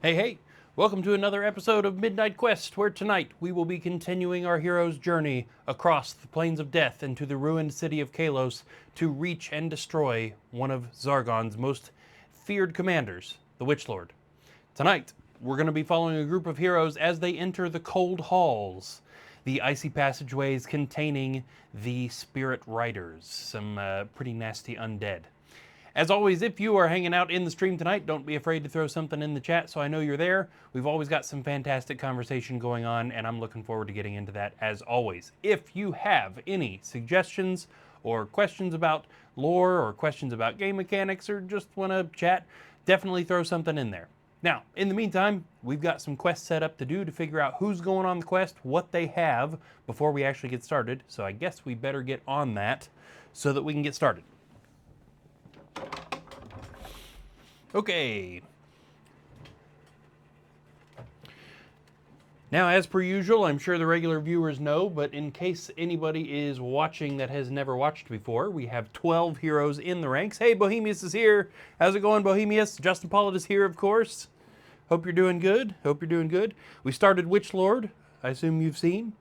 Hey, hey! Welcome to another episode of Midnight Quest, where tonight we will be continuing our hero's journey across the plains of death into the ruined city of Kalos to reach and destroy one of Zargon's most feared commanders, the Witch Lord. Tonight, we're going to be following a group of heroes as they enter the cold halls, the icy passageways containing the spirit riders, some pretty nasty undead. As always, if you are hanging out in the stream tonight, don't be afraid to throw something in the chat so I know you're there. We've always got some fantastic conversation going on, and I'm looking forward to getting into that as always. If you have any suggestions or questions about lore or questions about game mechanics or just want to chat, definitely throw something in there. Now, in the meantime, we've got some quests set up to do to figure out who's going on the quest, what they have before we actually get started. So I guess we better get on that so that we can get started. Okay. Now, as per usual, I'm sure the regular viewers know, but in case anybody is watching that has never watched before, we have 12 heroes in the ranks. Hey, Bohemius is here. How's it going, Bohemius? Justin Pollitt is here, of course. Hope you're doing good. Hope you're doing good. We started Witch Lord. I assume you've seen.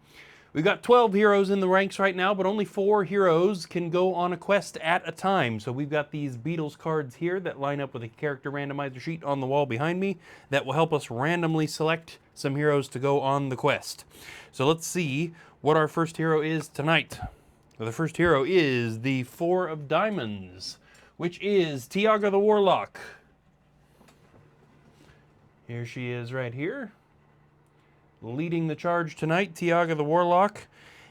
We've got 12 heroes in the ranks right now, but only 4 heroes can go on a quest at a time. So we've got these Beatles cards here that line up with a character randomizer sheet on the wall behind me that will help us randomly select some heroes to go on the quest. So let's see what our first hero is tonight. The first hero is the 4 of Diamonds, which is Tiaga the Warlock. Here she is right here, leading the charge tonight, Tiaga the Warlock.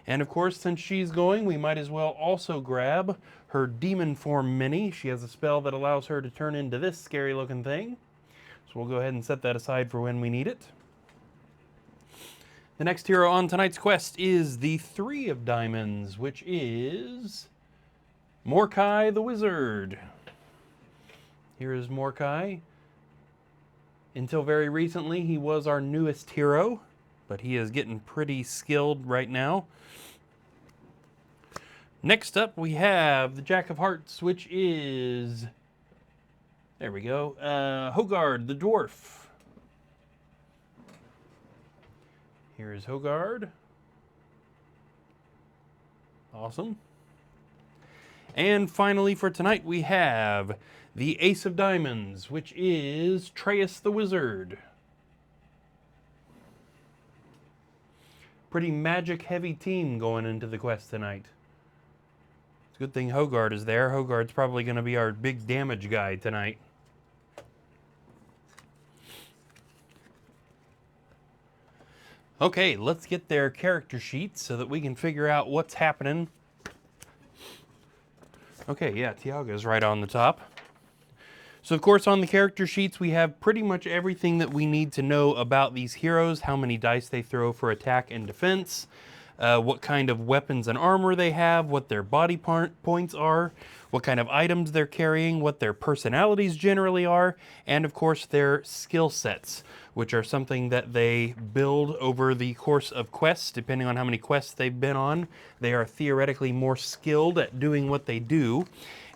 And of course, since she's going, we might as well also grab her demon form mini. She has a spell that allows her to turn into this scary looking thing. So we'll go ahead and set that aside for when we need it. The next hero on tonight's quest is the 3 of Diamonds, which is Mordecai the Wizard. Here is Mordecai. Until very recently, he was our newest hero, but he is getting pretty skilled right now. Next up, we have the Jack of Hearts, which is, there we go, Hogard the Dwarf. Here is Hogard. Awesome. And finally for tonight, we have the Ace of Diamonds, which is Treyas the Wizard. Pretty magic-heavy team going into the quest tonight. It's a good thing Hogard is there. Hogard's probably going to be our big damage guy tonight. Okay, let's get their character sheets so that we can figure out what's happening. Okay, yeah, Tiaga's right on the top. So of course on the character sheets we have pretty much everything that we need to know about these heroes, how many dice they throw for attack and defense, what kind of weapons and armor they have, what their body points are, what kind of items they're carrying, what their personalities generally are, and of course their skill sets, which are something that they build over the course of quests. Depending on how many quests they've been on, they are theoretically more skilled at doing what they do.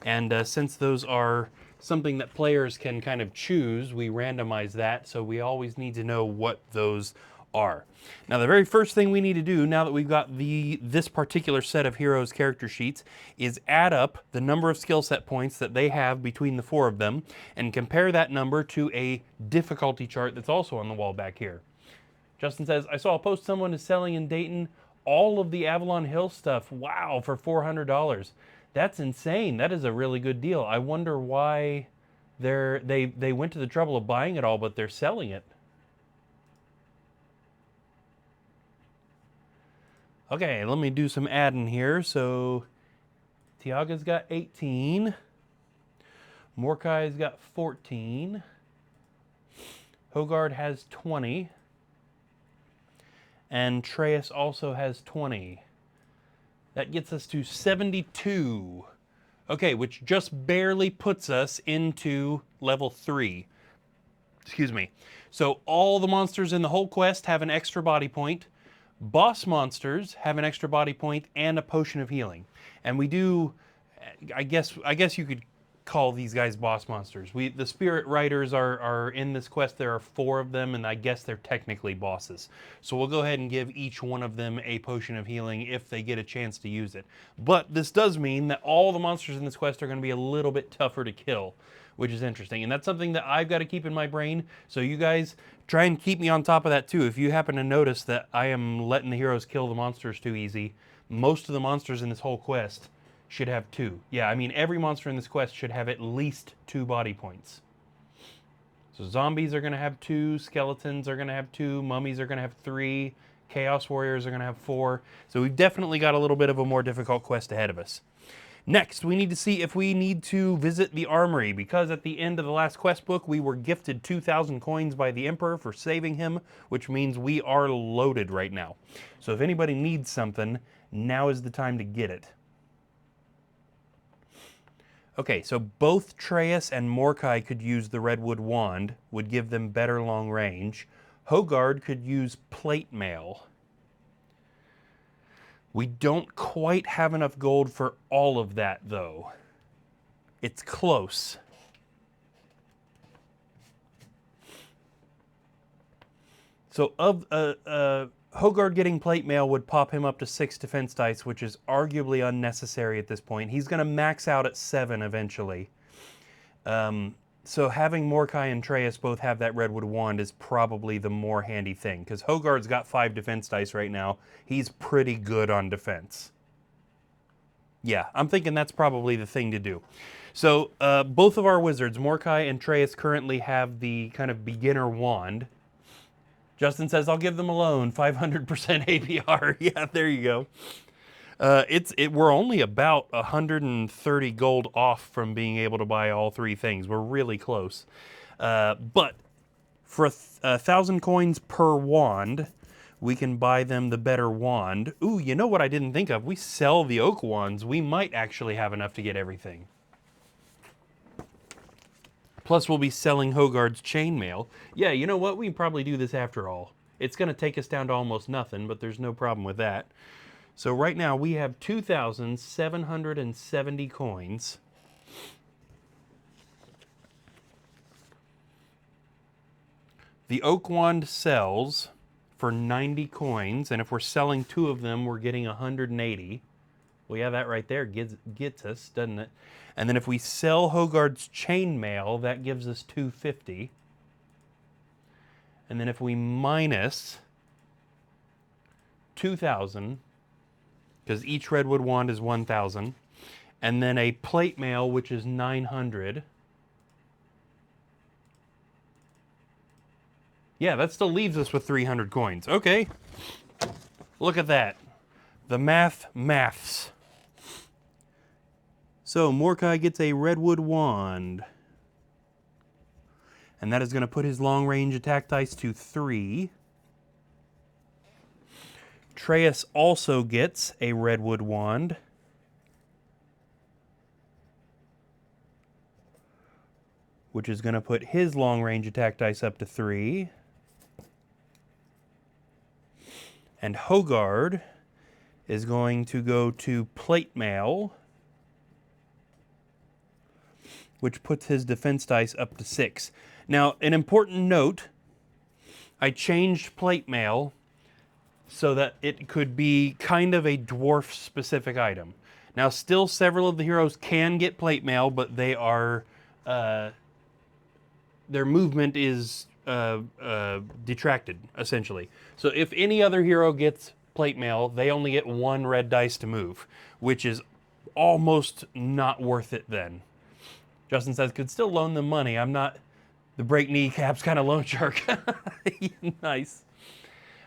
And since those are something that players can kind of choose, we randomize that, so we always need to know what those are. Now the very first thing we need to do, now that we've got this particular set of heroes character sheets, is add up the number of skill set points that they have between the 4 of them and compare that number to a difficulty chart that's also on the wall back here. Justin says, I saw a post someone is selling in Dayton all of the Avalon Hill stuff, wow, for $400. That's insane. That is a really good deal. I wonder why they went to the trouble of buying it all, but they're selling it. Okay, let me do some adding here. So Tiaga's got 18. Mordecai's got 14. Hogard has 20. And Treyas also has 20. That gets us to 72. Okay, which just barely puts us into level 3. Excuse me. So all the monsters in the whole quest have an extra body point. Boss monsters have an extra body point and a potion of healing. And we do, I guess you could call these guys boss monsters. The spirit riders are in this quest. There are 4 of them, and I guess they're technically bosses. So we'll go ahead and give each one of them a potion of healing if they get a chance to use it. But this does mean that all the monsters in this quest are going to be a little bit tougher to kill, which is interesting. And that's something that I've got to keep in my brain. So you guys try and keep me on top of that too. If you happen to notice that I am letting the heroes kill the monsters too easy, most of the monsters in this whole quest should have 2. Yeah, I mean, every monster in this quest should have at least 2 body points. So zombies are going to have 2, skeletons are going to have 2, mummies are going to have 3, chaos warriors are going to have 4. So we've definitely got a little bit of a more difficult quest ahead of us. Next, we need to see if we need to visit the armory, because at the end of the last quest book, we were gifted 2,000 coins by the Emperor for saving him, which means we are loaded right now. So if anybody needs something, now is the time to get it. Okay, so both Treyas and Mordecai could use the Redwood Wand, would give them better long range. Hogard could use Plate Mail. We don't quite have enough gold for all of that, though. It's close. So Hogard getting Plate Mail would pop him up to 6 defense dice, which is arguably unnecessary at this point. He's going to max out at 7 eventually. So having Mordecai and Treyas both have that Redwood Wand is probably the more handy thing, because Hogard's got 5 defense dice right now. He's pretty good on defense. Yeah, I'm thinking that's probably the thing to do. So both of our wizards, Mordecai and Treyas, currently have the kind of beginner wand. Justin says, I'll give them a loan, 500% APR. Yeah, there you go. We're only about 130 gold off from being able to buy all 3 things. We're really close. But for 1,000 coins per wand, we can buy them the better wand. Ooh, you know what I didn't think of? We sell the oak wands. We might actually have enough to get everything. Plus, we'll be selling Hogard's chainmail. Yeah, you know what? We can probably do this after all. It's going to take us down to almost nothing, but there's no problem with that. So right now, we have 2,770 coins. The oak wand sells for 90 coins, and if we're selling 2 of them, we're getting 180. Well, yeah, that right there gets us, doesn't it? And then if we sell Hogard's chainmail, that gives us 250. And then if we minus 2,000, because each Redwood Wand is 1,000, and then a plate mail, which is 900. Yeah, that still leaves us with 300 coins. Okay, look at that. The maths. So Mordecai gets a Redwood Wand. And that is going to put his long range attack dice to 3. Treyas also gets a Redwood Wand. Which is going to put his long range attack dice up to 3. And Hogard is going to go to Plate Mail, which puts his defense dice up to 6. Now, an important note, I changed Plate Mail so that it could be kind of a dwarf-specific item. Now, still several of the heroes can get Plate Mail, but they are, their movement is detracted, essentially. So if any other hero gets Plate Mail, they only get 1 red dice to move, which is almost not worth it then. Justin says, could still loan them money. I'm not the break kneecaps kind of loan shark. Nice.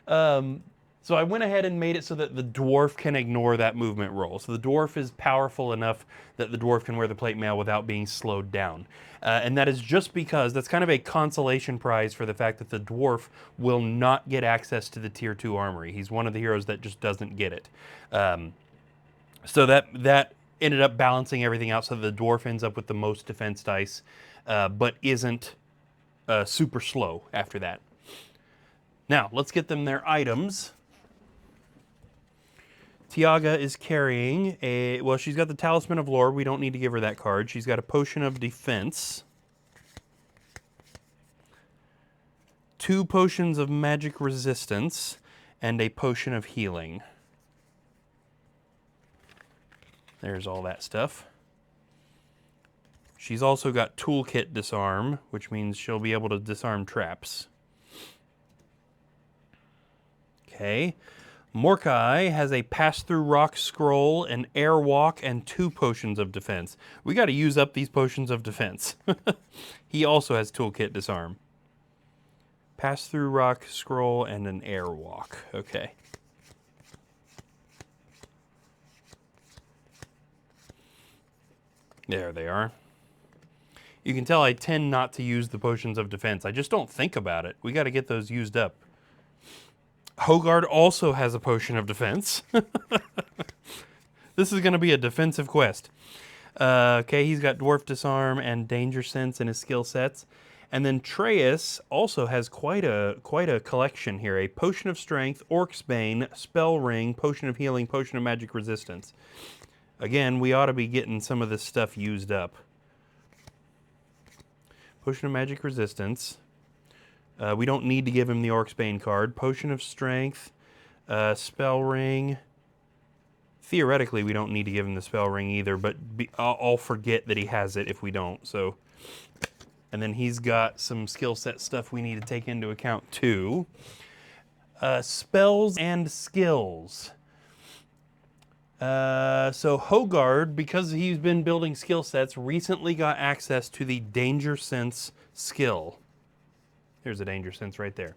So I went ahead and made it so that the dwarf can ignore that movement roll. So the dwarf is powerful enough that the dwarf can wear the plate mail without being slowed down. And that is just because that's kind of a consolation prize for the fact that the dwarf will not get access to the tier 2 armory. He's one of the heroes that just doesn't get it. So that ended up balancing everything out so the dwarf ends up with the most defense dice, but isn't super slow after that. Now, let's get them their items. Tiaga is carrying a, well, she's got the Talisman of Lore. We don't need to give her that card. She's got a Potion of Defense, 2 Potions of Magic Resistance, and a Potion of Healing. There's all that stuff. She's also got Toolkit Disarm, which means she'll be able to disarm traps. Okay. Morkai has a Pass-Through Rock Scroll, an Airwalk, and 2 Potions of Defense. We got to use up these Potions of Defense. He also has Toolkit Disarm. Pass-Through Rock Scroll and an Airwalk. Okay. There they are. You can tell I tend not to use the Potions of Defense. I just don't think about it. We got to get those used up. Hogard also has a Potion of Defense. This is going to be a defensive quest. Okay, he's got Dwarf Disarm and Danger Sense in his skill sets. And then Treyas also has quite a collection here. A Potion of Strength, Orc's Bane, Spell Ring, Potion of Healing, Potion of Magic Resistance. Again, we ought to be getting some of this stuff used up. Potion of Magic Resistance. We don't need to give him the Orc's Bane card. Potion of Strength, Spell Ring. Theoretically, we don't need to give him the Spell Ring either, but I'll forget that he has it if we don't. So, and then he's got some skill set stuff we need to take into account too. Spells and skills. So Hogard, because he's been building skill sets, recently got access to the Danger Sense skill. There's a Danger Sense right there.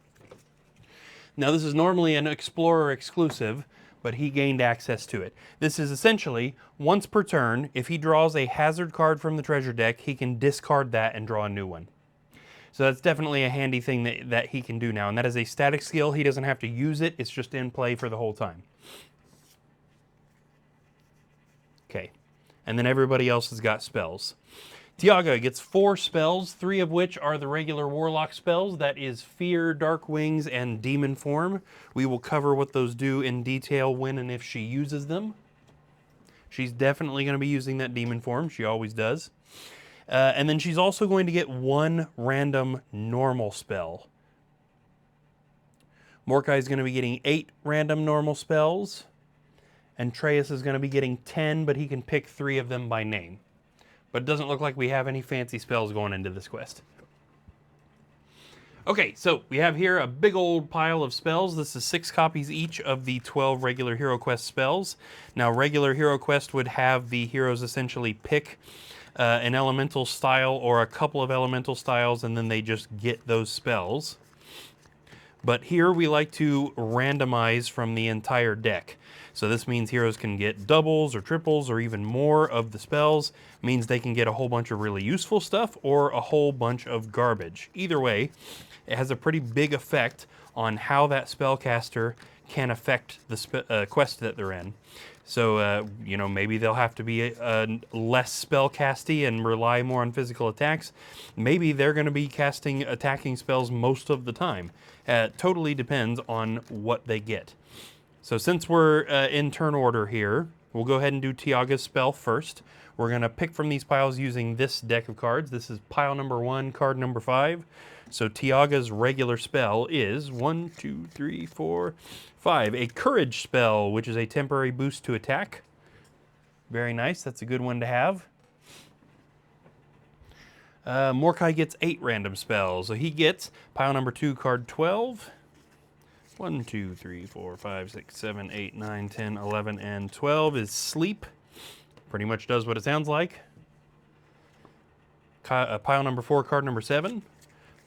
Now this is normally an Explorer exclusive, but he gained access to it. This is essentially, once per turn, if he draws a hazard card from the treasure deck, he can discard that and draw a new one. So that's definitely a handy thing that he can do now, and that is a static skill. He doesn't have to use it, it's just in play for the whole time. Okay, and then everybody else has got spells. Tiaga gets 4 spells, 3 of which are the regular Warlock spells. That is Fear, Dark Wings, and Demon Form. We will cover what those do in detail when and if she uses them. She's definitely going to be using that Demon Form. She always does. And then she's also going to get 1 random normal spell. Morkai is going to be getting 8 random normal spells. And Treyas is going to be getting 10, but he can pick 3 of them by name. But it doesn't look like we have any fancy spells going into this quest. Okay, so we have here a big old pile of spells. This is 6 copies each of the 12 regular Hero Quest spells. Now, regular Hero Quest would have the heroes essentially pick an elemental style or a couple of elemental styles, and then they just get those spells. But here we like to randomize from the entire deck. So this means heroes can get doubles or triples or even more of the spells. It means they can get a whole bunch of really useful stuff or a whole bunch of garbage. Either way, it has a pretty big effect on how that spellcaster can affect the quest that they're in. So, you know, maybe they'll have to be less spellcasty and rely more on physical attacks. Maybe they're going to be casting attacking spells most of the time. Totally depends on what they get. So since we're in turn order here, we'll go ahead and do Tiaga's spell first. We're going to pick from these piles using this deck of cards. This is pile number 1, card number 5. So Tiaga's regular spell is 1, 2, 3, 4, 5. A Courage spell, which is a temporary boost to attack. Very nice. That's a good one to have. Morkai gets 8 random spells. So he gets pile number 2, card 12. 1, 2, 3, 4, 5, 6, 7, 8, 9, 10, 11, and 12 is Sleep. Pretty much does what it sounds like. Pile number 4, card number 7.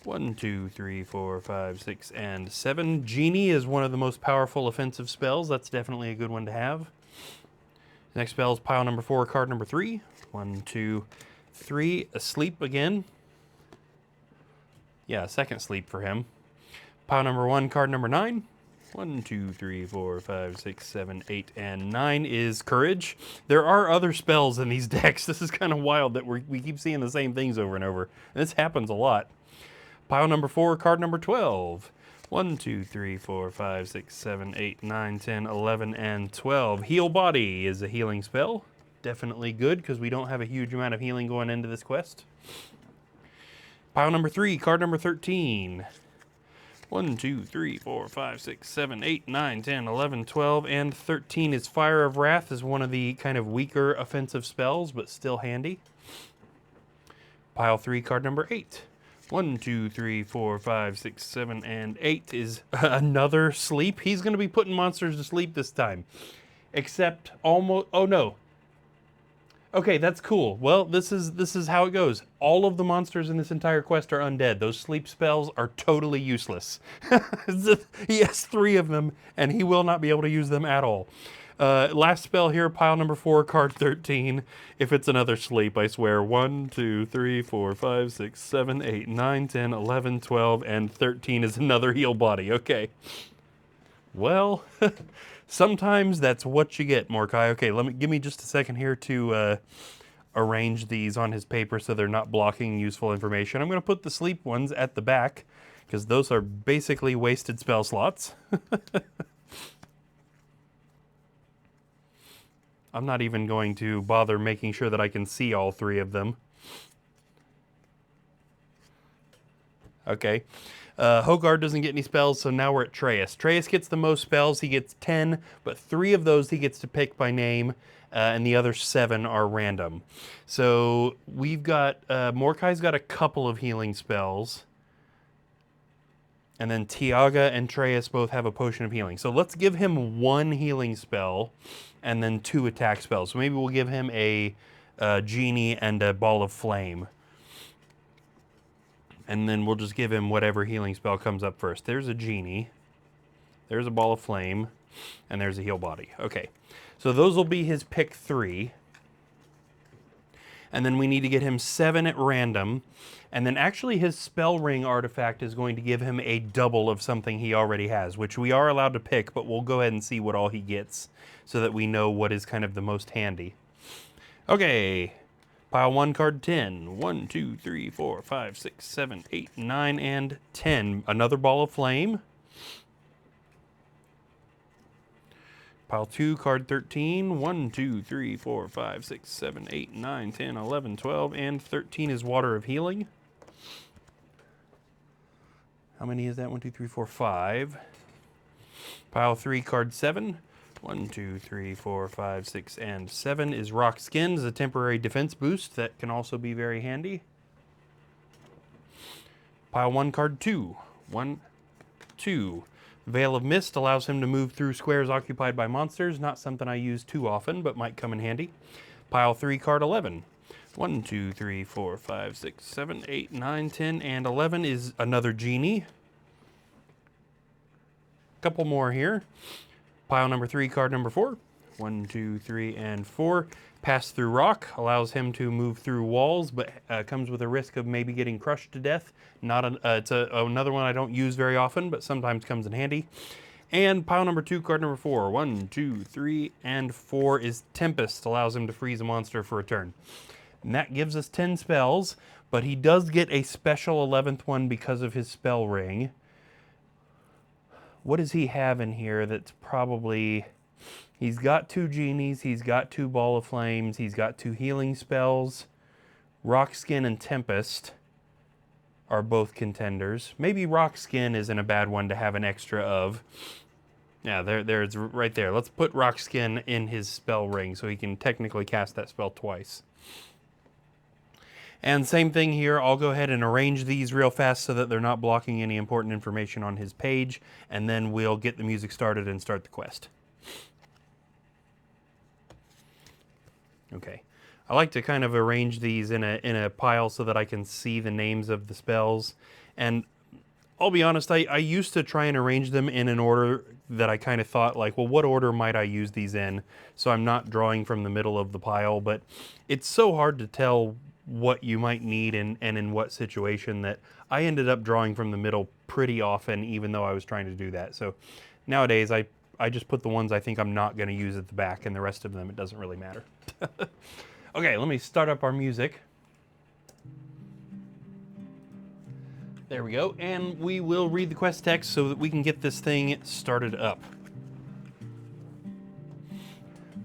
1, 2, 3, 4, 5, 6, and 7. Genie is one of the most powerful offensive spells. That's definitely a good one to have. Next spell is pile number 4, card number 3. 1, 2, 3. Asleep again. Yeah, second sleep for him. Pile number 1, card number 9. 1, 2, 3, 4, 5, 6, 7, 8, and 9 is Courage. There are other spells in these decks. This is kind of wild that we keep seeing the same things over and over. And this happens a lot. Pile number 4, card number 12. 1, 2, 3, 4, 5, 6, 7, 8, 9, 10, 11, and 12. Heal Body is a healing spell. Definitely good because we don't have a huge amount of healing going into this quest. Pile number 3, card number 13. 1, 2, 3, 4, 5, 6, 7, 8, 9, 10, 11, 12, and 13 is Fire of Wrath, is one of the kind of weaker offensive spells, but still handy. Pile 3, card number 8. 1, 2, 3, 4, 5, 6, 7, and 8 is another sleep. He's going to be putting monsters to sleep this time. Except almost, oh no. Okay, that's cool. Well, this is how it goes. All of the monsters in this entire quest are undead. Those sleep spells are totally useless. He has 3 of them, and he will not be able to use them at all. Last spell here, pile number 4, card 13. If it's another sleep, I swear. 1, 2, 3, 4, 5, 6, 7, 8, 9, 10, 11, 12, and 13 is another heal body. Okay. Well, sometimes that's what you get, Mordecai. Okay, give me just a second here to arrange these on his paper so they're not blocking useful information. I'm going to put the sleep ones at the back because those are basically wasted spell slots. I'm not even going to bother making sure that I can see all 3 of them. Okay. Hogard doesn't get any spells, so now we're at Treyas. Treyas gets the most spells. He gets 10, but 3 of those he gets to pick by name, and the other 7 are random. So we've got, Mordecai's got a couple of healing spells. And then Tiaga and Treyas both have a potion of healing. So let's give him 1 healing spell and then 2 attack spells. So maybe we'll give him a genie and a ball of flame. And then we'll just give him whatever healing spell comes up first. There's a genie. There's a ball of flame. And there's a heal body. Okay. So those will be his pick 3. And then we need to get him 7 at random. And then actually his spell ring artifact is going to give him a double of something he already has, which we are allowed to pick, but we'll go ahead and see what all he gets so that we know what is kind of the most handy. Okay. Pile 1, card 10. 1, 2, 3, 4, 5, 6, 7, 8, 9, and 10. Another ball of flame. Pile 2, card 13. 1, 2, 3, 4, 5, 6, 7, 8, 9, 10, 11, 12, and 13 is Water of Healing. How many is that? 1, 2, 3, 4, 5. Pile 3, card 7. 1, 2, 3, 4, 5, 6, and 7 is Rock Skin, is a temporary defense boost that can also be very handy. Pile 1, card 2. 1, 2. Veil of Mist allows him to move through squares occupied by monsters. Not something I use too often, but might come in handy. Pile 3, card 11. 1, 2, 3, 4, 5, 6, 7, 8, 9, 10, and 11 is another genie. Couple more here. Pile number 3, card number 4. 1, 2, 3, and 4. Pass Through Rock allows him to move through walls, but comes with a risk of maybe getting crushed to death. It's another one I don't use very often, but sometimes comes in handy. And pile number 2, card number 4. 1, 2, 3, and 4 is Tempest. Allows him to freeze a monster for a turn. And that gives us 10 spells, but he does get a special 11th one because of his spell ring. What does he have in here that's probably... He's got 2 genies, he's got 2 ball of flames, he's got 2 healing spells. Rock Skin and Tempest are both contenders. Maybe Rock Skin isn't a bad one to have an extra of. Yeah, there's right there. Let's put Rock Skin in his spell ring so he can technically cast that spell twice. And same thing here, I'll go ahead and arrange these real fast so that they're not blocking any important information on his page, and then we'll get the music started and start the quest. Okay, I like to kind of arrange these in a pile so that I can see the names of the spells, and I'll be honest, I used to try and arrange them in an order that I kind of thought like, well, what order might I use these in? So I'm not drawing from the middle of the pile, but it's so hard to tell what you might need and in what situation that I ended up drawing from the middle pretty often, even though I was trying to do that. So nowadays I just put the ones I think I'm not going to use at the back, and the rest of them it doesn't really matter. Okay, let me start up our music. There we go, and we will read the quest text so that we can get this thing started up.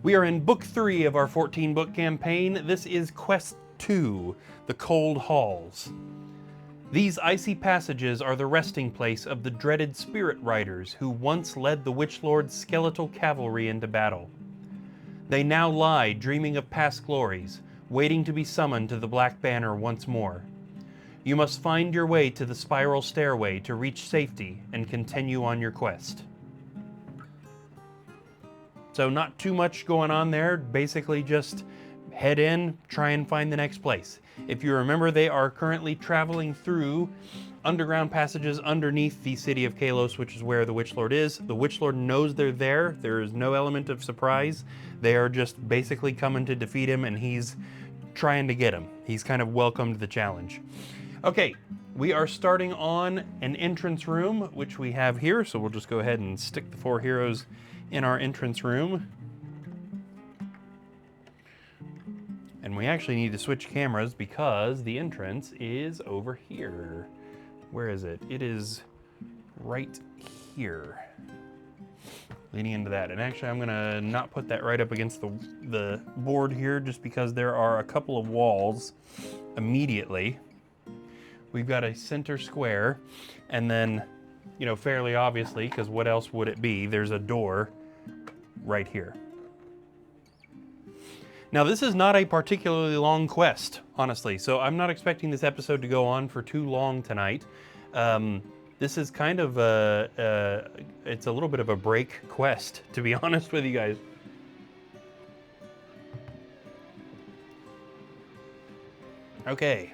We are in Book 3 of our 14-book campaign. This is Quest 2, The Cold Halls. These icy passages are the resting place of the dreaded spirit riders who once led the Witch Lord's skeletal cavalry into battle. They now lie dreaming of past glories, waiting to be summoned to the Black Banner once more. You must find your way to the spiral stairway to reach safety and continue on your quest. So not too much going on there, basically just head in, try and find the next place. If you remember, they are currently traveling through underground passages underneath the city of Kalos, which is where the Witch Lord is. The Witch Lord knows they're there. There is no element of surprise. They are just basically coming to defeat him, and he's trying to get him. He's kind of welcomed the challenge. Okay, we are starting on an entrance room, which we have here, so we'll just go ahead and stick the 4 heroes in our entrance room. And we actually need to switch cameras because the entrance is over here. Where is it? It is right here. Leading into that. And actually I'm gonna not put that right up against the board here just because there are a couple of walls immediately. We've got a center square, and then, you know, fairly obviously, because what else would it be, there's a door right here. Now, this is not a particularly long quest, honestly, so I'm not expecting this episode to go on for too long tonight. This is kind of it's a little bit of a break quest, to be honest with you guys. Okay.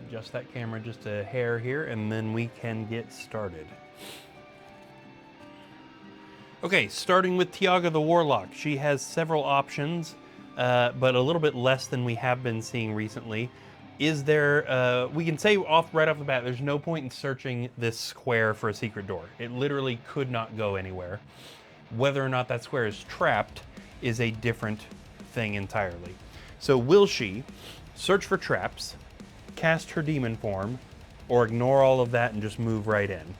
Adjust that camera just a hair here, and then we can get started. Okay, starting with Tiaga the Warlock. She has several options, but a little bit less than we have been seeing recently. Is there, we can say right off the bat, there's no point in searching this square for a secret door. It literally could not go anywhere. Whether or not that square is trapped is a different thing entirely. So will she search for traps, cast her demon form, or ignore all of that and just move right in?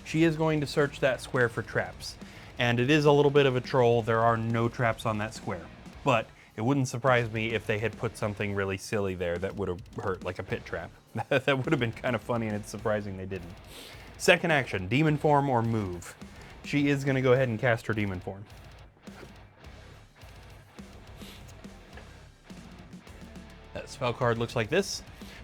She is going to search that square for traps. And it is a little bit of a troll. There are no traps on that square. But it wouldn't surprise me if they had put something really silly there that would have hurt, like a pit trap. That would have been kind of funny, and it's surprising they didn't. Second action, demon form or move. She is going to go ahead and cast her demon form. That spell card looks like this.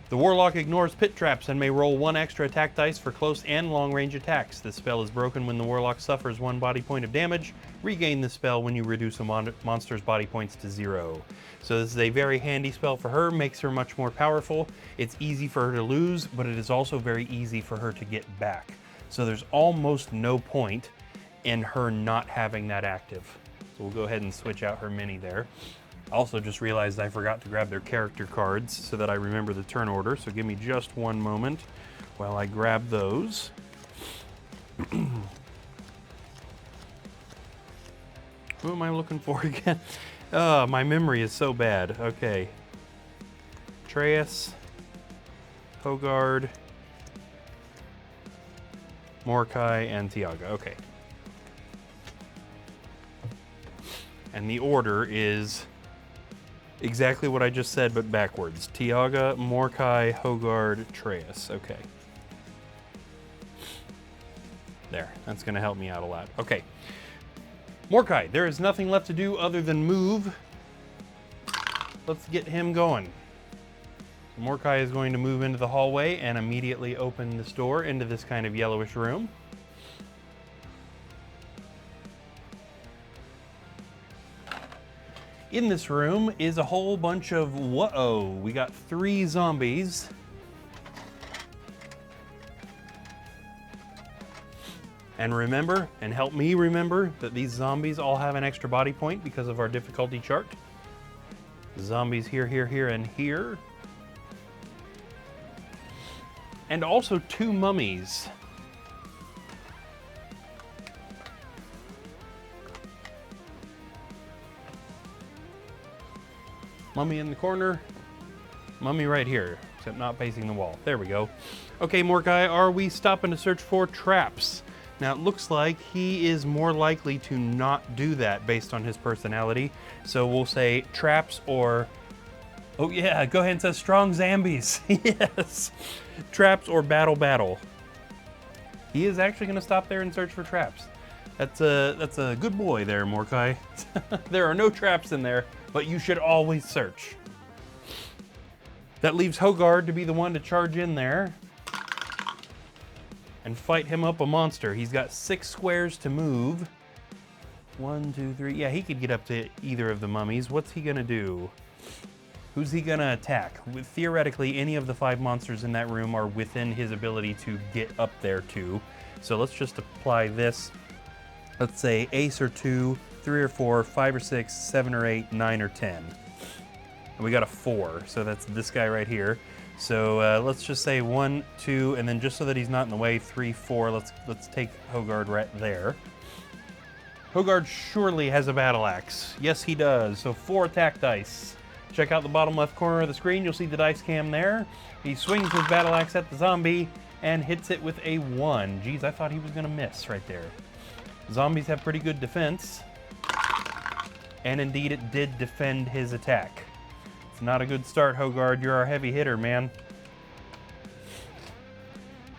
The Warlock ignores pit traps and may roll 1 extra attack dice for close and long range attacks. This spell is broken when the Warlock suffers 1 body point of damage. Regain the spell when you reduce a monster's body points to 0. So this is a very handy spell for her, makes her much more powerful. It's easy for her to lose, but it is also very easy for her to get back. So there's almost no point in her not having that active. So we'll go ahead and switch out her mini there. Also just realized I forgot to grab their character cards so that I remember the turn order, so give me just one moment while I grab those. Who am I looking for again? Oh, my memory is so bad. Okay. Atreus, Hogard, Mordecai, and Tiaga. Okay. And the order is exactly what I just said, but backwards. Tiaga, Mordecai, Hogard, Atreus. Okay. There. That's going to help me out a lot. Okay. Mordecai, there is nothing left to do other than move. Let's get him going. Mordecai is going to move into the hallway and immediately open this door into this kind of yellowish room. In this room is a whole bunch of whoa. We got 3 zombies. And remember, and help me remember, that these zombies all have an extra body point because of our difficulty chart. Zombies here, here, here, and here. And also 2 mummies. Mummy in the corner, Mummy right here, except not facing the wall. There we go. Okay, Mordecai, are we stopping to search for traps? Now, it looks like he is more likely to not do that based on his personality. So we'll say traps or... Oh yeah, go ahead and say strong zombies. Yes. Traps or battle. He is actually going to stop there and search for traps. That's a good boy there, Mordecai. There are no traps in there, but you should always search. That leaves Hogard to be the one to charge in there and fight him up a monster. He's got 6 squares to move. 1, 2, 3. Yeah, he could get up to either of the mummies. What's he gonna do? Who's he gonna attack? Theoretically, any of the 5 monsters in that room are within his ability to get up there to. So let's just apply this. Let's say ace or 2, 3 or 4, 5 or 6, 7 or 8, 9 or 10. And we got a 4, so that's this guy right here. So let's just say 1, 2, and then just so that he's not in the way, 3, 4. Let's take Hogard right there. Hogard surely has a battle axe. Yes, he does. So 4 attack dice. Check out the bottom left corner of the screen. You'll see the dice cam there. He swings his battle axe at the zombie and hits it with a 1. Geez, I thought he was going to miss right there. Zombies have pretty good defense. And indeed, it did defend his attack. Not a good start, Hogard. You're our heavy hitter, man.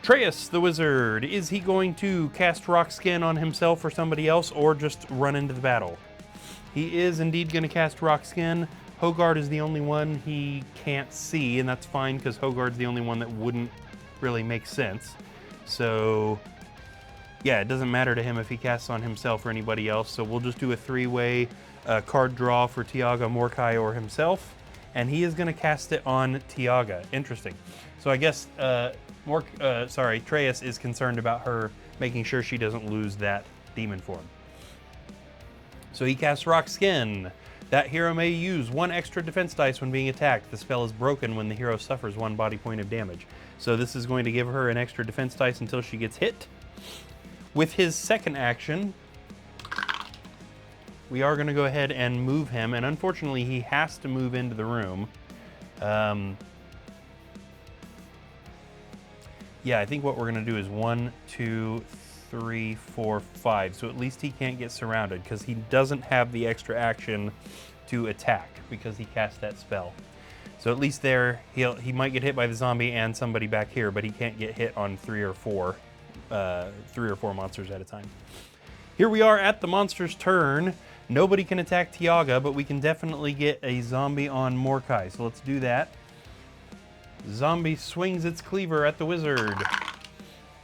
Traeus, the wizard. Is he going to cast Rock Skin on himself or somebody else, or just run into the battle? He is indeed going to cast Rock Skin. Hogard is the only one he can't see, and that's fine, because Hogard's the only one that wouldn't really make sense. So, yeah, it doesn't matter to him if he casts on himself or anybody else, so we'll just do a 3-way card draw for Tiaga, Mordecai, or himself. And he is going to cast it on Tiaga. Interesting. So I guess Traeus is concerned about her making sure she doesn't lose that demon form. So he casts Rock Skin. That hero may use 1 extra defense dice when being attacked. The spell is broken when the hero suffers 1 body point of damage. So this is going to give her an extra defense dice until she gets hit. With his second action, we are going to go ahead and move him, and unfortunately he has to move into the room. Yeah, I think what we're going to do is 1, 2, 3, 4, 5. So at least he can't get surrounded, because he doesn't have the extra action to attack, because he cast that spell. So at least there, he might get hit by the zombie and somebody back here, but he can't get hit on 3 or 4 monsters at a time. Here we are at the monster's turn. Nobody can attack Tiaga, but we can definitely get a zombie on Mordecai. So let's do that. Zombie swings its cleaver at the wizard,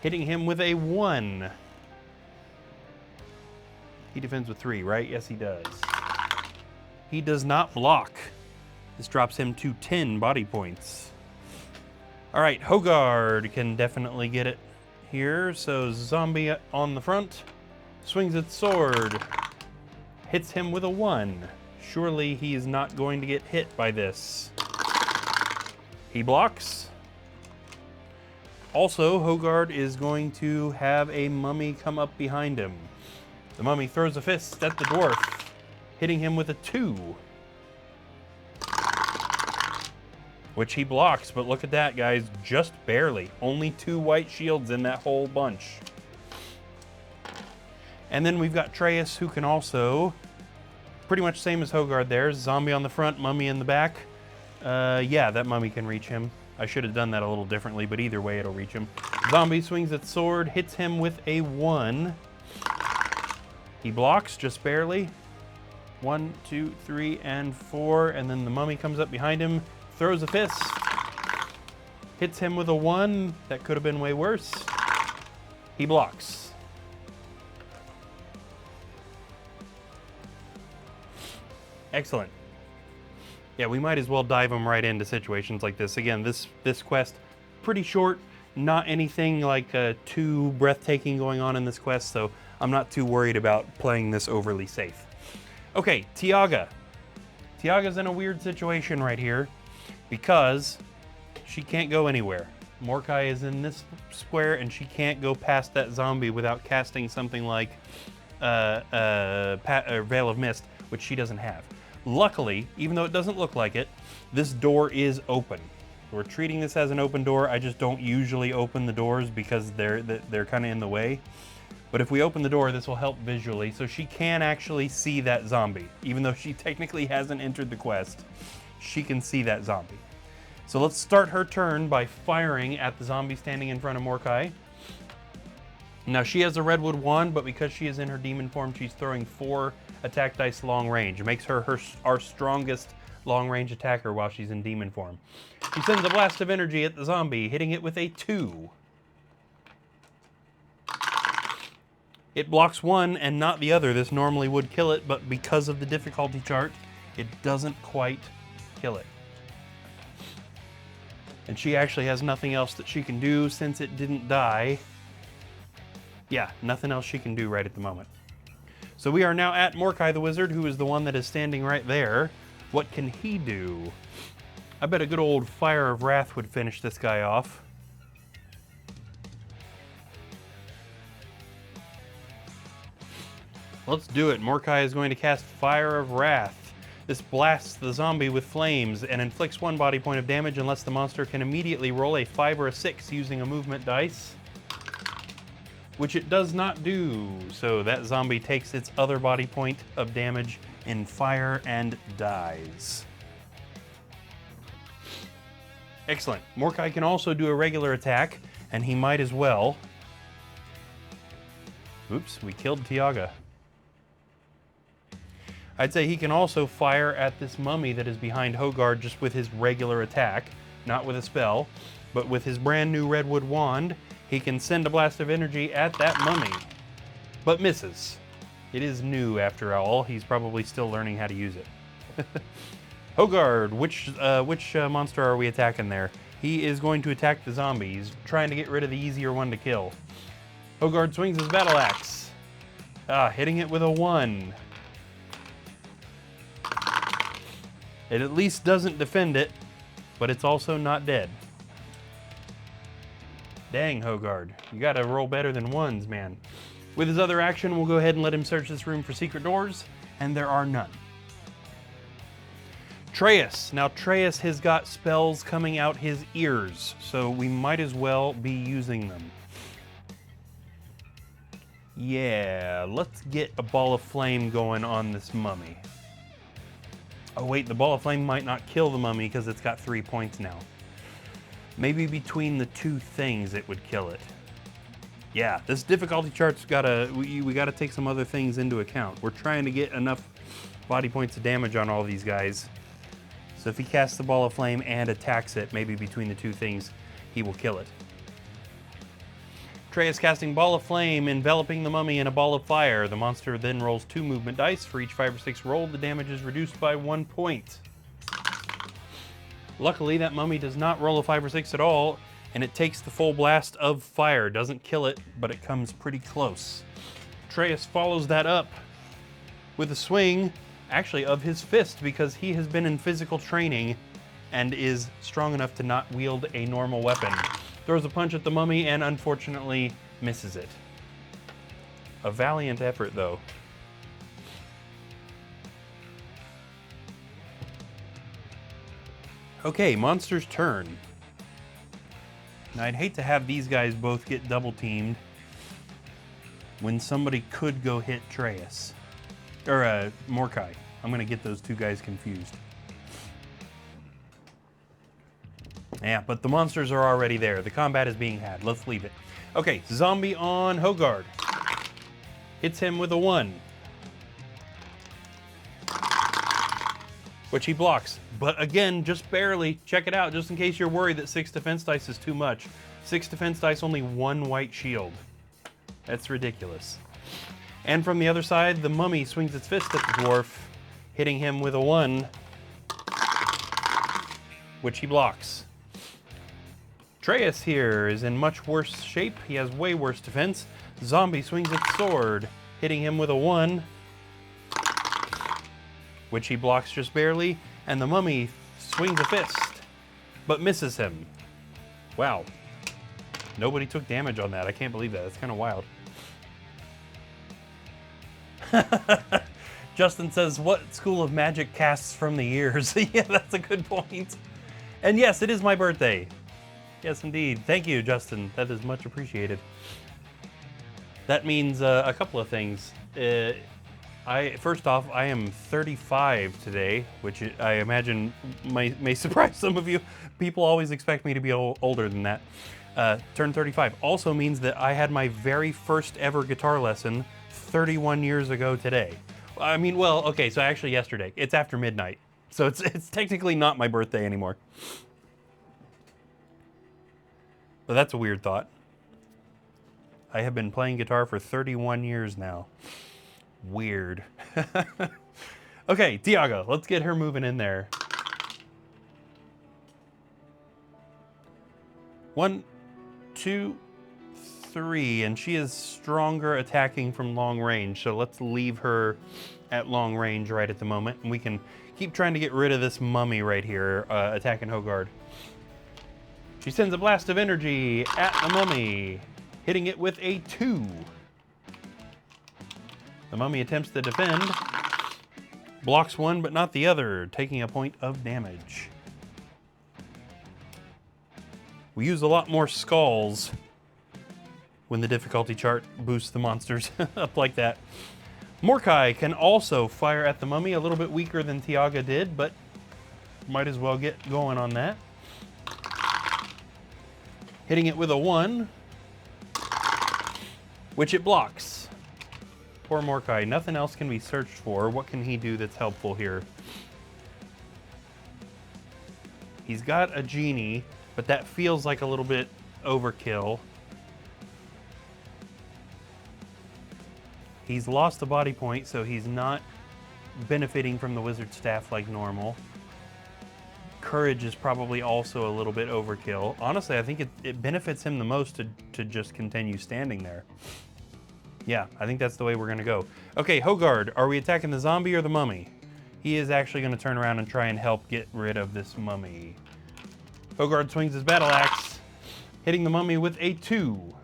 hitting him with a 1. He defends with 3, right? Yes, he does. He does not block. This drops him to 10 body points. All right, Hogard can definitely get it here. So zombie on the front, swings its sword, hits him with a 1. Surely he is not going to get hit by this. He blocks. Also, Hogard is going to have a mummy come up behind him. The mummy throws a fist at the dwarf, hitting him with a 2. Which he blocks, but look at that, guys, just barely. Only 2 white shields in that whole bunch. And then we've got Traeus, who can also, pretty much same as Hogard there, zombie on the front, mummy in the back. Yeah, that mummy can reach him. I should have done that a little differently, but either way it'll reach him. Zombie swings its sword, hits him with a 1. He blocks just barely. 1, 2, 3, and 4, and then the mummy comes up behind him, throws a fist, hits him with a 1. That could have been way worse. He blocks. Excellent. Yeah, we might as well dive them right into situations like this. Again, this quest, pretty short, not anything like too breathtaking going on in this quest, so I'm not too worried about playing this overly safe. Okay, Tiaga. Tiaga's in a weird situation right here because she can't go anywhere. Mordecai is in this square and she can't go past that zombie without casting something like Veil of Mist, which she doesn't have. Luckily, even though it doesn't look like it, this door is open. We're treating this as an open door. I just don't usually open the doors because they're kind of in the way. But if we open the door, this will help visually, so she can actually see that zombie. Even though she technically hasn't entered the quest, she can see that zombie. So let's start her turn by firing at the zombie standing in front of Mordecai. Now she has a redwood wand, but because she is in her demon form, she's throwing 4 attack dice long range. It makes her our strongest long range attacker while she's in demon form. She sends a blast of energy at the zombie, hitting it with a 2. It blocks one and not the other. This normally would kill it, but because of the difficulty chart, it doesn't quite kill it. And she actually has nothing else that she can do since it didn't die. Yeah, nothing else she can do right at the moment. So we are now at Mordecai the Wizard, who is the one that is standing right there. What can he do? I bet a good old Fire of Wrath would finish this guy off. Let's do it. Mordecai is going to cast Fire of Wrath. This blasts the zombie with flames and inflicts 1 body point of damage unless the monster can immediately roll a 5 or a 6 using a movement dice, which it does not do. So that zombie takes its other body point of damage in fire and dies. Excellent. Mordecai can also do a regular attack, and he might as well. Oops, we killed Tiaga. I'd say he can also fire at this mummy that is behind Hogard just with his regular attack, not with a spell, but with his brand new redwood wand, he can send a blast of energy at that mummy, but misses. It is new after all. He's probably still learning how to use it. Hogard, which monster are we attacking there? He is going to attack the zombie. He's trying to get rid of the easier one to kill. Hogard swings his battle axe, hitting it with a 1. It at least doesn't defend it, but it's also not dead. Dang, Hogard. You gotta roll better than 1s, man. With his other action, we'll go ahead and let him search this room for secret doors, and there are none. Treyas. Now, Treyas has got spells coming out his ears, so we might as well be using them. Yeah, let's get a ball of flame going on this mummy. Oh wait, the ball of flame might not kill the mummy because it's got 3 points now. Maybe between the 2 things it would kill it. Yeah, this difficulty chart's we gotta take some other things into account. We're trying to get enough body points of damage on all these guys. So if he casts the ball of flame and attacks it, maybe between the 2 things, he will kill it. Trey is casting Ball of Flame, enveloping the mummy in a ball of fire. The monster then rolls 2 movement dice. For each 5 or 6 rolled, the damage is reduced by 1 point. Luckily, that mummy does not roll a 5 or 6 at all, and it takes the full blast of fire. Doesn't kill it, but it comes pretty close. Treyas follows that up with a swing, actually of his fist, because he has been in physical training and is strong enough to not wield a normal weapon. Throws a punch at the mummy and unfortunately misses it. A valiant effort, though. Okay, monster's turn. Now, I'd hate to have these guys both get double teamed when somebody could go hit Treyas. Or, Mordecai. I'm gonna get those 2 guys confused. Yeah, but the monsters are already there. The combat is being had. Let's leave it. Okay, zombie on Hogard. Hits him with a 1. Which he blocks. But again, just barely. Check it out, just in case you're worried that 6 defense dice is too much. 6 defense dice, only 1 white shield. That's ridiculous. And from the other side, the mummy swings its fist at the dwarf, hitting him with a 1, which he blocks. Treyas here is in much worse shape. He has way worse defense. Zombie swings its sword, hitting him with a 1, which he blocks just barely, and the mummy swings a fist, but misses him. Wow. Nobody took damage on that. I can't believe that. That's kind of wild. Justin says, what school of magic casts from the ears? Yeah, that's a good point. And yes, it is my birthday. Yes, indeed. Thank you, Justin. That is much appreciated. That means a couple of things. First off, I am 35 today, which I imagine may surprise some of you. People always expect me to be older than that. Turned 35 also means that I had my very first ever guitar lesson 31 years ago today. I mean, well, okay, so actually yesterday. It's after midnight, so it's technically not my birthday anymore. But that's a weird thought. I have been playing guitar for 31 years now. Weird. Okay, Tiago, let's get her moving in there. 1, 2, 3, and she is stronger attacking from long range, so let's leave her at long range right at the moment, and we can keep trying to get rid of this mummy right here, attacking Hogard. She sends a blast of energy at the mummy, hitting it with a 2. The mummy attempts to defend, blocks one but not the other, taking a point of damage. We use a lot more skulls when the difficulty chart boosts the monsters up like that. Morkai can also fire at the mummy, a little bit weaker than Tiaga did, but might as well get going on that. Hitting it with a 1, which it blocks. Poor Morkai, nothing else can be searched for. What can he do that's helpful here? He's got a genie, but that feels like a little bit overkill. He's lost a body point, so he's not benefiting from the wizard staff like normal. Courage is probably also a little bit overkill. Honestly, I think it benefits him the most to just continue standing there. Yeah, I think that's the way we're gonna go. Okay, Hogard, are we attacking the zombie or the mummy? He is actually gonna turn around and try and help get rid of this mummy. Hogard swings his battle axe, hitting the mummy with a 2.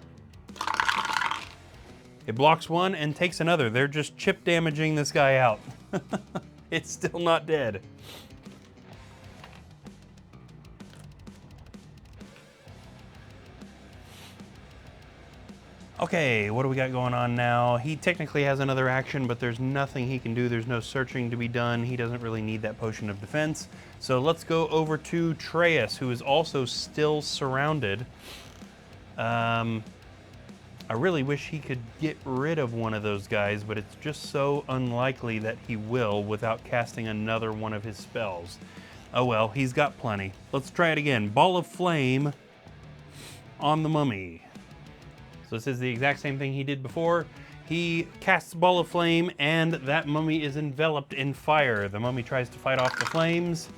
It blocks one and takes another. They're just chip damaging this guy out. It's still not dead. Okay, what do we got going on now? He technically has another action, but there's nothing he can do. There's no searching to be done. He doesn't really need that potion of defense. So let's go over to Treyas, who is also still surrounded. I really wish he could get rid of one of those guys, but it's just so unlikely that he will without casting another one of his spells. Oh well, he's got plenty. Let's try it again. Ball of Flame on the mummy. So this is the exact same thing he did before. He casts Ball of Flame and that mummy is enveloped in fire. The mummy tries to fight off the flames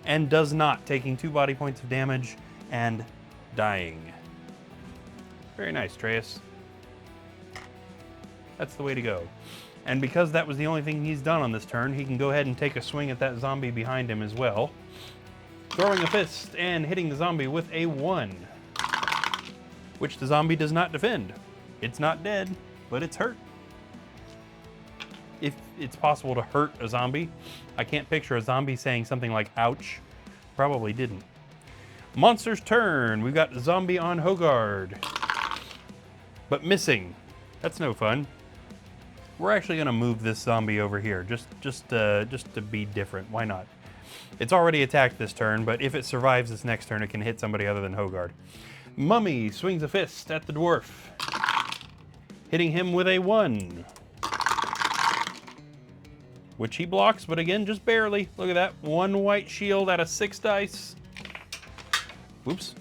and does not, taking 2 body points of damage and dying. Very nice, Treyas. That's the way to go. And because that was the only thing he's done on this turn, he can go ahead and take a swing at that zombie behind him as well. Throwing a fist and hitting the zombie with a 1. Which the zombie does not defend. It's not dead, but it's hurt. If it's possible to hurt a zombie, I can't picture a zombie saying something like, ouch. Probably didn't. Monster's turn. We've got zombie on Hogard. But missing. That's no fun. We're actually gonna move this zombie over here, just to be different. Why not? It's already attacked this turn, but if it survives this next turn, it can hit somebody other than Hogard. Mummy swings a fist at the dwarf, hitting him with a 1. Which he blocks, but again, just barely. Look at that, 1 white shield out of 6 dice. Whoops.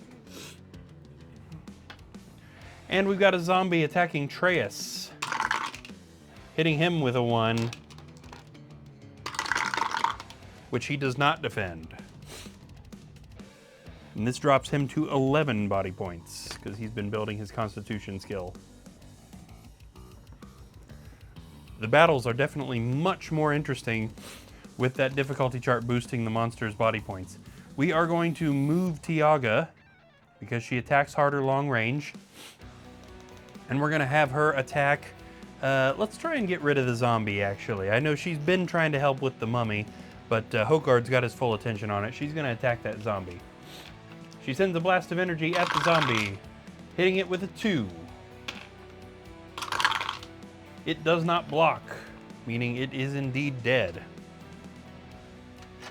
And we've got a zombie attacking Treyas, hitting him with a 1, which he does not defend. And this drops him to 11 body points, because he's been building his Constitution skill. The battles are definitely much more interesting with that difficulty chart boosting the monster's body points. We are going to move Tiaga, because she attacks harder long range. And we're gonna have her attack Let's try and get rid of the zombie, actually. I know she's been trying to help with the mummy, but Hogard's got his full attention on it. She's going to attack that zombie. She sends a blast of energy at the zombie, hitting it with a 2. It does not block, meaning it is indeed dead.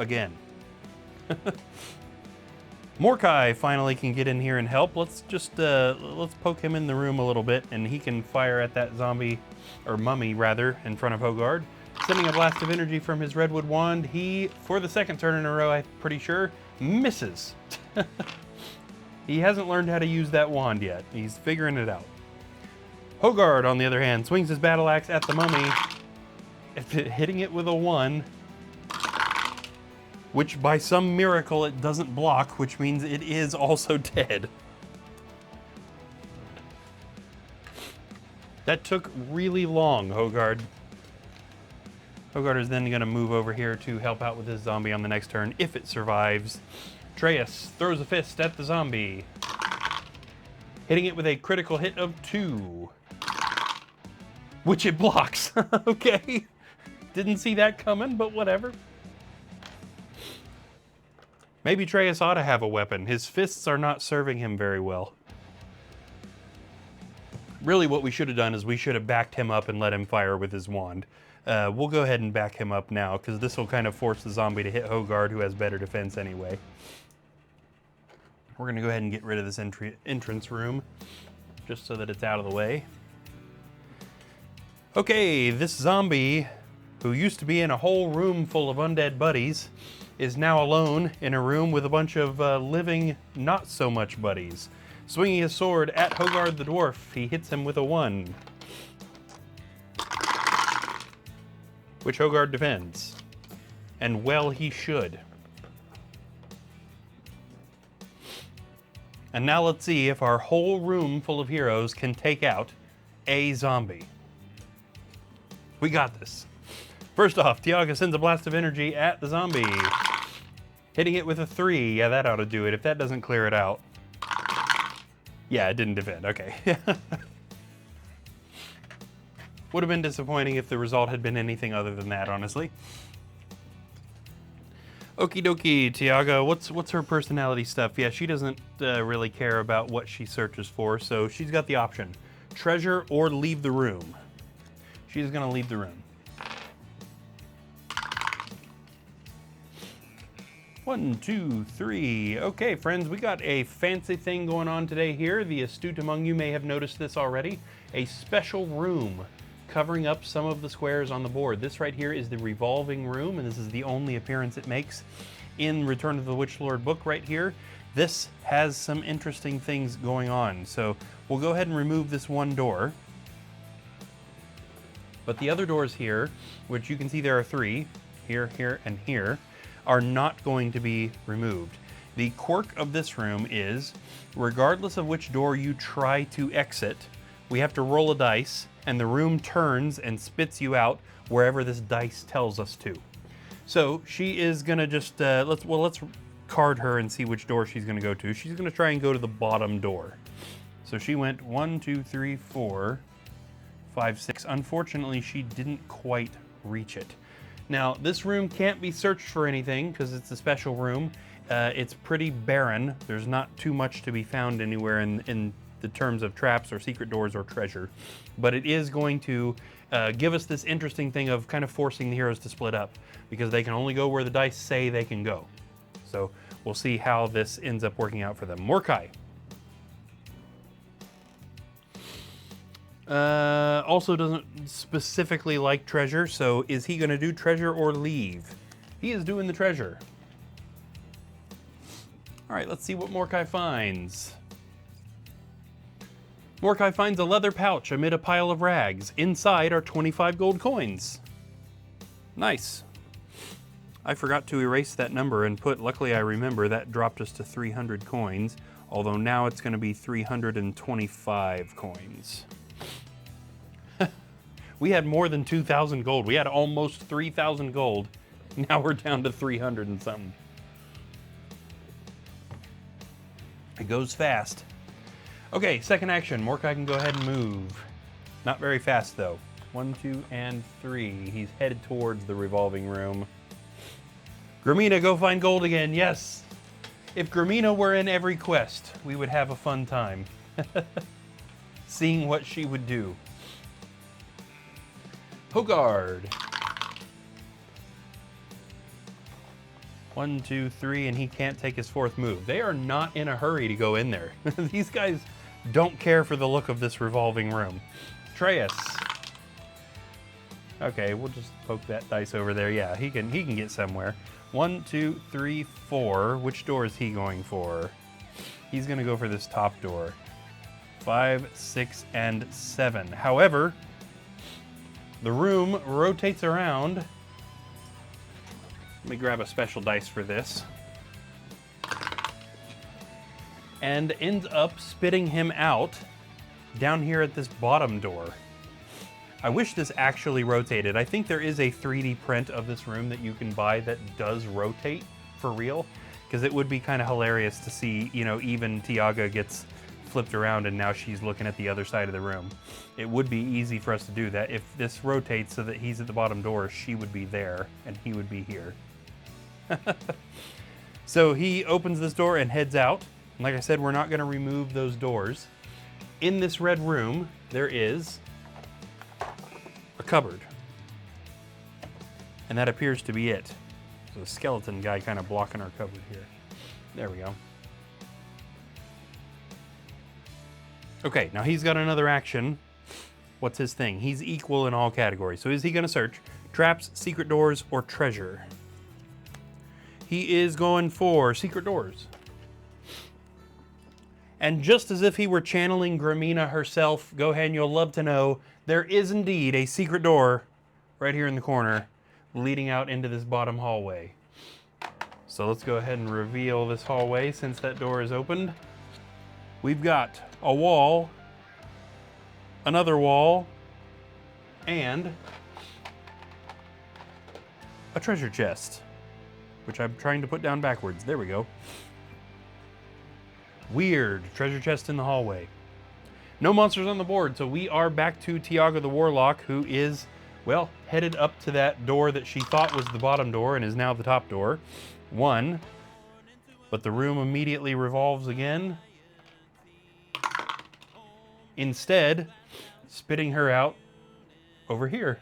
Again. Morkai finally can get in here and help. Let's just let's poke him in the room a little bit, and he can fire at that zombie, or mummy rather, in front of Hogard. Sending a blast of energy from his redwood wand, he, for the second turn in a row, I'm pretty sure, misses. He hasn't learned how to use that wand yet. He's figuring it out. Hogard, on the other hand, swings his battle axe at the mummy, hitting it with a 1, which by some miracle it doesn't block, which means it is also dead. That took really long, Hogard. Hogard is then going to move over here to help out with his zombie on the next turn, if it survives. Atreus throws a fist at the zombie, hitting it with a critical hit of 2. Which it blocks. Okay. Didn't see that coming, but whatever. Maybe Atreus ought to have a weapon. His fists are not serving him very well. Really, what we should have done is we should have backed him up and let him fire with his wand. We'll go ahead and back him up now, because this will kind of force the zombie to hit Hogard, who has better defense anyway. We're going to go ahead and get rid of this entrance room, just so that it's out of the way. Okay, this zombie, who used to be in a whole room full of undead buddies, is now alone in a room with a bunch of living not-so-much buddies. Swinging his sword at Hogard the Dwarf, he hits him with a 1, which Hogard defends. And well he should. And now let's see if our whole room full of heroes can take out a zombie. We got this. First off, Tiaga sends a blast of energy at the zombie, hitting it with a 3. Yeah, that ought to do it, if that doesn't clear it out. Yeah, it didn't defend, okay. Would have been disappointing if the result had been anything other than that, honestly. Okie dokie, Tiaga, what's her personality stuff? Yeah, she doesn't really care about what she searches for, so she's got the option. Treasure or leave the room. She's gonna leave the room. 1, 2, 3. Okay, friends, we got a fancy thing going on today here. The astute among you may have noticed this already. A special room covering up some of the squares on the board. This right here is the revolving room, and this is the only appearance it makes in Return of the Witch Lord book right here. This has some interesting things going on. So we'll go ahead and remove this one door. But the other doors here, which you can see there are 3, here, here, and here, are not going to be removed. The quirk of this room is, regardless of which door you try to exit, we have to roll a dice, and the room turns and spits you out wherever this dice tells us to. So she is gonna just, let's card her and see which door she's gonna go to. She's gonna try and go to the bottom door. So she went 1, 2, 3, 4, 5, 6. Unfortunately, she didn't quite reach it. Now, this room can't be searched for anything because it's a special room. It's pretty barren. There's not too much to be found anywhere in the terms of traps or secret doors or treasure. But it is going to give us this interesting thing of kind of forcing the heroes to split up, because they can only go where the dice say they can go. So we'll see how this ends up working out for them. Morkai. Also doesn't specifically like treasure, so is he going to do treasure or leave? He is doing the treasure. All right, let's see what Morkai finds. Morkai finds a leather pouch amid a pile of rags. Inside are 25 gold coins. Nice. I forgot to erase that number and put, luckily I remember, that dropped us to 300 coins, although now it's going to be 325 coins. We had more than 2,000 gold. We had almost 3,000 gold. Now we're down to 300 and something. It goes fast. Okay, second action. Morkai can go ahead and move. Not very fast, though. 1, 2, and 3. He's headed towards the revolving room. Gramina, go find gold again. Yes. If Gramina were in every quest, we would have a fun time. Seeing what she would do. Hogard. 1, 2, 3, and he can't take his fourth move. They are not in a hurry to go in there. These guys don't care for the look of this revolving room. Atreus. Okay, we'll just poke that dice over there. Yeah, he can get somewhere. 1, 2, 3, 4. Which door is he going for? He's going to go for this top door. 5, 6, and 7. However, the room rotates around. Let me grab a special dice for this. And ends up spitting him out down here at this bottom door. I wish this actually rotated. I think there is a 3D print of this room that you can buy that does rotate for real, because it would be kind of hilarious to see, you know, even Tiaga gets flipped around and now she's looking at the other side of the room. It would be easy for us to do that. If this rotates so that he's at the bottom door, she would be there and he would be here. So he opens this door and heads out. Like I said, we're not going to remove those doors. In this red room, there is a cupboard. And that appears to be it. There's a skeleton guy kind of blocking our cupboard here. There we go. Okay, now he's got another action. What's his thing? He's equal in all categories. So is he going to search traps, secret doors, or treasure? He is going for secret doors. And just as if he were channeling Gramina herself, Gohan, you'll love to know, there is indeed a secret door right here in the corner leading out into this bottom hallway. So let's go ahead and reveal this hallway since that door is opened. We've got a wall, another wall, and a treasure chest, which I'm trying to put down backwards. There we go. Weird. Treasure chest in the hallway. No monsters on the board, so we are back to Tiaga the Warlock, who is, well, headed up to that door that she thought was the bottom door and is now the top door. 1. But the room immediately revolves again. Instead, spitting her out over here.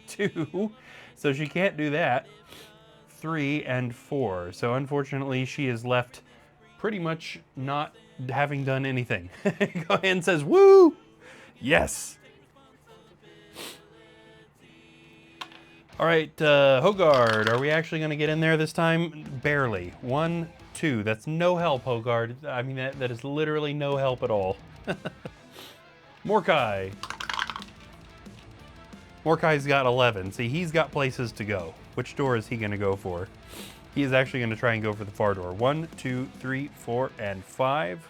2. So she can't do that. 3 and 4. So unfortunately, she is left pretty much not having done anything. Gohan says, woo! Yes! All right, Hogard, are we actually going to get in there this time? Barely. 1, 2. That's no help, Hogard. I mean, that is literally no help at all. Morkai. Morkai's got 11. See, he's got places to go. Which door is he going to go for? He is actually going to try and go for the far door. 1, 2, 3, 4, and 5.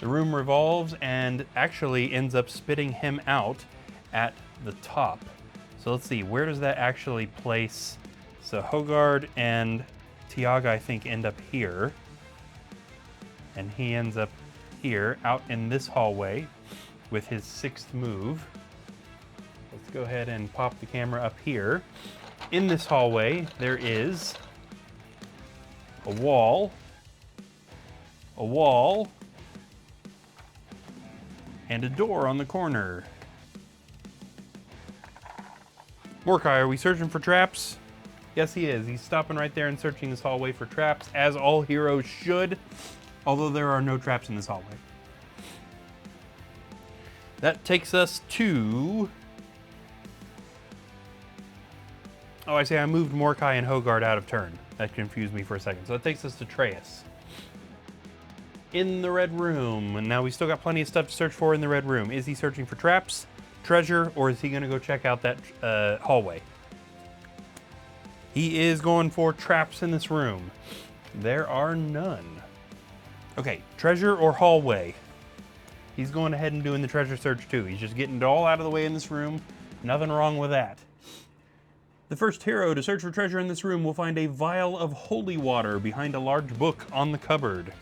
The room revolves and actually ends up spitting him out at the top. So let's see, where does that actually place? So Hogard and Tiaga, I think, end up here. And he ends up here, out in this hallway with his 6th move. Let's go ahead and pop the camera up here. In this hallway, there is a wall, and a door on the corner. Morkai, are we searching for traps? Yes, he is. He's stopping right there and searching this hallway for traps, as all heroes should, although there are no traps in this hallway. That takes us to... Oh, I say I moved Morkai and Hogard out of turn. That confused me for a second. So that takes us to Atreus. In the red room. And now we still got plenty of stuff to search for in the red room. Is he searching for traps, treasure, or is he going to go check out that hallway? He is going for traps in this room. There are none. Okay, treasure or hallway? He's going ahead and doing the treasure search too. He's just getting it all out of the way in this room. Nothing wrong with that. The first hero to search for treasure in this room will find a vial of holy water behind a large book on the cupboard.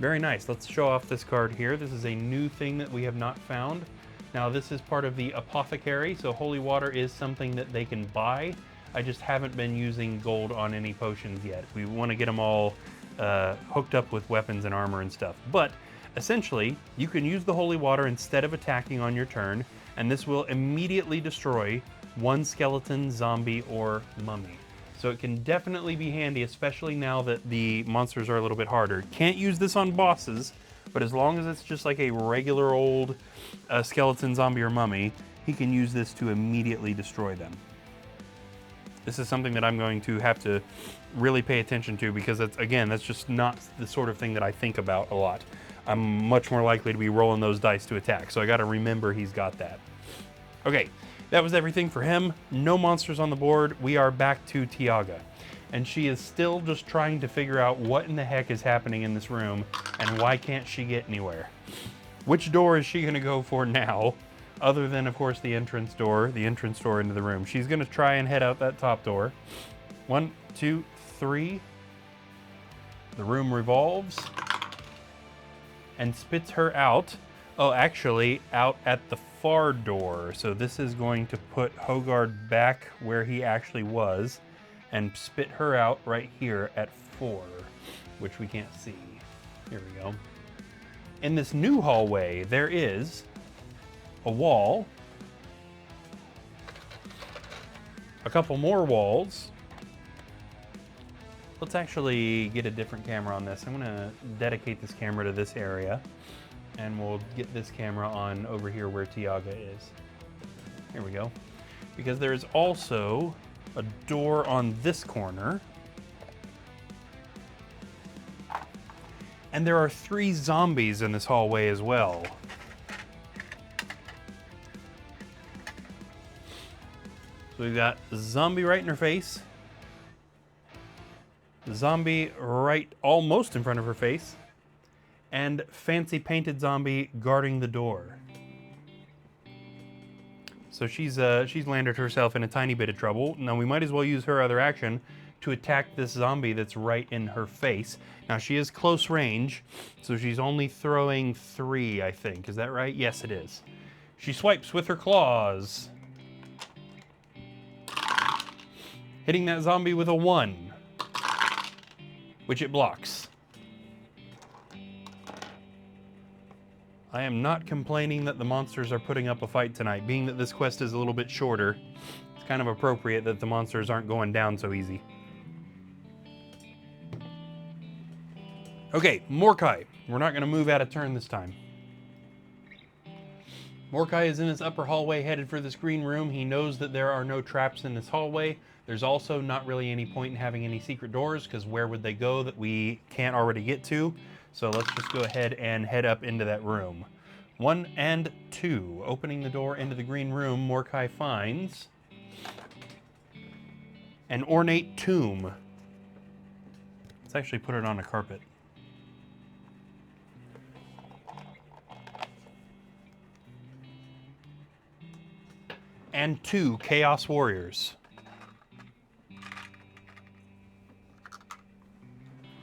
Very nice. Let's show off this card here. This is a new thing that we have not found. Now this is part of the apothecary, so holy water is something that they can buy. I just haven't been using gold on any potions yet. We want to get them all hooked up with weapons and armor and stuff. But essentially, you can use the holy water instead of attacking on your turn, and this will immediately destroy one skeleton, zombie, or mummy. So it can definitely be handy, especially now that the monsters are a little bit harder. Can't use this on bosses, but as long as it's just like a regular old skeleton, zombie, or mummy, he can use this to immediately destroy them. This is something that I'm going to have to really pay attention to because that's just not the sort of thing that I think about a lot. I'm much more likely to be rolling those dice to attack, so I gotta remember he's got that. Okay, that was everything for him. No monsters on the board. We are back to Tiaga. And she is still just trying to figure out what in the heck is happening in this room and why can't she get anywhere. Which door is she gonna go for now? Other than, of course, the entrance door into the room. She's gonna try and head out that top door. 1, 2, 3. The room revolves and spits her out. Oh, actually, out at the far door. So this is going to put Hogard back where he actually was and spit her out right here at 4, which we can't see. Here we go. In this new hallway, there is a wall, a couple more walls. Let's actually get a different camera on this. I'm gonna dedicate this camera to this area, and we'll get this camera on over here where Tiaga is. Here we go. Because there's also a door on this corner. And there are 3 zombies in this hallway as well. So we've got zombie right in her face, zombie right almost in front of her face, and fancy painted zombie guarding the door. So she's landed herself in a tiny bit of trouble. Now we might as well use her other action to attack this zombie that's right in her face. Now she is close range, so she's only throwing 3, I think. Is that right? Yes, it is. She swipes with her claws, hitting that zombie with a 1, which it blocks. I am not complaining that the monsters are putting up a fight tonight. Being that this quest is a little bit shorter, it's kind of appropriate that the monsters aren't going down so easy. Okay, Mordecai. We're not going to move out of turn this time. Mordecai is in his upper hallway headed for this green room. He knows that there are no traps in this hallway. There's also not really any point in having any secret doors because where would they go that we can't already get to? So let's just go ahead and head up into that room. 1 and 2. Opening the door into the green room, Mordecai finds an ornate tomb. Let's actually put it on a carpet. And 2 Chaos Warriors.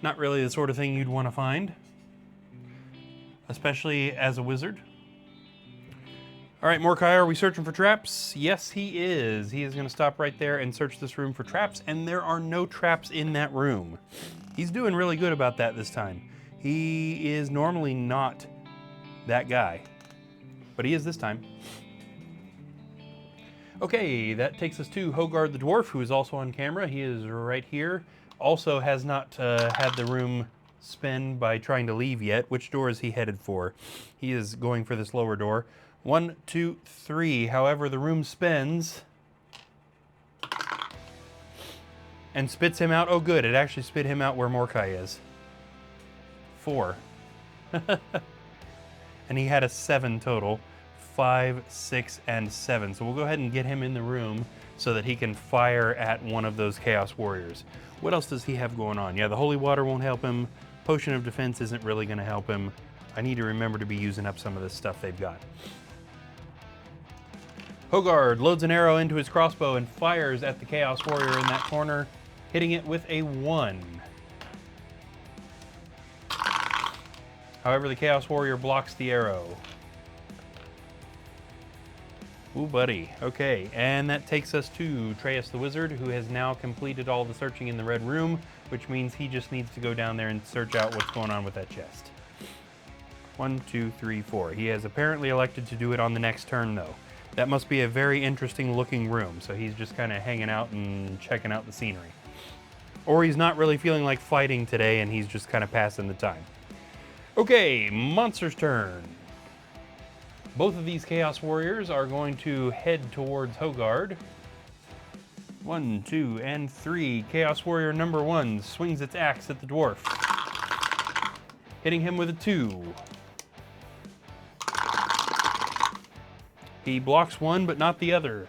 Not really the sort of thing you'd want to find, especially as a wizard. All right, Mordecai, are we searching for traps? Yes, he is. He is going to stop right there and search this room for traps, and there are no traps in that room. He's doing really good about that this time. He is normally not that guy, but he is this time. Okay, that takes us to Hogard the Dwarf, who is also on camera. He is right here. Also has not had the room spin by trying to leave yet. Which door is he headed for? He is going for this lower door. 1, 2, 3. However, the room spins and spits him out. Oh, good. It actually spit him out where Mordecai is. 4. And he had a 7 total. 5, 6, and 7. So we'll go ahead and get him in the room so that he can fire at one of those Chaos Warriors. What else does he have going on? Yeah, the Holy Water won't help him. Potion of Defense isn't really going to help him. I need to remember to be using up some of this stuff they've got. Hogard loads an arrow into his crossbow and fires at the Chaos Warrior in that corner, hitting it with a 1. However, the Chaos Warrior blocks the arrow. Ooh, buddy. Okay, and that takes us to Atreus the Wizard, who has now completed all the searching in the red room, which means he just needs to go down there and search out what's going on with that chest. 1, 2, 3, 4. He has apparently elected to do it on the next turn, though. That must be a very interesting looking room, so he's just kind of hanging out and checking out the scenery. Or he's not really feeling like fighting today, and he's just kind of passing the time. Okay, monster's turn. Both of these Chaos Warriors are going to head towards Hogard. 1, 2, and 3. Chaos Warrior number 1 swings its axe at the dwarf, hitting him with a 2. He blocks one, but not the other,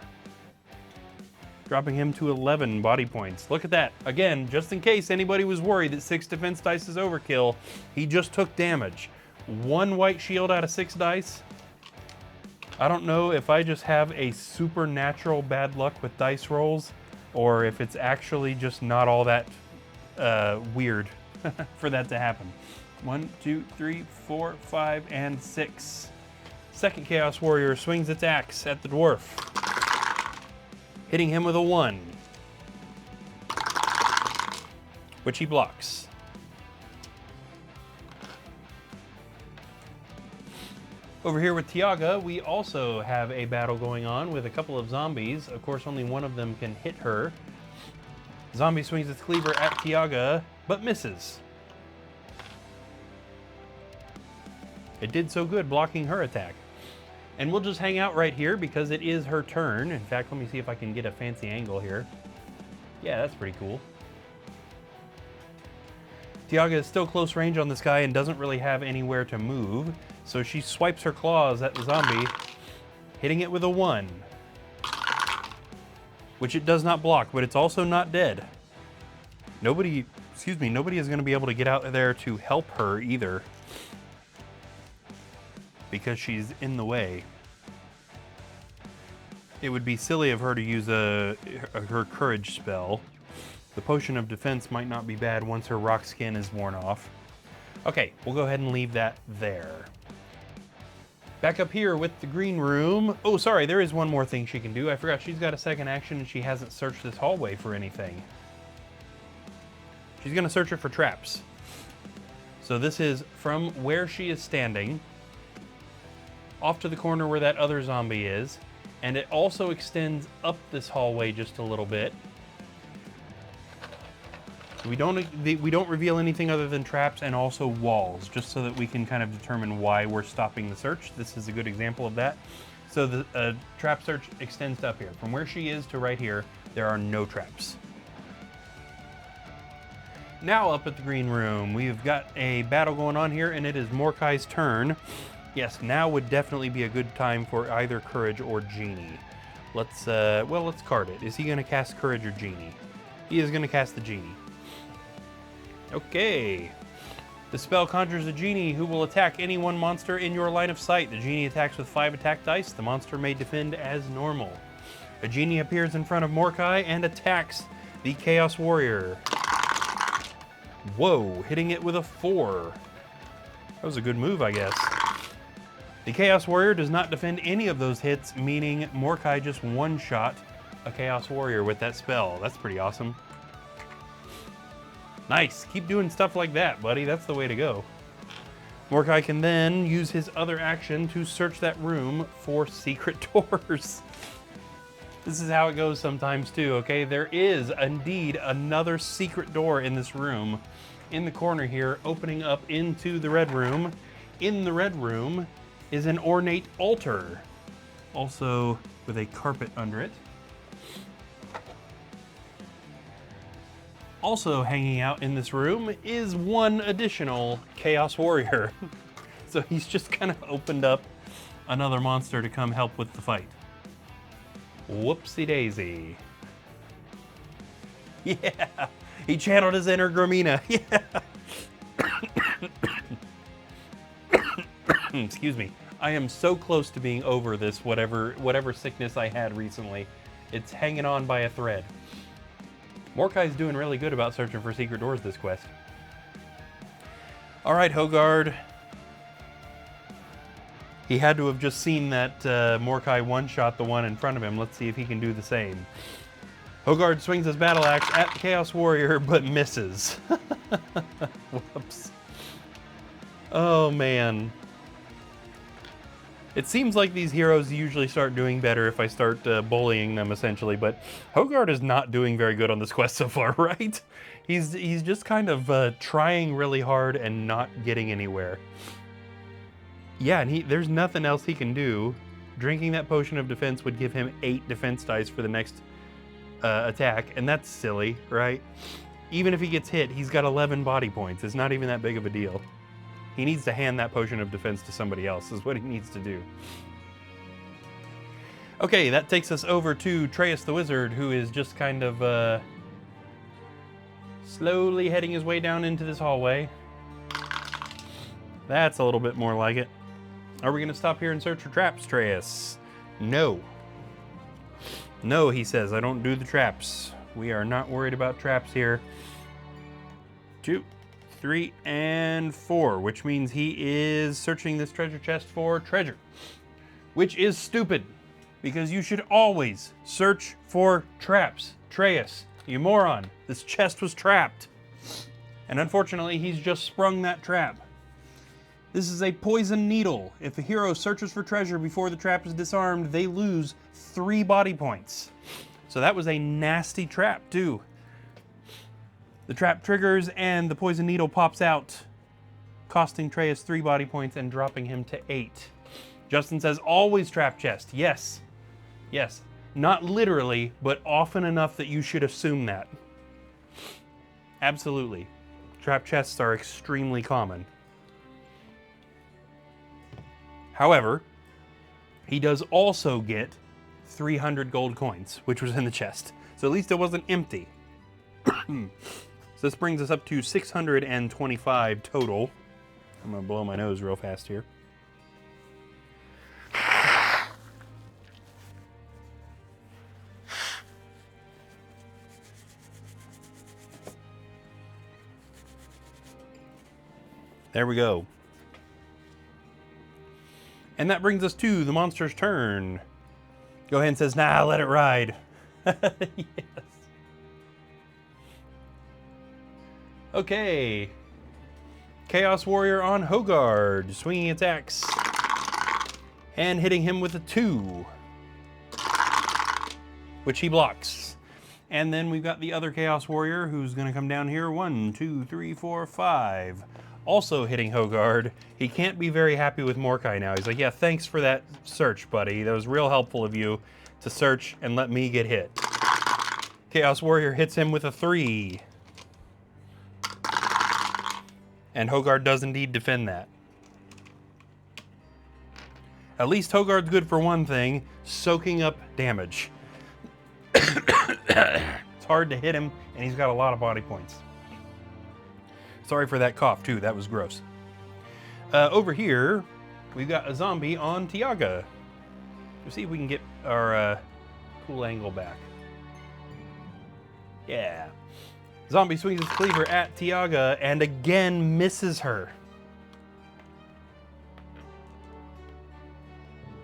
dropping him to 11 body points. Look at that. Again, just in case anybody was worried that 6 defense dice is overkill, he just took damage. 1 white shield out of 6 dice. I don't know if I just have a supernatural bad luck with dice rolls, or if it's actually just not all that weird for that to happen. 1, 2, 3, 4, 5, and 6. Second Chaos Warrior swings its axe at the dwarf, hitting him with a 1, which he blocks. Over here with Tiaga, we also have a battle going on with a couple of zombies. Of course, only one of them can hit her. Zombie swings its cleaver at Tiaga, but misses. It did so good blocking her attack. And we'll just hang out right here because it is her turn. In fact, let me see if I can get a fancy angle here. Yeah, that's pretty cool. Tiaga is still close range on this guy and doesn't really have anywhere to move. So she swipes her claws at the zombie, hitting it with a 1. Which it does not block, but it's also not dead. Nobody is going to be able to get out there to help her either, because she's in the way. It would be silly of her to use her courage spell. The potion of defense might not be bad once her rock skin is worn off. Okay, we'll go ahead and leave that there. Back up here with the green room. Oh, sorry, there is one more thing she can do. I forgot she's got a second action and she hasn't searched this hallway for anything. She's gonna search it for traps. So this is from where she is standing, off to the corner where that other zombie is, and it also extends up this hallway just a little bit. We don't reveal anything other than traps and also walls, just so that we can kind of determine why we're stopping the search. This is a good example of that. So the trap search extends to up here. From where she is to right here, there are no traps. Now up at the green room, we've got a battle going on here, and it is Mordecai's turn. Yes, now would definitely be a good time for either Courage or Genie. Let's card it. Is he gonna cast Courage or Genie? He is gonna cast the Genie. Okay. The spell conjures a genie who will attack any one monster in your line of sight. The genie attacks with 5 attack dice. The monster may defend as normal. A genie appears in front of Mordecai and attacks the Chaos Warrior. Whoa, hitting it with a 4. That was a good move, I guess. The Chaos Warrior does not defend any of those hits, meaning Mordecai just one-shot a Chaos Warrior with that spell. That's pretty awesome. Nice. Keep doing stuff like that, buddy. That's the way to go. Mordecai can then use his other action to search that room for secret doors. This is how it goes sometimes too, okay? There is indeed another secret door in this room, in the corner here, opening up into the red room. In the red room is an ornate altar, also with a carpet under it. Also hanging out in this room is one additional Chaos Warrior. So he's just kind of opened up another monster to come help with the fight. Whoopsie daisy. Yeah, he channeled his inner Gramina. Yeah. Excuse me. I am so close to being over this whatever sickness I had recently. It's hanging on by a thread. Mordecai's doing really good about searching for secret doors this quest. All right, Hogard. He had to have just seen that Mordecai one-shot the one in front of him. Let's see if he can do the same. Hogard swings his battle axe at the Chaos Warrior, but misses. Whoops. Oh, man. It seems like these heroes usually start doing better if I start bullying them, essentially, but Hogard is not doing very good on this quest so far, right? He's just kind of trying really hard and not getting anywhere. Yeah, and there's nothing else he can do. Drinking that potion of defense would give him 8 defense dice for the next attack, and that's silly, right? Even if he gets hit, he's got 11 body points. It's not even that big of a deal. He needs to hand that potion of defense to somebody else, is what he needs to do. Okay, that takes us over to Traeus the Wizard, who is just kind of slowly heading his way down into this hallway. That's a little bit more like it. Are we going to stop here and search for traps, Traeus? No. No, he says, I don't do the traps. We are not worried about traps here. 2, 3, and 4, which means he is searching this treasure chest for treasure. Which is stupid, because you should always search for traps. Traeus, you moron, this chest was trapped. And unfortunately, he's just sprung that trap. This is a poison needle. If a hero searches for treasure before the trap is disarmed, they lose 3 body points. So that was a nasty trap, too. The trap triggers and the poison needle pops out, costing Traeus 3 body points and dropping him to 8. Justin says, always trap chest. Yes. Yes. Not literally, but often enough that you should assume that. Absolutely. Trap chests are extremely common. However, he does also get 300 gold coins, which was in the chest. So at least it wasn't empty. So this brings us up to 625 total. I'm gonna blow my nose real fast here. There we go. And that brings us to the monster's turn. Gohan says, nah, let it ride. Yes. Okay. Chaos Warrior on Hogard, swinging its axe. And hitting him with a 2. Which he blocks. And then we've got the other Chaos Warrior who's gonna come down here. 1, 2, 3, 4, 5. Also hitting Hogard. He can't be very happy with Mordecai now. He's like, yeah, thanks for that search, buddy. That was real helpful of you to search and let me get hit. Chaos Warrior hits him with a 3. And Hogard does indeed defend that. At least Hogard's good for one thing, soaking up damage. It's hard to hit him, and he's got a lot of body points. Sorry for that cough, too. That was gross. Over here, we've got a zombie on Tiaga. Let's see if we can get our cool angle back. Yeah. Zombie swings his cleaver at Tiaga and again misses her.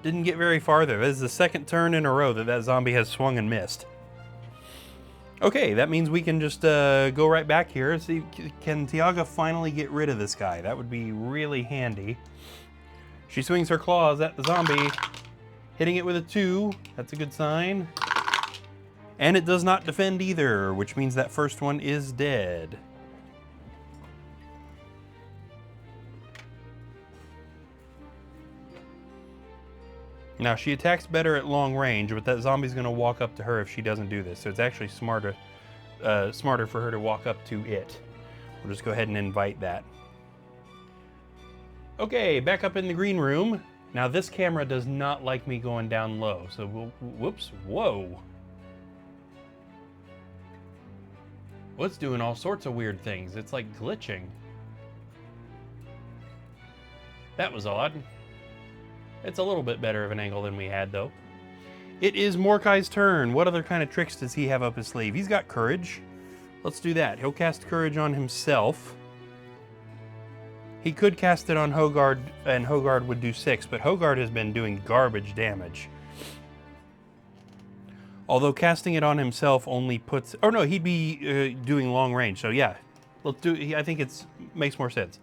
Didn't get very farther. This is the second turn in a row that zombie has swung and missed. Okay, that means we can just go right back here. See, can Tiaga finally get rid of this guy? That would be really handy. She swings her claws at the zombie, hitting it with a 2. That's a good sign. And it does not defend either, which means that first one is dead. Now, she attacks better at long range, but that zombie's going to walk up to her if she doesn't do this. So it's actually smarter for her to walk up to it. We'll just go ahead and invite that. Okay, back up in the green room. Now, this camera does not like me going down low. So, whoops, whoa. Well, it's doing all sorts of weird things. It's like glitching. That was odd. It's a little bit better of an angle than we had, though. It is Mordecai's turn. What other kind of tricks does he have up his sleeve? He's got courage. Let's do that. He'll cast courage on himself. He could cast it on Hogard, and Hogard would do 6, but Hogard has been doing garbage damage. Although casting it on himself only puts... Oh no, he'd be doing long range, so yeah. Let's do... I think it makes more sense.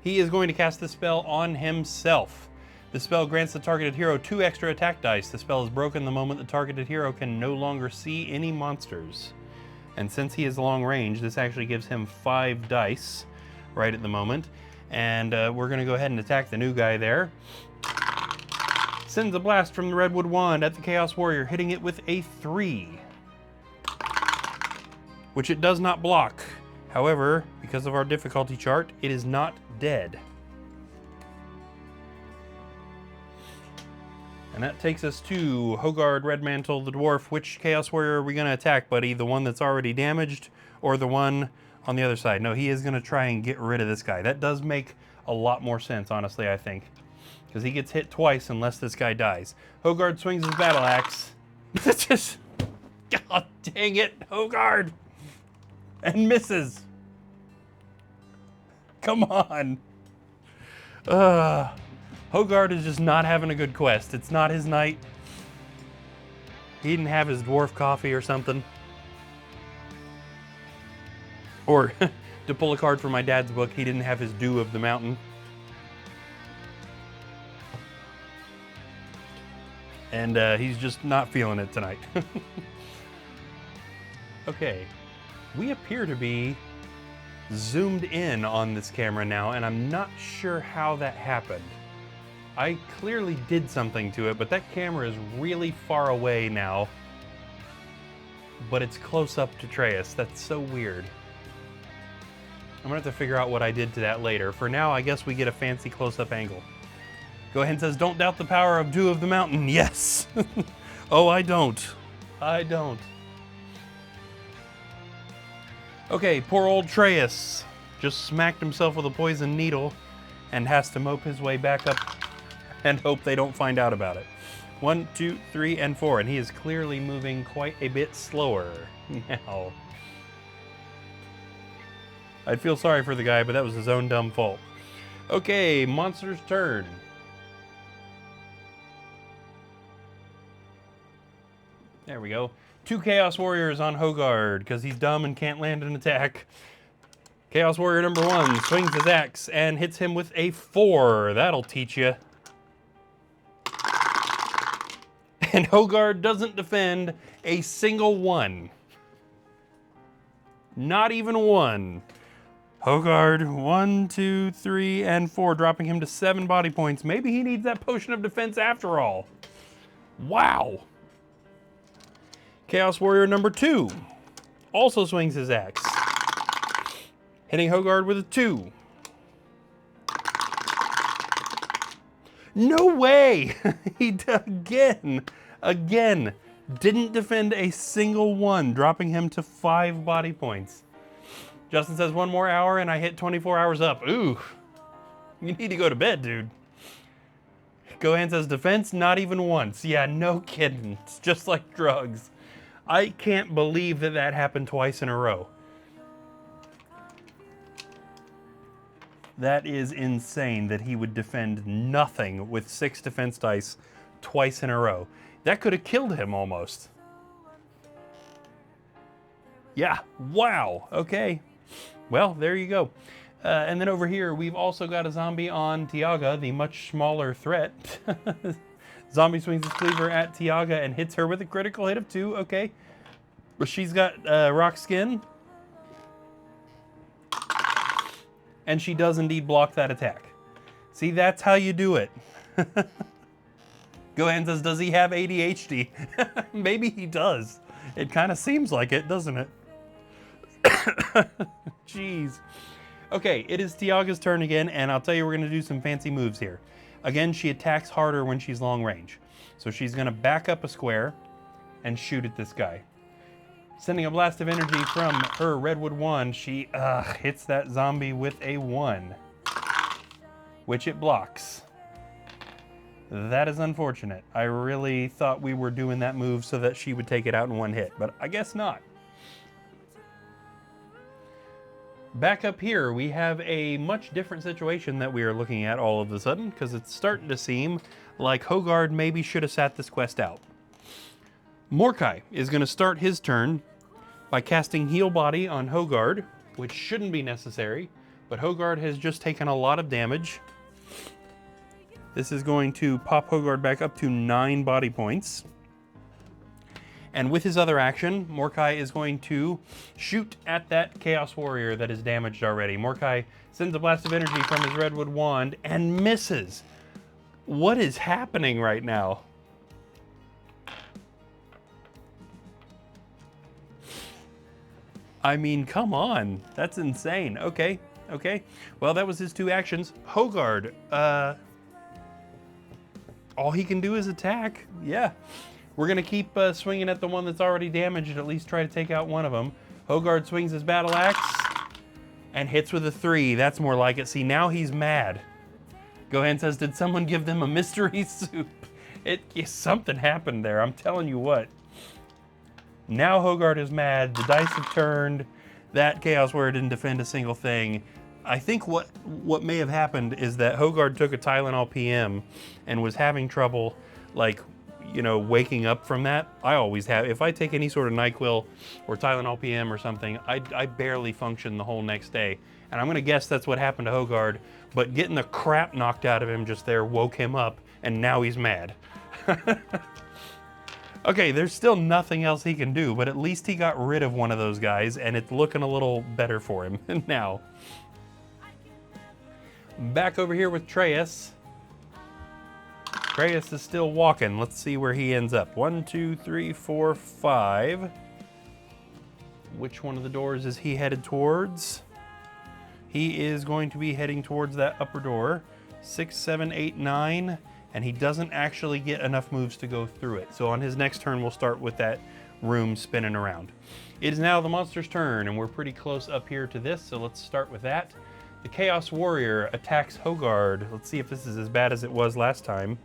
He is going to cast the spell on himself. The spell grants the targeted hero 2 extra attack dice. The spell is broken the moment the targeted hero can no longer see any monsters. And since he is long range, this actually gives him 5 dice right at the moment. And we're going to go ahead and attack the new guy there. Sends a blast from the Redwood Wand at the Chaos Warrior, hitting it with a 3. Which it does not block. However, because of our difficulty chart, it is not dead. And that takes us to Hogard Redmantle the Dwarf. Which Chaos Warrior are we going to attack, buddy? The one that's already damaged or the one on the other side? No, he is going to try and get rid of this guy. That does make a lot more sense, honestly, I think. Because he gets hit twice unless this guy dies. Hogard swings his battle axe. Just... God dang it, Hogard! And misses. Come on. Hogard is just not having a good quest. It's not his night. He didn't have his dwarf coffee or something. Or, to pull a card from my dad's book, he didn't have his Dew of the Mountain. And he's just not feeling it tonight. Okay, we appear to be zoomed in on this camera now, and I'm not sure how that happened. I clearly did something to it, but that camera is really far away now. But it's close up to Treyas. That's so weird. I'm gonna have to figure out what I did to that later. For now, I guess we get a fancy close-up angle. Go ahead and says, don't doubt the power of Dew of the Mountain. Yes. Oh, I don't. I don't. Okay, poor old Treyas just smacked himself with a poison needle and has to mope his way back up and hope they don't find out about it. 1, 2, 3, and 4, and he is clearly moving quite a bit slower now. I'd feel sorry for the guy, but that was his own dumb fault. Okay, monster's turn. There we go. 2 Chaos Warriors on Hogard, because he's dumb and can't land an attack. Chaos Warrior number 1 swings his axe and hits him with a 4. That'll teach you. And Hogard doesn't defend a single one. Not even one. Hogard, 1, 2, 3, and 4, dropping him to 7 body points. Maybe he needs that potion of defense after all. Wow. Chaos Warrior number 2 also swings his axe, hitting Hogard with a 2. No way! He again, didn't defend a single one, dropping him to 5 body points. Justin says 1 more hour and I hit 24 hours up. Ooh, you need to go to bed, dude. Gohan says defense, not even once. Yeah, no kidding. It's just like drugs. I can't believe that that happened twice in a row. That is insane that he would defend nothing with 6 defense dice twice in a row. That could have killed him almost. Yeah, wow, okay. Well, there you go. And then over here, we've also got a zombie on Tiaga, the much smaller threat. Zombie swings his cleaver at Tiaga and hits her with a critical hit of 2, okay. But she's got rock skin. And she does indeed block that attack. See, that's how you do it. Gohan says, does he have ADHD? Maybe he does. It kind of seems like it, doesn't it? Jeez. Okay, it is Tiaga's turn again, and I'll tell you we're going to do some fancy moves here. Again, she attacks harder when she's long range. So she's going to back up a square and shoot at this guy. Sending a blast of energy from her Redwood Wand, she hits that zombie with a 1, which it blocks. That is unfortunate. I really thought we were doing that move so that she would take it out in 1 hit, but I guess not. Back up here, we have a much different situation that we are looking at all of a sudden, because it's starting to seem like Hogard maybe should have sat this quest out. Mordecai is going to start his turn by casting Heal Body on Hogard, which shouldn't be necessary, but Hogard has just taken a lot of damage. This is going to pop Hogard back up to 9 body points. And with his other action, Mordecai is going to shoot at that Chaos Warrior that is damaged already. Mordecai sends a blast of energy from his Redwood Wand and misses. What is happening right now? I mean, come on. That's insane. Okay, okay. Well, that was his 2 actions. Hogard, all he can do is attack. Yeah. We're going to keep swinging at the one that's already damaged, at least try to take out one of them. Hogard swings his battle axe and hits with a 3. That's more like it. See, now he's mad. Gohan says, did someone give them a mystery soup? Something happened there, I'm telling you what. Now Hogard is mad. The dice have turned. That Chaos Warrior didn't defend a single thing. I think what may have happened is that Hogard took a Tylenol PM and was having trouble, like, you know, waking up from that. I always have. If I take any sort of NyQuil or Tylenol PM or something, I barely function the whole next day. And I'm going to guess that's what happened to Hogard, but getting the crap knocked out of him just there woke him up, and now he's mad. Okay, there's still nothing else he can do, but at least he got rid of one of those guys, and it's looking a little better for him now. Back over here with Treyas. Treyas is still walking. Let's see where he ends up. 1, 2, 3, 4, 5. Which one of the doors is he headed towards? He is going to be heading towards that upper door. 6, 7, 8, 9. And he doesn't actually get enough moves to go through it. So on his next turn, we'll start with that room spinning around. It is now the monster's turn, and we're pretty close up here to this, so let's start with that. The Chaos Warrior attacks Hogard. Let's see if this is as bad as it was last time.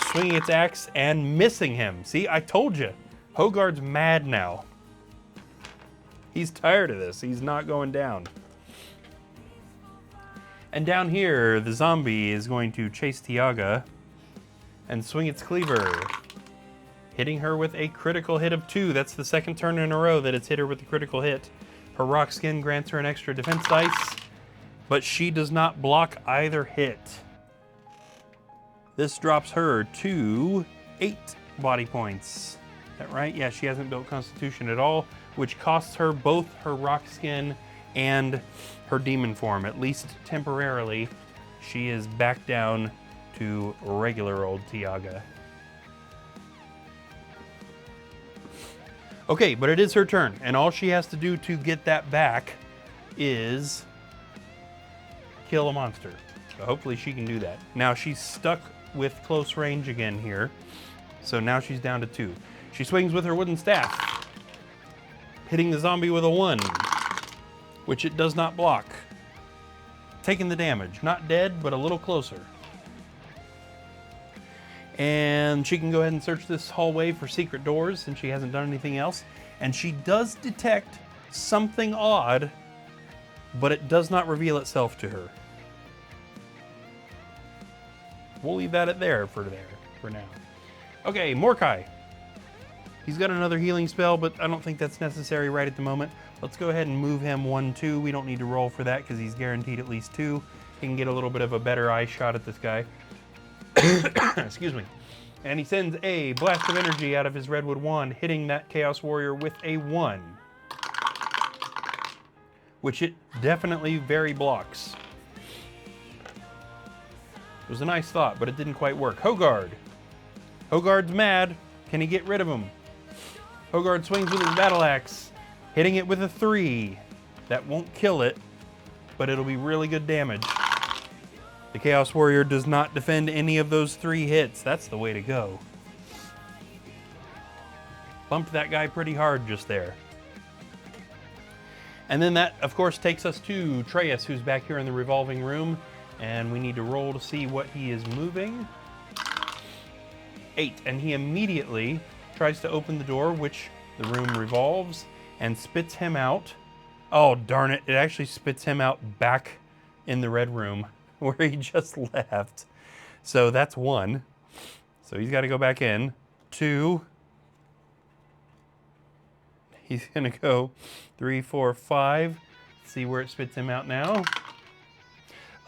Swinging its axe and missing him. See, I told you. Hogard's mad now. He's tired of this. He's not going down. And down here, the zombie is going to chase Tiaga and swing its cleaver, hitting her with a critical hit of 2. That's the second turn in a row that it's hit her with a critical hit. Her rock skin grants her an extra defense dice, but she does not block either hit. This drops her to 8 body points. Is that right? Yeah, she hasn't built Constitution at all, which costs her both her rock skin and her demon form. At least temporarily, she is back down to regular old Tiaga. Okay, but it is her turn, and all she has to do to get that back is kill a monster. So hopefully she can do that. Now she's stuck with close range again here, so now she's down to 2. She swings with her wooden staff, hitting the zombie with a 1, which it does not block. Taking the damage. Not dead, but a little closer. And she can go ahead and search this hallway for secret doors since she hasn't done anything else. And she does detect something odd, but it does not reveal itself to her. We'll leave that at there for now. Okay, Mordecai. He's got another healing spell, but I don't think that's necessary right at the moment. Let's go ahead and move him 1, 2. We don't need to roll for that because he's guaranteed at least 2. He can get a little bit of a better eye shot at this guy. Excuse me. And he sends a blast of energy out of his Redwood Wand, hitting that Chaos Warrior with a 1. Which it definitely very blocks. It was a nice thought, but it didn't quite work. Hogard. Hogard's mad. Can he get rid of him? Hogard swings with his battle axe, hitting it with a 3. That won't kill it, but it'll be really good damage. The Chaos Warrior does not defend any of those 3 hits. That's the way to go. Bumped that guy pretty hard just there. And then that, of course, takes us to Treyas, who's back here in the revolving room. And we need to roll to see what he is moving. 8, and he immediately tries to open the door, which the room revolves, and spits him out Oh, darn it. It actually spits him out back in the red room where he just left. So that's 1. So he's got to go back in. 2. He's going to go 3, 4, 5. See where it spits him out now.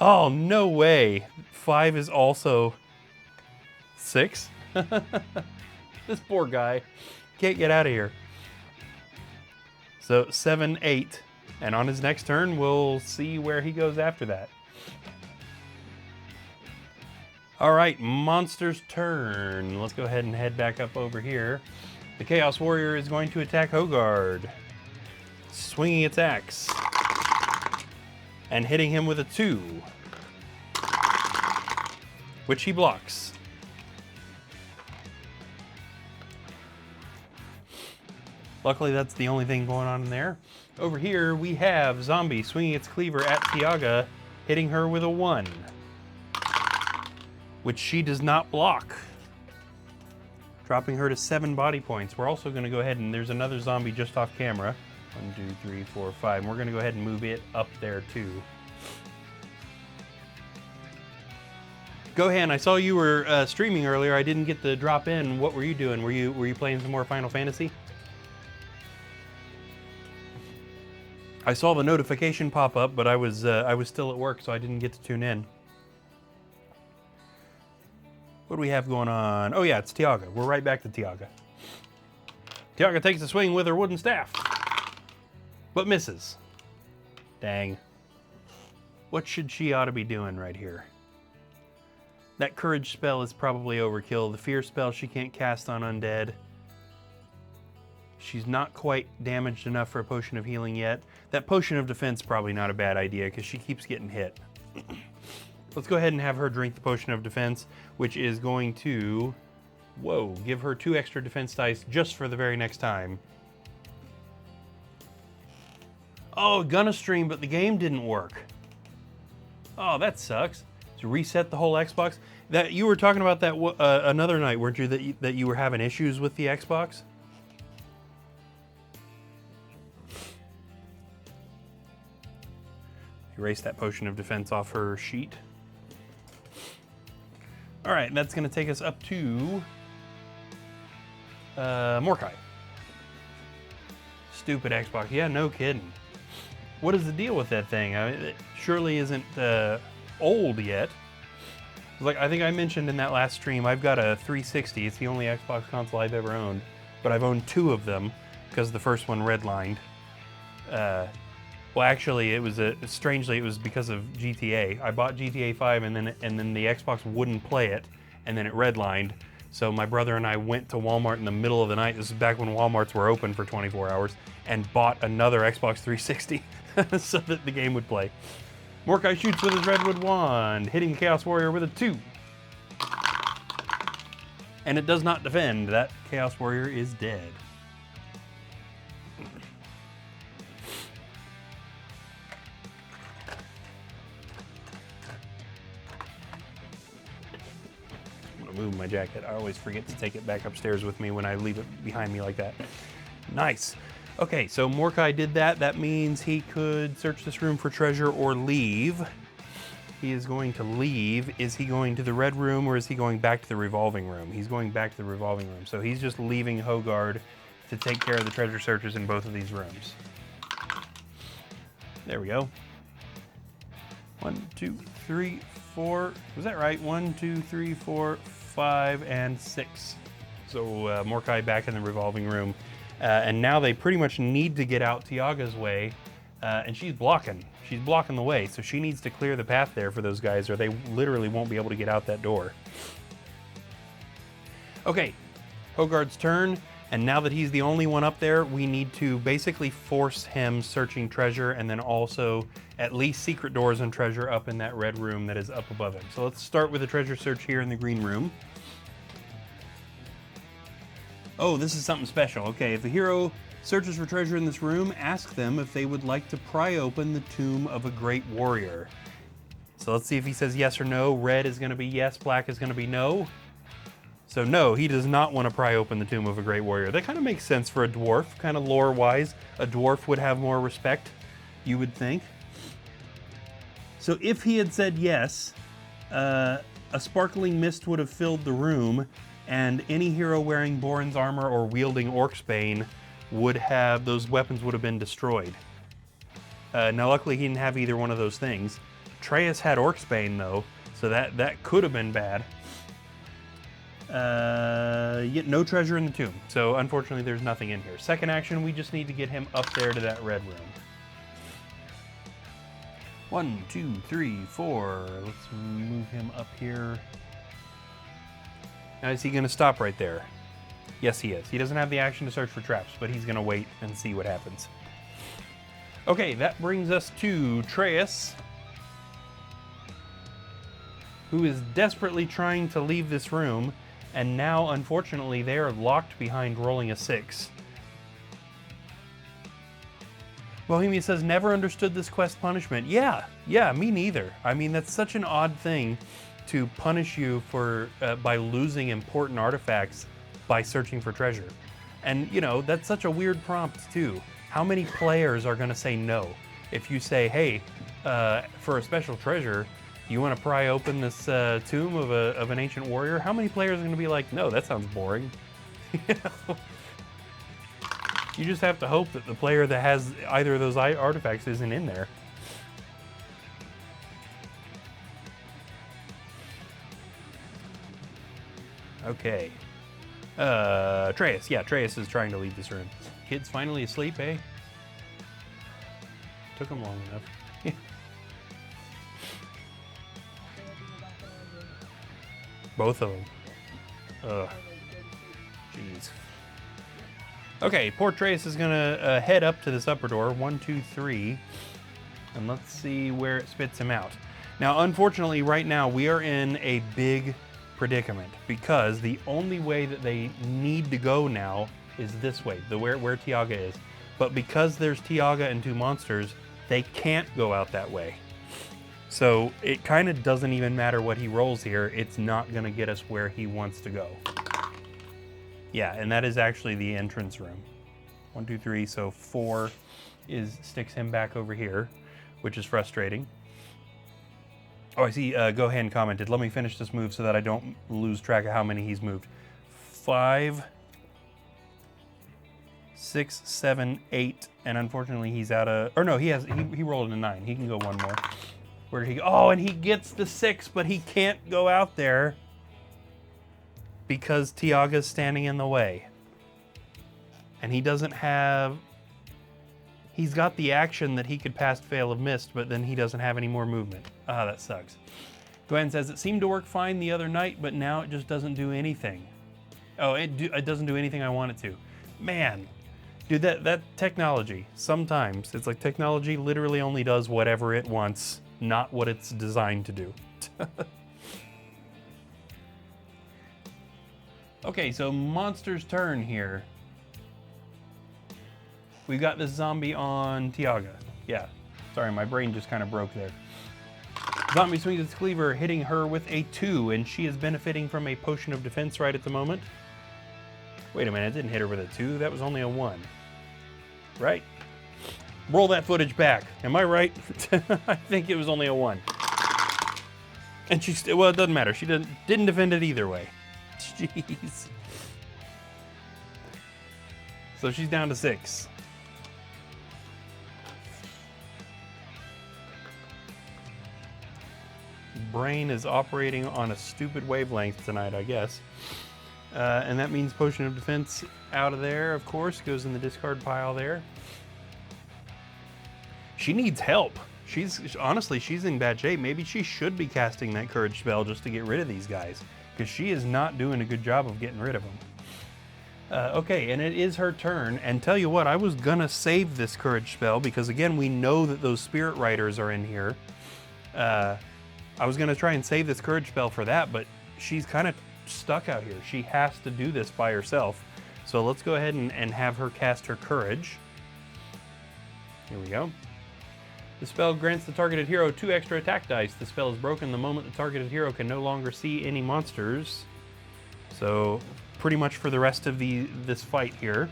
Oh, no way. 5 is also 6. This poor guy can't get out of here. So 7, 8. And on his next turn, we'll see where he goes after that. All right, monster's turn. Let's go ahead and head back up over here. The Chaos Warrior is going to attack Hogard. Swinging its axe. And hitting him with a 2. Which he blocks. Luckily, that's the only thing going on in there. Over here, we have Zombie swinging its cleaver at Tiaga, hitting her with a 1. Which she does not block. Dropping her to 7 body points. We're also going to go ahead and there's another zombie just off camera. 1, 2, 3, 4, 5. And we're going to go ahead and move it up there too. Gohan, I saw you were streaming earlier. I didn't get to drop in. What were you doing? Were you playing some more Final Fantasy? I saw the notification pop up, but I was still at work, so I didn't get to tune in. What do we have going on? Oh yeah, it's Tiaga. We're right back to Tiaga. Tiaga takes a swing with her wooden staff, but misses. Dang. What should she ought to be doing right here? That courage spell is probably overkill. The fear spell she can't cast on undead. She's not quite damaged enough for a potion of healing yet. That potion of defense probably not a bad idea because she keeps getting hit. Let's go ahead and have her drink the potion of defense, which is going to, give her 2 extra defense dice just for the very next time. Oh, gonna stream, but the game didn't work. Oh, that sucks. To reset the whole Xbox. That you were talking about that another night, weren't you? That you were having issues with the Xbox. Erase that potion of defense off her sheet. All right, that's going to take us up to Morkai. Stupid Xbox. Yeah, no kidding. What is the deal with that thing? I mean, it surely isn't old yet. I think I mentioned in that last stream, I've got a 360. It's the only Xbox console I've ever owned, but I've owned 2 of them because the first one redlined. Well, actually, it was strangely it was because of GTA. I bought GTA 5 and then the Xbox wouldn't play it, and then it redlined. So my brother and I went to Walmart in the middle of the night. This is back when Walmarts were open for 24 hours, and bought another Xbox 360 so that the game would play. Morkai shoots with his redwood wand, hitting the Chaos Warrior with a 2. And it does not defend. That Chaos Warrior is dead. Move my jacket. I always forget to take it back upstairs with me when I leave it behind me like that. Nice. Okay, so Morkai did that. That means he could search this room for treasure or leave. He is going to leave. Is he going to the red room or is he going back to the revolving room? He's going back to the revolving room. So he's just leaving Hogard to take care of the treasure searches in both of these rooms. There we go. 1, 2, 3, 4. Was that right? 1, 2, 3, 4, 5, and 6. So Morkai back in the revolving room. And now they pretty much need to get out Tiaga's way. And she's blocking. She's blocking the way. So she needs to clear the path there for those guys or they literally won't be able to get out that door. Okay, Hogard's turn. And now that he's the only one up there, we need to basically force him searching treasure and then also at least secret doors and treasure up in that red room that is up above him. So let's start with the treasure search here in the green room. Oh, this is something special. Okay, if the hero searches for treasure in this room, ask them if they would like to pry open the tomb of a great warrior. So let's see if he says yes or no. Red is going to be yes, black is going to be no. So no, he does not want to pry open the tomb of a great warrior. That kind of makes sense for a dwarf, kind of lore-wise. A dwarf would have more respect you would think. So if he had said yes, a sparkling mist would have filled the room, and any hero wearing Borin's armor or wielding Orcsbane would have, those weapons would have been destroyed. Now luckily he didn't have either one of those things. Atreus had Orcsbane though, so that could have been bad. Yet no treasure in the tomb, so unfortunately there's nothing in here. Second action, we just need to get him up there to that red room. 1, 2, 3, 4. Let's move him up here. Now is he gonna stop right there? Yes, he is. He doesn't have the action to search for traps, but he's gonna wait and see what happens. Okay, that brings us to Atreus, who is desperately trying to leave this room, and now, unfortunately, they are locked behind rolling a 6. Bohemia says, never understood this quest punishment. Yeah, me neither. I mean, that's such an odd thing to punish you for by losing important artifacts by searching for treasure. And, you know, that's such a weird prompt, too. How many players are going to say no? If you say, hey, for a special treasure, you want to pry open this tomb of an ancient warrior? How many players are going to be like, no, that sounds boring? You know? You just have to hope that the player that has either of those artifacts isn't in there. Okay. Atreus. Yeah, Atreus is trying to leave this room. Kid's finally asleep, eh? Took him long enough. Both of them. Ugh. Jeez. Okay, poor Atreus is gonna head up to this upper door. 1, 2, 3. And let's see where it spits him out. Now, unfortunately, right now, we are in a big predicament because the only way that they need to go now is this way, where Tiaga is. But because there's Tiaga and 2 monsters, they can't go out that way. So it kind of doesn't even matter what he rolls here. It's not going to get us where he wants to go. Yeah, and that is actually the entrance room. 1, 2, 3, so 4 sticks him back over here, which is frustrating. Oh, I see Gohan commented, let me finish this move so that I don't lose track of how many he's moved. 5, 6, 7, 8, and unfortunately he's out of, or no, he rolled a 9. He can go one more. Where did he go? Oh, and he gets the 6, but he can't go out there because Tiaga's standing in the way. And he doesn't have, he's got the action that he could cast Veil of Mist, but then he doesn't have any more movement. Ah, that sucks. Gwen says, it seemed to work fine the other night, but now it just doesn't do anything. Oh, it doesn't do anything I want it to. Man, dude, that technology, sometimes, it's like technology literally only does whatever it wants, not what it's designed to do. Okay, so monster's turn here. We've got this zombie on Tiaga. Yeah, sorry, my brain just kind of broke there. Zombie swings its cleaver, hitting her with a 2, and she is benefiting from a potion of defense right at the moment. Wait a minute, it didn't hit her with a 2, that was only a 1. Right? Roll that footage back. Am I right? I think it was only a 1. And she still, well, it doesn't matter. She didn't defend it either way. Jeez. So she's down to 6. Brain is operating on a stupid wavelength tonight, I guess. And that means Potion of Defense out of there, of course, goes in the discard pile there. She needs help. Honestly, she's in bad shape. Maybe she should be casting that Courage spell just to get rid of these guys, because she is not doing a good job of getting rid of them. Okay, and it is her turn, and tell you what, I was gonna save this Courage spell, because again, we know that those Spirit Riders are in here. I was gonna try and save this Courage spell for that, but she's kind of stuck out here. She has to do this by herself. So let's go ahead and have her cast her Courage. Here we go. The spell grants the targeted hero 2 extra attack dice. The spell is broken the moment the targeted hero can no longer see any monsters. So pretty much for the rest of this fight here.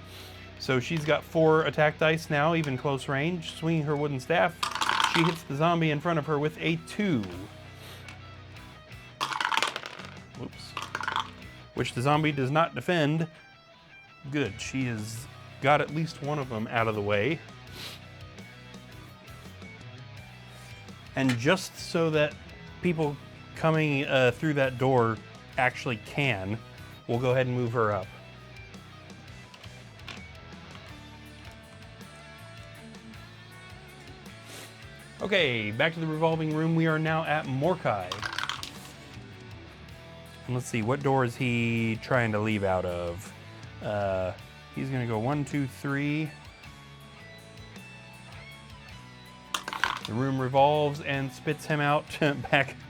So she's got 4 attack dice now, even close range. Swinging her wooden staff, she hits the zombie in front of her with a 2. Whoops. Which the zombie does not defend. Good, she has got at least one of them out of the way. And just so that people coming through that door actually can, we'll go ahead and move her up. Okay, back to the revolving room. We are now at Morkai. And let's see, what door is he trying to leave out of? He's gonna go 1, 2, 3. The room revolves and spits him out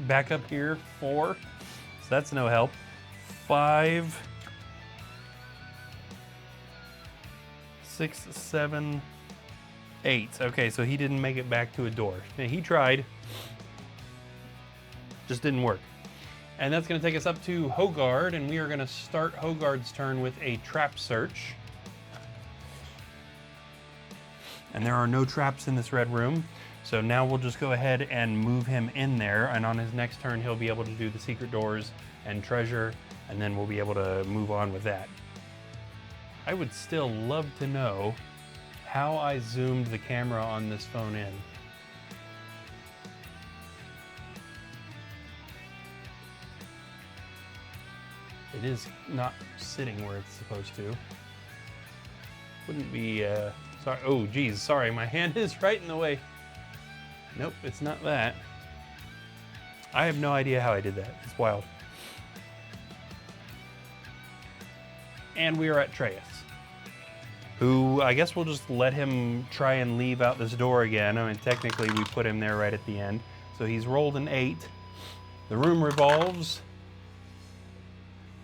back up here. 4, so that's no help. 5, 6, 7, 8. Okay, so he didn't make it back to a door. Now, he tried, just didn't work. And that's going to take us up to Hogard, and we are going to start Hogard's turn with a trap search. And there are no traps in this red room, so now we'll just go ahead and move him in there, and on his next turn he'll be able to do the secret doors and treasure, and then we'll be able to move on with that. I would still love to know how I zoomed the camera on this phone in. It is not sitting where it's supposed to. Wouldn't be, sorry, oh geez, sorry, my hand is right in the way. Nope, it's not that. I have no idea how I did that, it's wild. And we are at Treyas, who I guess we'll just let him try and leave out this door again. I mean, technically we put him there right at the end. So he's rolled an 8. The room revolves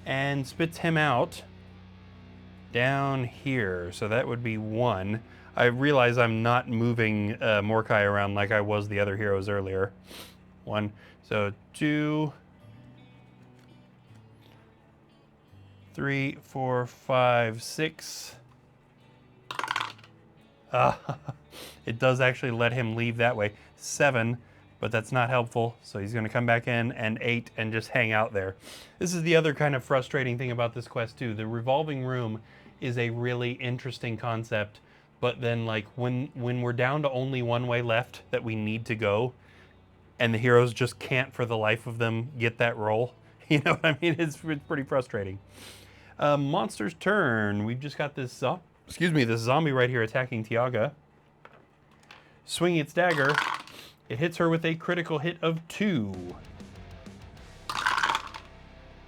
and spits him out down here. So that would be 1. I realize I'm not moving Morkai around like I was the other heroes earlier. 1, so 2, 3, 4, 5, 6. It does actually let him leave that way. 7, but that's not helpful. So he's going to come back in, and 8 and just hang out there. This is the other kind of frustrating thing about this quest too. The revolving room is a really interesting concept, but then like when we're down to only one way left that we need to go, and the heroes just can't for the life of them get that roll. You know what I mean? It's pretty frustrating. Monster's turn. We've just got this, this zombie right here attacking Tiaga. Swinging its dagger, it hits her with a critical hit of 2.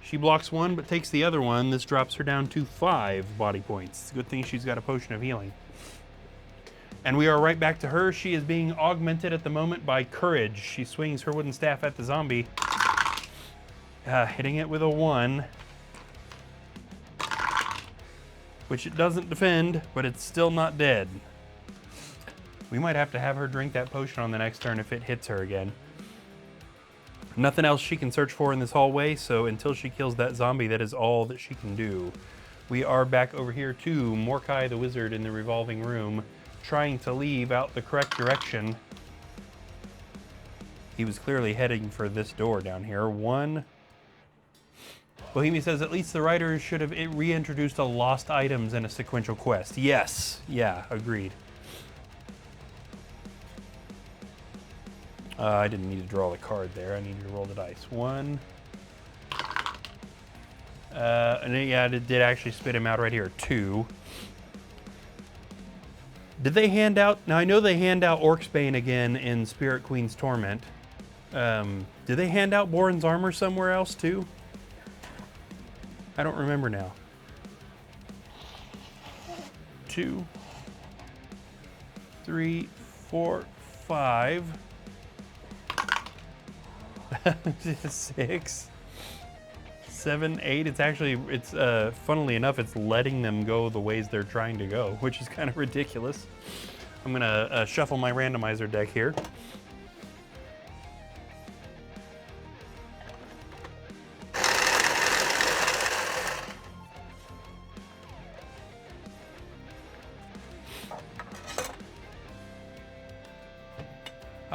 She blocks 1, but takes the other one. This drops her down to 5 body points. It's a good thing she's got a potion of healing. And we are right back to her. She is being augmented at the moment by courage. She swings her wooden staff at the zombie, hitting it with a 1. Which it doesn't defend, but it's still not dead. We might have to have her drink that potion on the next turn if it hits her again. Nothing else she can search for in this hallway, so until she kills that zombie, that is all that she can do. We are back over here to Morkai the Wizard in the revolving room, trying to leave out the correct direction. He was clearly heading for this door down here. 1. Bohemia says, at least the writers should have reintroduced lost items in a sequential quest. Yes, yeah, agreed. I didn't need to draw the card there. I needed to roll the dice. 1. And yeah, it did actually spit him out right here. 2. Did they hand out, now I know they hand out Orcsbane again in Spirit Queen's Torment. Did they hand out Boren's Armor somewhere else too? I don't remember now. 2, 3, 4, 5, 6, 7, 8. It's actually, funnily enough, it's letting them go the ways they're trying to go, which is kind of ridiculous. I'm gonna shuffle my randomizer deck here.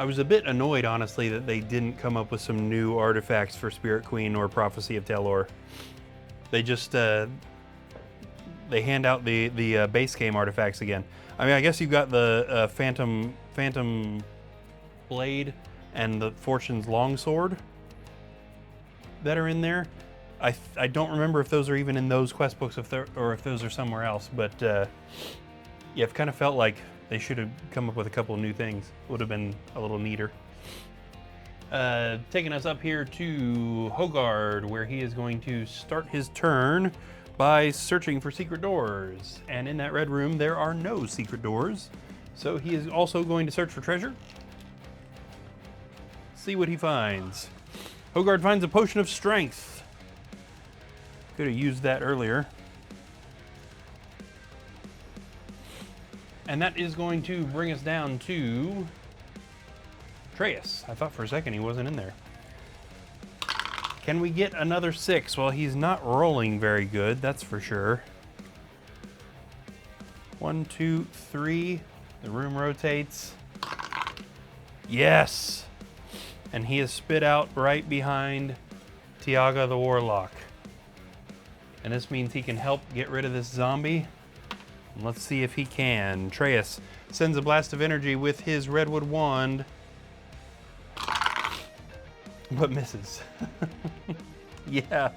I was a bit annoyed, honestly, that they didn't come up with some new artifacts for Spirit Queen or Prophecy of Telor. They just they hand out the base game artifacts again. I mean, I guess you've got the Phantom Blade and the Fortune's Longsword that are in there. I don't remember if those are even in those quest books or if those are somewhere else, but yeah, I've kind of felt like they should have come up with a couple of new things. Would have been a little neater. Taking us up here to Hogard, where he is going to start his turn by searching for secret doors. And in that red room, there are no secret doors. So he is also going to search for treasure. See what he finds. Hogard finds a potion of strength. Could have used that earlier. And that is going to bring us down to Atreus. I thought for a second he wasn't in there. Can we get another 6? Well, he's not rolling very good, that's for sure. 1, 2, 3. The room rotates. Yes! And he is spit out right behind Tiaga the Warlock. And this means he can help get rid of this zombie. Let's see if he can. Atreus sends a blast of energy with his redwood wand, but misses. Yeah,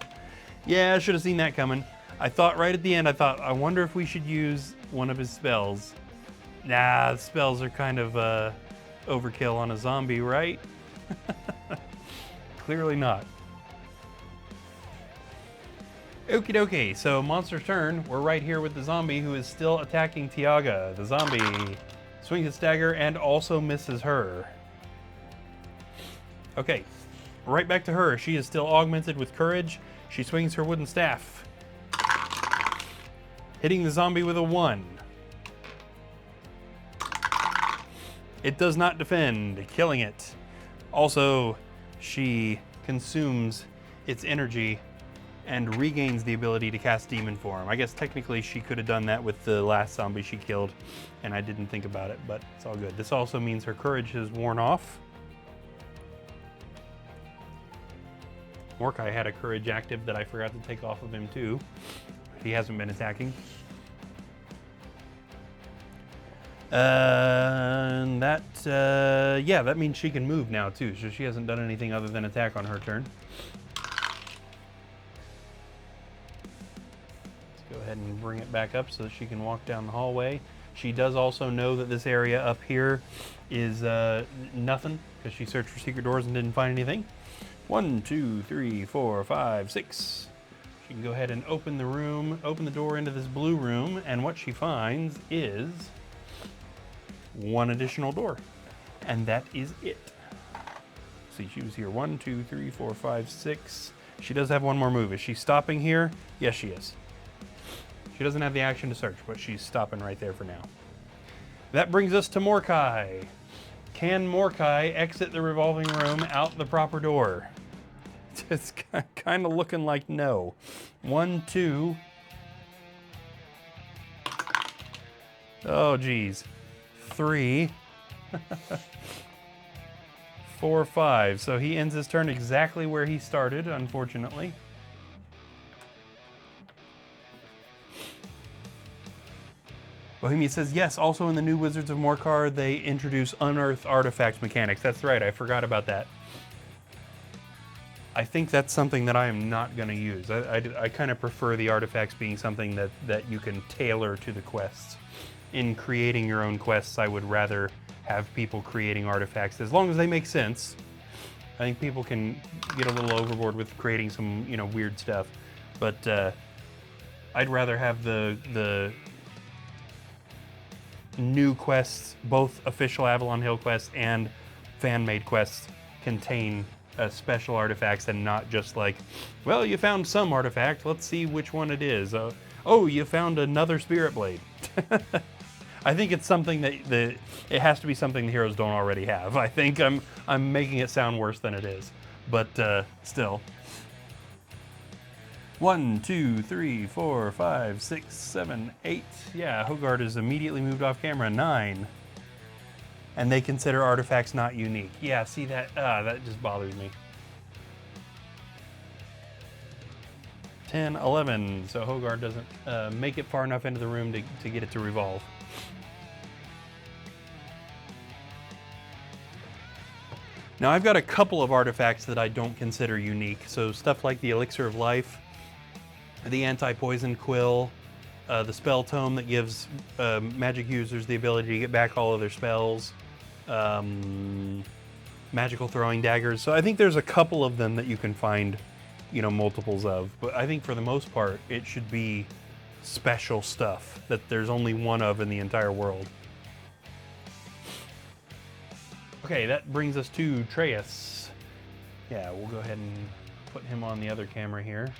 I should have seen that coming. I thought right at the end, I wonder if we should use one of his spells. Nah, the spells are kind of overkill on a zombie, right? Clearly not. Okie dokie, so monster's turn. We're right here with the zombie who is still attacking Tiaga. The zombie swings his dagger and also misses her. Okay, right back to her. She is still augmented with courage. She swings her wooden staff, hitting the zombie with a 1. It does not defend, killing it. Also, she consumes its energy and regains the ability to cast demon form. I guess technically she could have done that with the last zombie she killed, and I didn't think about it, but it's all good. This also means her courage has worn off. Mordecai had a courage active that I forgot to take off of him too. He hasn't been attacking. And that, yeah, that means she can move now too, so she hasn't done anything other than attack on her turn. Go ahead and bring it back up so that she can walk down the hallway. She does also know that this area up here is nothing, because she searched for secret doors and didn't find anything. 1, 2, 3, 4, 5, 6. She can go ahead and open the door into this blue room, and what she finds is 1 additional door. And that is it. See, she was here 1, 2, 3, 4, 5, 6. She does have 1 more move. Is she stopping here? Yes, she is. She doesn't have the action to search, but she's stopping right there for now. That brings us to Mordecai. Can Mordecai exit the revolving room out the proper door? It's kind of looking like no. 1, 2. Oh, geez. 3. 4, 5. So he ends his turn exactly where he started, unfortunately. Bohemia says, yes, also in the new Wizards of Morcar, they introduce unearthed artifact mechanics. That's right, I forgot about that. I think that's something that I am not going to use. I kind of prefer the artifacts being something that you can tailor to the quests. In creating your own quests, I would rather have people creating artifacts, as long as they make sense. I think people can get a little overboard with creating some, weird stuff. But I'd rather have the new quests, both official Avalon Hill quests and fan-made quests, contain special artifacts and not just like, well, you found some artifact, let's see which one it is. Oh, you found another Spirit Blade. I think it's something that it has to be something the heroes don't already have. I think I'm making it sound worse than it is, but still. 1, 2, 3, 4, 5, 6, 7, 8. Yeah, Hogard is immediately moved off camera. 9. and they consider artifacts not unique. Yeah, see that? That just bothers me. 10, 11, so Hogard doesn't make it far enough into the room to get it to revolve. Now I've got a couple of artifacts that I don't consider unique, so stuff like the Elixir of Life, the Anti-Poison Quill, the Spell Tome that gives magic users the ability to get back all of their spells, magical throwing daggers. So I think there's a couple of them that you can find, you know, multiples of. But I think for the most part, it should be special stuff that there's only one of in the entire world. Okay, that brings us to Treyas. Yeah, we'll go ahead and put him on the other camera here.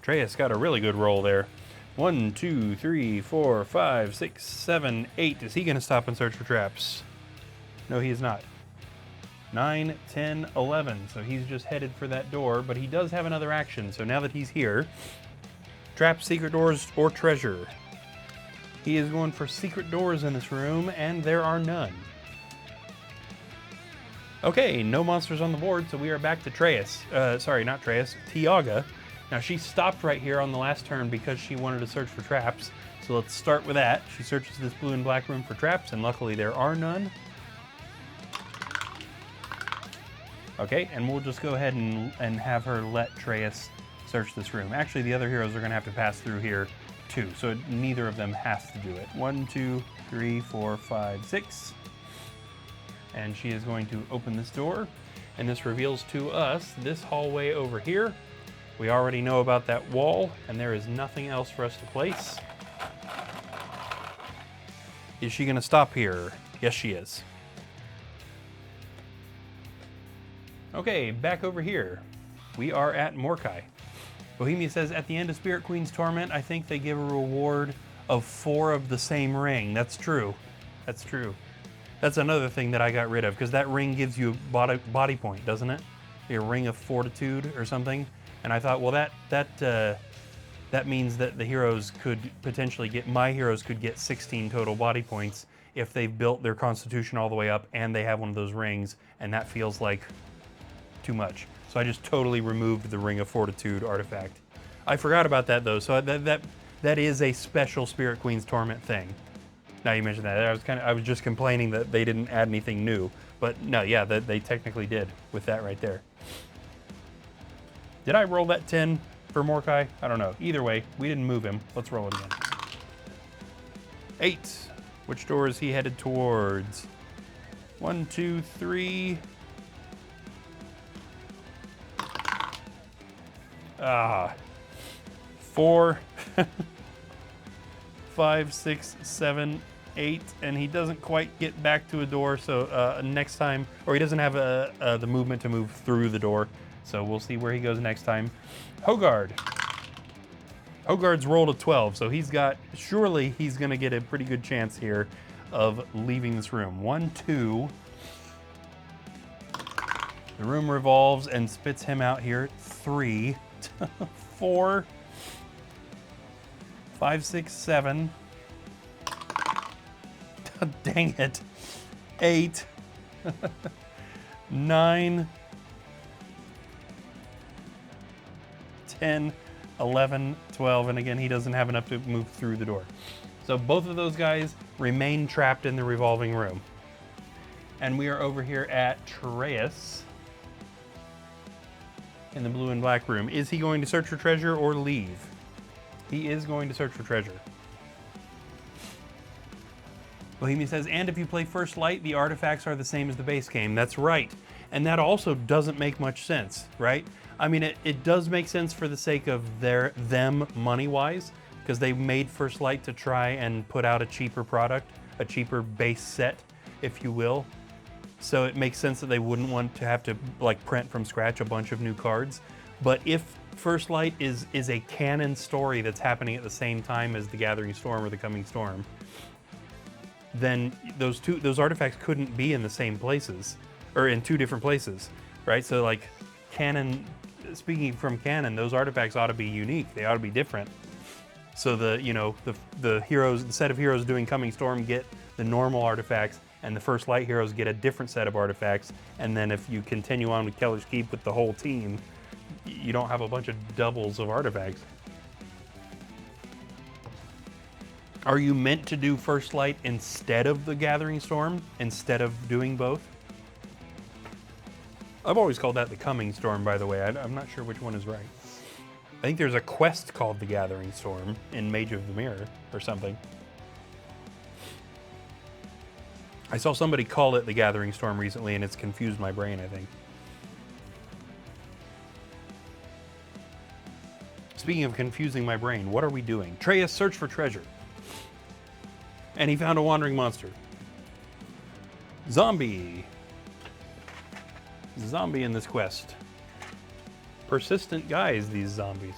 Treyas got a really good roll there. 1, 2, 3, 4, 5, 6, 7, 8. Is he going to stop and search for traps? No, he is not. 9, 10, 11. So he's just headed for that door, but he does have another action. So now that he's here, trap, secret doors, or treasure. He is going for secret doors in this room, and there are none. Okay, no monsters on the board, so we are back to Treyas. Sorry, not Treyas, Tiaga. Now she stopped right here on the last turn because she wanted to search for traps. So let's start with that. She searches this blue and black room for traps, and luckily there are none. Okay, and we'll just go ahead and have her let Treyas search this room. Actually, the other heroes are gonna have to pass through here too, so neither of them has to do it. 1, 2, 3, 4, 5, 6. And she is going to open this door, and this reveals to us this hallway over here. We already know about that wall, and there is nothing else for us to place. Is she gonna stop here? Yes, she is. Okay, back over here. We are at Morkai. Bohemia says, at the end of Spirit Queen's Torment, I think they give a reward of 4 of the same ring. That's true. That's true. That's another thing that I got rid of, because that ring gives you a body point, doesn't it? A ring of fortitude or something. And I thought, well, that means that the heroes could potentially get, my heroes could get 16 total body points if they've built their constitution all the way up and they have one of those rings, and that feels like too much. So I just totally removed the Ring of Fortitude artifact. I forgot about that though, so that is a special Spirit Queen's Torment thing. Now you mentioned that, I was just complaining that they didn't add anything new, but no, yeah, they technically did with that right there. Did I roll that 10 for Morkai? I don't know. Either way, we didn't move him. Let's roll it again. 8. Which door is he headed towards? 1, 2, 3. 4, 5, 6, 7, 8, and he doesn't quite get back to a door, so next time, or he doesn't have the movement to move through the door, so we'll see where he goes next time. Hogard. Hogard's rolled a 12, so surely he's gonna get a pretty good chance here of leaving this room. 1, 2. The room revolves and spits him out here. 3. 4, 5, 6, 7. Dang it. 8, 9, 10, 11, 12, and again, he doesn't have enough to move through the door. So both of those guys remain trapped in the revolving room. And we are over here at Treyas in the blue and black room. Is he going to search for treasure or leave? He is going to search for treasure. Bohemia says, and if you play First Light, the artifacts are the same as the base game. That's right. And that also doesn't make much sense, right? I mean, it does make sense for the sake of them money-wise, because they made First Light to try and put out a cheaper product, a cheaper base set, if you will. So it makes sense that they wouldn't want to have to like print from scratch a bunch of new cards. But if First Light is a canon story that's happening at the same time as the Gathering Storm or the Coming Storm, then those artifacts couldn't be in the same places, or in 2 different places, right? So like canon, speaking from canon, those artifacts ought to be unique. They ought to be different. So the heroes, the set of heroes doing Coming Storm get the normal artifacts, and the First Light heroes get a different set of artifacts. And then if you continue on with Keller's Keep with the whole team, you don't have a bunch of doubles of artifacts. Are you meant to do First Light instead of the Gathering Storm, instead of doing both? I've always called that the Coming Storm, by the way. I'm not sure which one is right. I think there's a quest called the Gathering Storm in Mage of the Mirror or something. I saw somebody call it the Gathering Storm recently, and it's confused my brain, I think. Speaking of confusing my brain, what are we doing? Treyas search for treasure. And he found a wandering monster. Zombie. Zombie in this quest. Persistent guys, these zombies.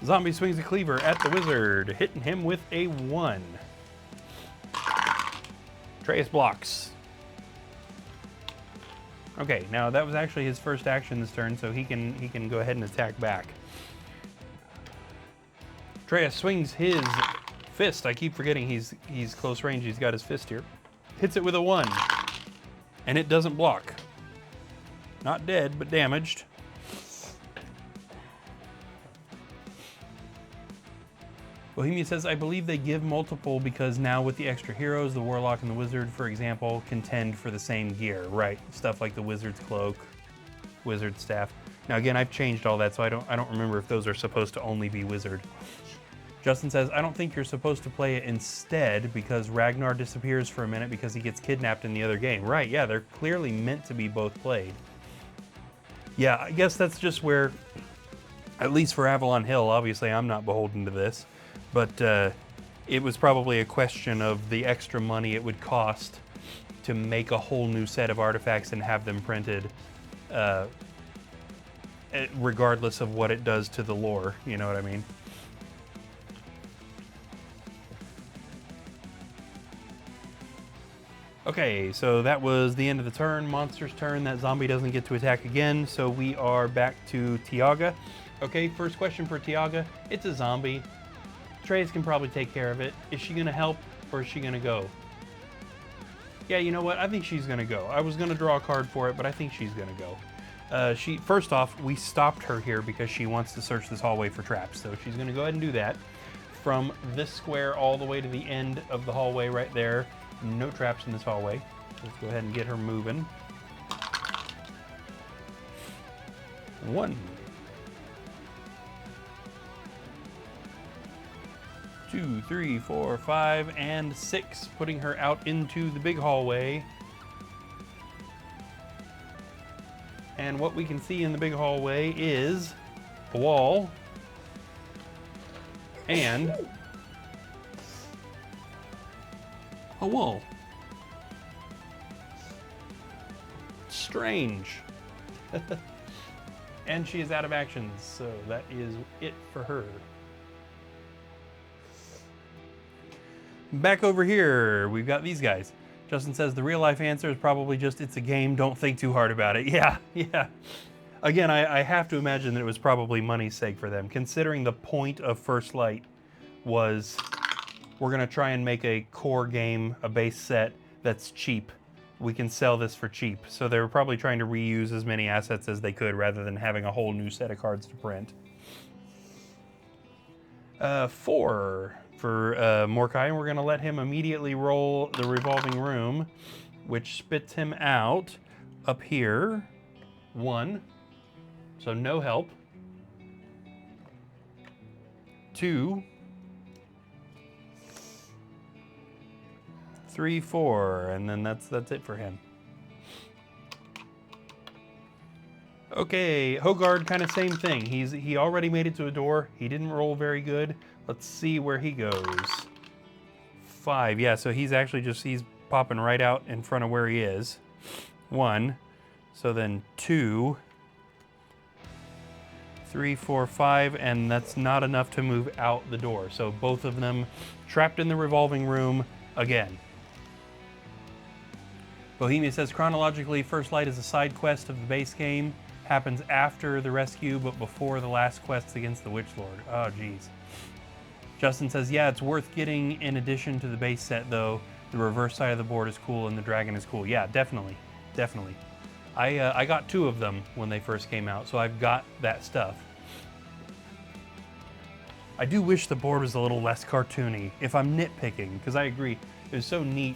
Zombie swings a cleaver at the wizard, hitting him with a 1. Treyas blocks. Okay, now that was actually his first action this turn, so he can go ahead and attack back. Treyas swings his fist. I keep forgetting he's close range. He's got his fist here. Hits it with a 1. And it doesn't block. Not dead, but damaged. Bohemia says, I believe they give multiple because now with the extra heroes, the Warlock and the Wizard, for example, contend for the same gear. Right, stuff like the Wizard's Cloak, Wizard's Staff. Now again, I've changed all that, so I don't remember if those are supposed to only be Wizard. Justin says, I don't think you're supposed to play it instead because Ragnar disappears for a minute because he gets kidnapped in the other game. Right, yeah, they're clearly meant to be both played. Yeah, I guess that's just where, at least for Avalon Hill, obviously I'm not beholden to this, but it was probably a question of the extra money it would cost to make a whole new set of artifacts and have them printed, regardless of what it does to the lore, you know what I mean? Okay, so that was the end of the turn, monster's turn. That zombie doesn't get to attack again, so we are back to Tiaga. Okay, first question for Tiaga. It's a zombie. Treyas can probably take care of it. Is she gonna help, or is she gonna go? Yeah, you know what? I think she's gonna go. I was gonna draw a card for it, but I think she's gonna go. First off, we stopped her here because she wants to search this hallway for traps, so she's gonna go ahead and do that. From this square all the way to the end of the hallway right there, no traps in this hallway. Let's go ahead and get her moving. 1. 2, 3, 4, 5, and 6, putting her out into the big hallway. And what we can see in the big hallway is a wall and a wall. Strange. And she is out of actions, so that is it for her. Back over here, we've got these guys. Justin says the real life answer is probably just it's a game, don't think too hard about it. Yeah. Again, I have to imagine that it was probably money's sake for them, considering the point of First Light was we're gonna try and make a core game, a base set that's cheap. We can sell this for cheap. So they were probably trying to reuse as many assets as they could rather than having a whole new set of cards to print. 4 for Morkai, and we're gonna let him immediately roll the revolving room, which spits him out up here. 1, so no help. 2, 3, 4, and then that's it for him. Okay, Hogard, kind of same thing. He already made it to a door. He didn't roll very good. Let's see where he goes. 5, yeah, so he's popping right out in front of where he is. 1, so then 2, 3, 4, 5, and that's not enough to move out the door. So both of them trapped in the revolving room again. Bohemia says chronologically, First Light is a side quest of the base game. happens after the rescue, but before the last quests against the Witch Lord. Oh, geez. Justin says, yeah, it's worth getting in addition to the base set, though. The reverse side of the board is cool and the dragon is cool. Yeah, definitely. Definitely. I got 2 of them when they first came out, so I've got that stuff. I do wish the board was a little less cartoony, if I'm nitpicking, because I agree. It was so neat,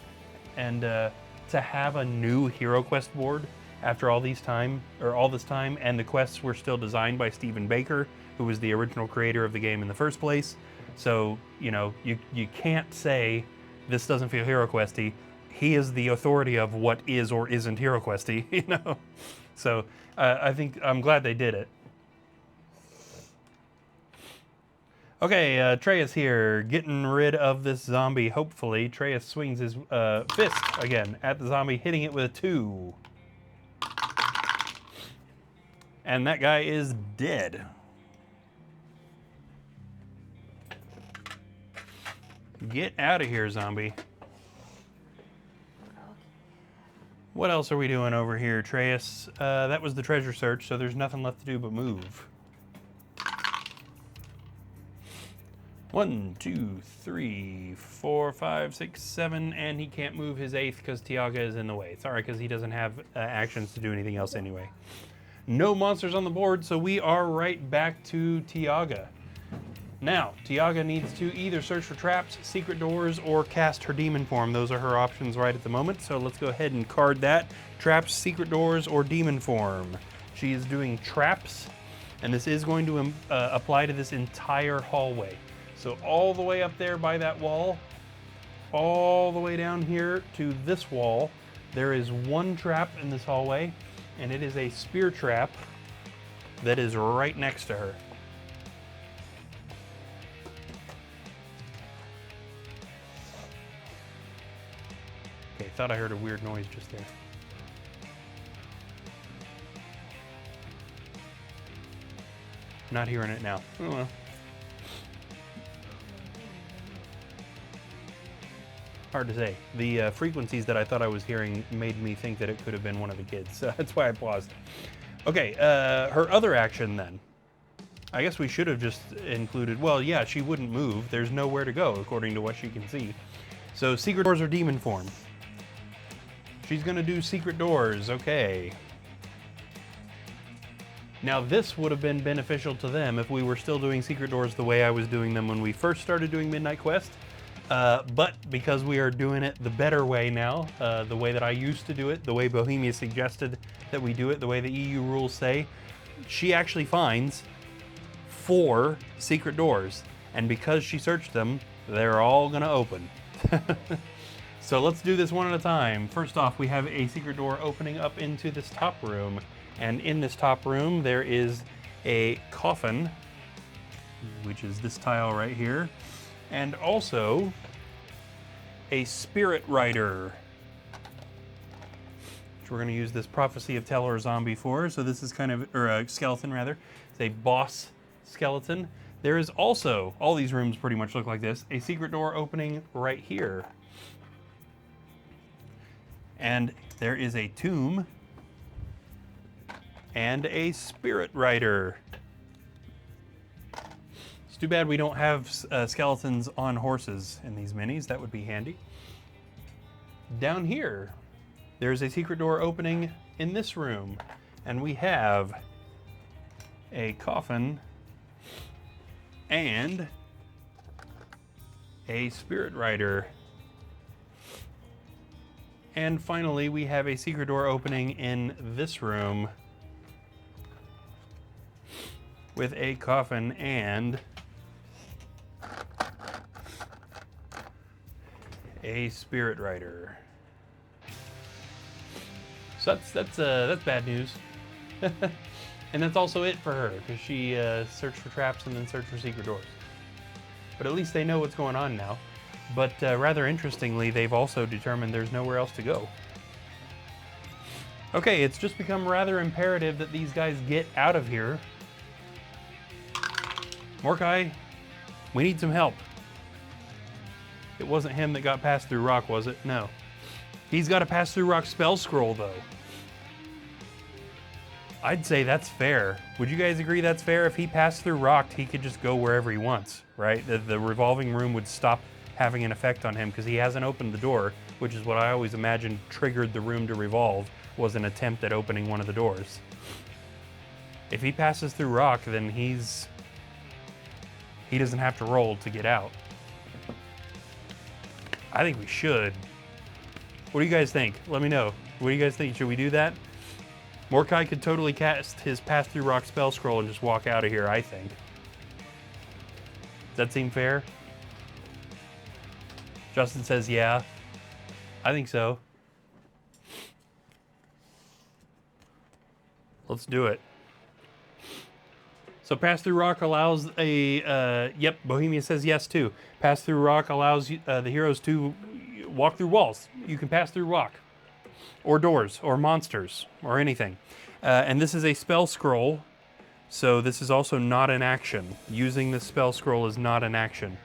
and to have a new Hero Quest board after all this time, and the quests were still designed by Stephen Baker, who was the original creator of the game in the first place. So, you know, you can't say this doesn't feel Hero Questy. He is the authority of what is or isn't Hero Questy, you know? So I think I'm glad they did it. Okay, Treyas here, getting rid of this zombie, hopefully. Treyas swings his fist again at the zombie, hitting it with a 2. And that guy is dead. Get out of here, zombie. What else are we doing over here, Treyas? That was the treasure search, so there's nothing left to do but move. 1, 2, 3, 4, 5, 6, 7, and he can't move his 8th because Tiaga is in the way. It's alright, because he doesn't have actions to do anything else anyway. No monsters on the board, so we are right back to Tiaga. Now, Tiaga needs to either search for traps, secret doors, or cast her demon form. Those are her options right at the moment, so let's go ahead and card that. Traps, secret doors, or demon form. She is doing traps, and this is going to apply to this entire hallway. So all the way up there by that wall, all the way down here to this wall, there is 1 trap in this hallway, and it is a spear trap that is right next to her. Okay, thought I heard a weird noise just there. Not hearing it now. Oh well. Hard to say. The frequencies that I thought I was hearing made me think that it could have been one of the kids, so that's why I paused. Okay, her other action then. I guess we should have just included, well, yeah, she wouldn't move. There's nowhere to go, according to what she can see. So, secret doors or demon form. She's gonna do secret doors, okay. Now this would have been beneficial to them if we were still doing secret doors the way I was doing them when we first started doing Midnight Quest. But because we are doing it the better way now, the way that I used to do it, the way Bohemia suggested that we do it, the way the EU rules say, she actually finds 4 secret doors. And because she searched them, they're all gonna open. So let's do this one at a time. First off, we have a secret door opening up into this top room. And in this top room, there is a coffin, which is this tile right here. And also a spirit rider, which we're going to use this Prophecy of Teller zombie for. So this is kind of, or a skeleton rather. It's a boss skeleton. There is also, all these rooms pretty much look like this, a secret door opening right here. And there is a tomb and a spirit rider. It's too bad we don't have skeletons on horses in these minis. That would be handy. Down here, there's a secret door opening in this room, and we have a coffin and a spirit rider. And finally, we have a secret door opening in this room with a coffin and a spirit rider. So that's bad news. And that's also it for her, because she searched for traps and then searched for secret doors. But at least they know what's going on now. But rather interestingly, they've also determined there's nowhere else to go. Okay, it's just become rather imperative that these guys get out of here. Mordecai, we need some help. It wasn't him that got passed through rock, was it? No. He's got a pass through rock spell scroll, though. I'd say that's fair. Would you guys agree that's fair? If he passed through rocked, he could just go wherever he wants, right? The revolving room would stop having an effect on him because he hasn't opened the door, which is what I always imagined triggered the room to revolve, was an attempt at opening one of the doors. If he passes through rock, then he doesn't have to roll to get out. I think we should. What do you guys think? Let me know. What do you guys think? Should we do that? Mordecai could totally cast his Pass Through Rock spell scroll and just walk out of here, I think. Does that seem fair? Justin says yeah. I think so. Let's do it. So Pass Through Rock allows a, yep, Bohemia says yes too. Pass Through Rock allows the heroes to walk through walls. You can pass through rock, or doors, or monsters, or anything. And this is a spell scroll, so this is also not an action. Using the spell scroll is not an action.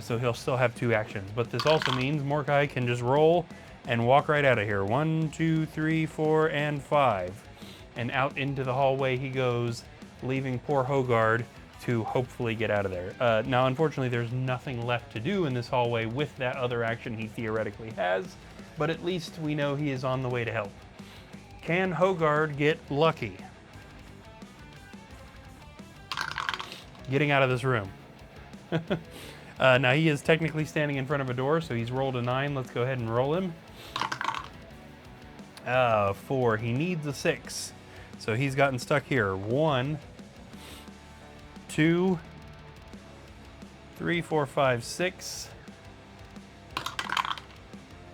So he'll still have 2 actions. But this also means Mordecai can just roll and walk right out of here. 1, 2, 3, 4, and 5. And out into the hallway he goes, leaving poor Hogard to hopefully get out of there. Now, unfortunately, there's nothing left to do in this hallway with that other action he theoretically has, but at least we know he is on the way to help. Can Hogard get lucky? Getting out of this room. Now, he is technically standing in front of a door, so he's rolled a 9. Let's go ahead and roll him. 4. He needs a 6. So he's gotten stuck here. 1, 2, 3, 4, 5, 6.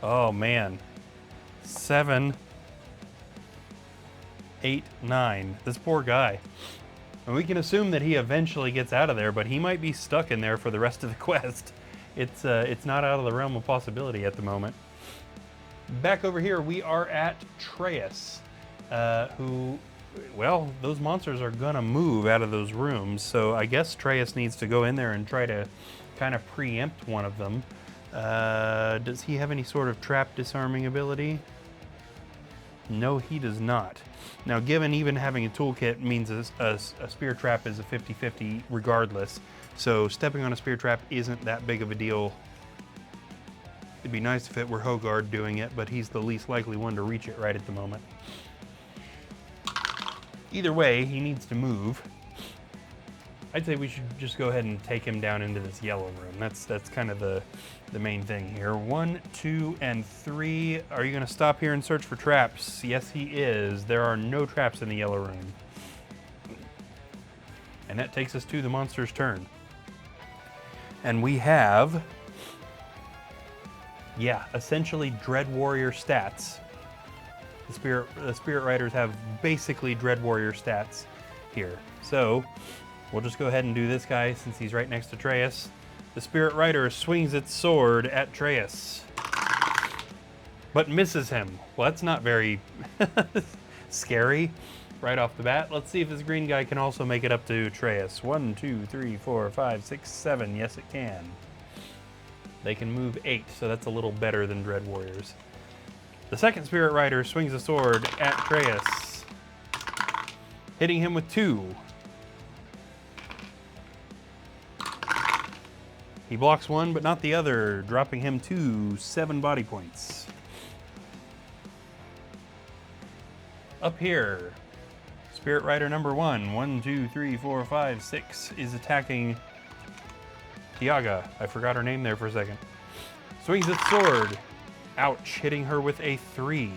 Oh man. 7, 8, 9. This poor guy. And we can assume that he eventually gets out of there, but he might be stuck in there for the rest of the quest. It's not out of the realm of possibility at the moment. Back over here, we are at Treyas, who, well, those monsters are gonna move out of those rooms, so I guess Treyas needs to go in there and try to kind of preempt one of them. Does he have any sort of trap disarming ability? No, he does not. Now, given even having a toolkit means a spear trap is a 50-50 regardless, so stepping on a spear trap isn't that big of a deal. It'd be nice if it were Hogard doing it, but he's the least likely one to reach it right at the moment. Either way, he needs to move. I'd say we should just go ahead and take him down into this yellow room. That's kind of the main thing here. 1, 2, and 3. Are you going to stop here and search for traps? Yes, he is. There are no traps in the yellow room. And that takes us to the monster's turn. And we have, yeah, essentially Dread Warrior stats. The Spirit Riders have basically Dread Warrior stats here. So we'll just go ahead and do this guy since he's right next to Treyas. The Spirit Rider swings its sword at Treyas, but misses him. Well, that's not very scary right off the bat. Let's see if this green guy can also make it up to Treyas. 1, 2, 3, 4, 5, 6, 7. Yes, it can. They can move 8, so that's a little better than Dread Warriors. The second Spirit Rider swings a sword at Treyas, hitting him with 2. He blocks 1, but not the other, dropping him to 7 body points. Up here, Spirit Rider number 1, 1, 2, 3, 4, 5, 6, is attacking Tiaga. I forgot her name there for a second. Swings its sword. Ouch, hitting her with a 3.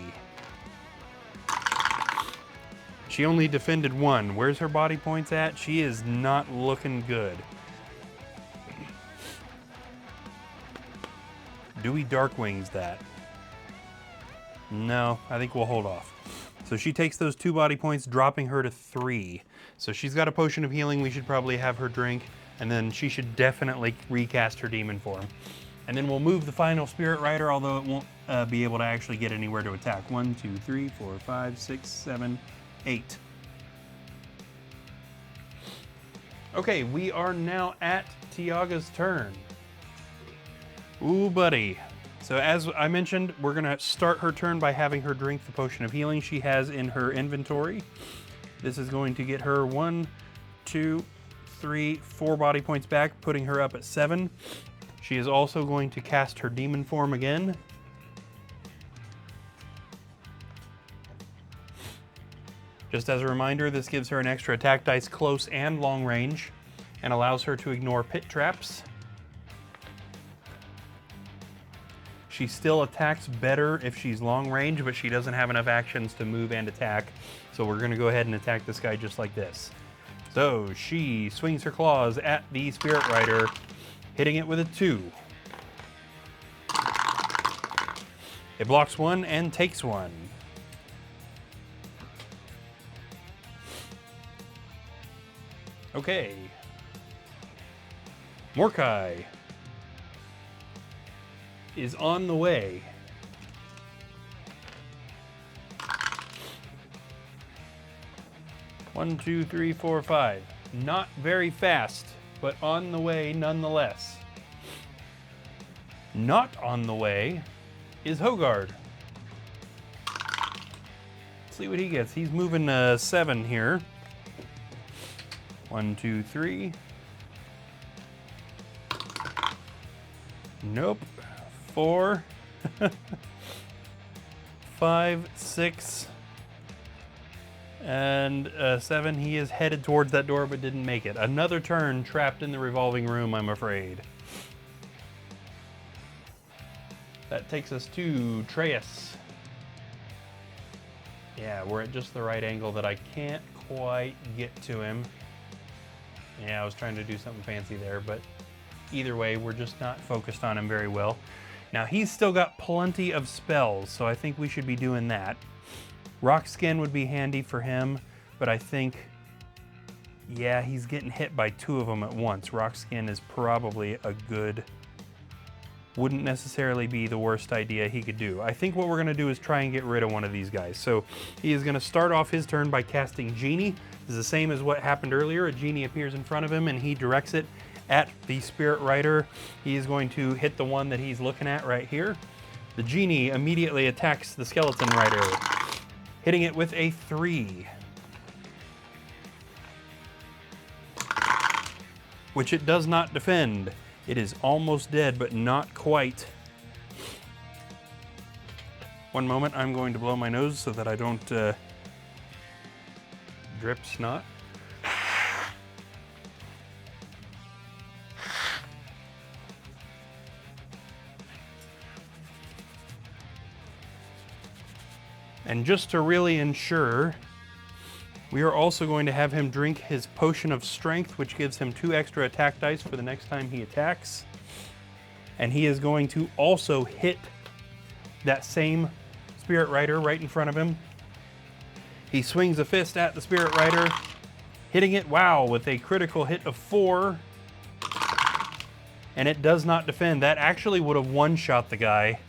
She only defended 1. Where's her body points at? She is not looking good. Do we Dark Wings that? No, I think we'll hold off. So she takes those 2 body points, dropping her to 3. So she's got a potion of healing we should probably have her drink, and then she should definitely recast her demon form. And then we'll move the final Spirit Rider, although it won't be able to actually get anywhere to attack. 1, 2, 3, 4, 5, 6, 7, 8. Okay, we are now at Tiaga's turn. Ooh, buddy. So as I mentioned, we're gonna start her turn by having her drink the potion of healing she has in her inventory. This is going to get her 1, 2, 3, 4 body points back, putting her up at 7. She is also going to cast her demon form again. Just as a reminder, this gives her an extra attack dice close and long range and allows her to ignore pit traps. She still attacks better if she's long range, but she doesn't have enough actions to move and attack. So we're gonna go ahead and attack this guy just like this. So she swings her claws at the Spirit Rider, hitting it with a 2. It blocks 1 and takes 1. Okay. Morkai is on the way. One, 2, 3, 4, 5. Not very fast, but on the way nonetheless. Not on the way is Hogard. Let's see what he gets. He's moving 7 here. 1, 2, 3. Nope. 4. 5, 6. And 7. He is headed towards that door but didn't make it. Another turn trapped in the revolving room, I'm afraid. That takes us to Treyas. Yeah, we're at just the right angle that I can't quite get to him. Yeah, I was trying to do something fancy there, but either way, we're just not focused on him very well. Now, he's still got plenty of spells, so I think we should be doing that. Rock Skin would be handy for him, but I think, yeah, he's getting hit by 2 of them at once. Rock Skin is probably a good, wouldn't necessarily be the worst idea he could do. I think what we're gonna do is try and get rid of one of these guys. So he is gonna start off his turn by casting Genie. This is the same as what happened earlier. A genie appears in front of him and he directs it at the Spirit Rider. He is going to hit the one that he's looking at right here. The genie immediately attacks the Skeleton Rider, hitting it with a 3. Which it does not defend. It is almost dead, but not quite. One moment, I'm going to blow my nose so that I don't drip snot. And just to really ensure, we are also going to have him drink his Potion of Strength, which gives him 2 extra attack dice for the next time he attacks. And he is going to also hit that same Spirit Rider right in front of him. He swings a fist at the Spirit Rider, hitting it, wow, with a critical hit of 4. And it does not defend. That actually would have one-shot the guy.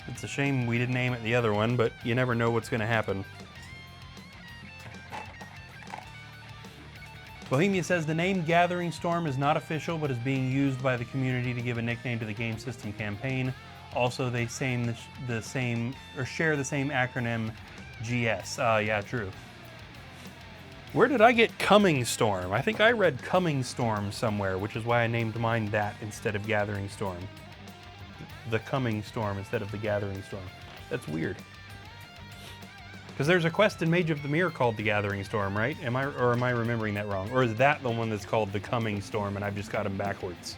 It's a shame we didn't aim at the other one, but you never know what's going to happen. Bohemia says the name Gathering Storm is not official, but is being used by the community to give a nickname to the game system campaign. Also, they share the same acronym, GS. Yeah, true. Where did I get Coming Storm? I think I read Coming Storm somewhere, which is why I named mine that instead of Gathering Storm. The Coming Storm instead of the Gathering Storm. That's weird. Because there's a quest in Mage of the Mirror called the Gathering Storm, right? Am I remembering that wrong? Or is that the one that's called the Coming Storm and I've just got them backwards?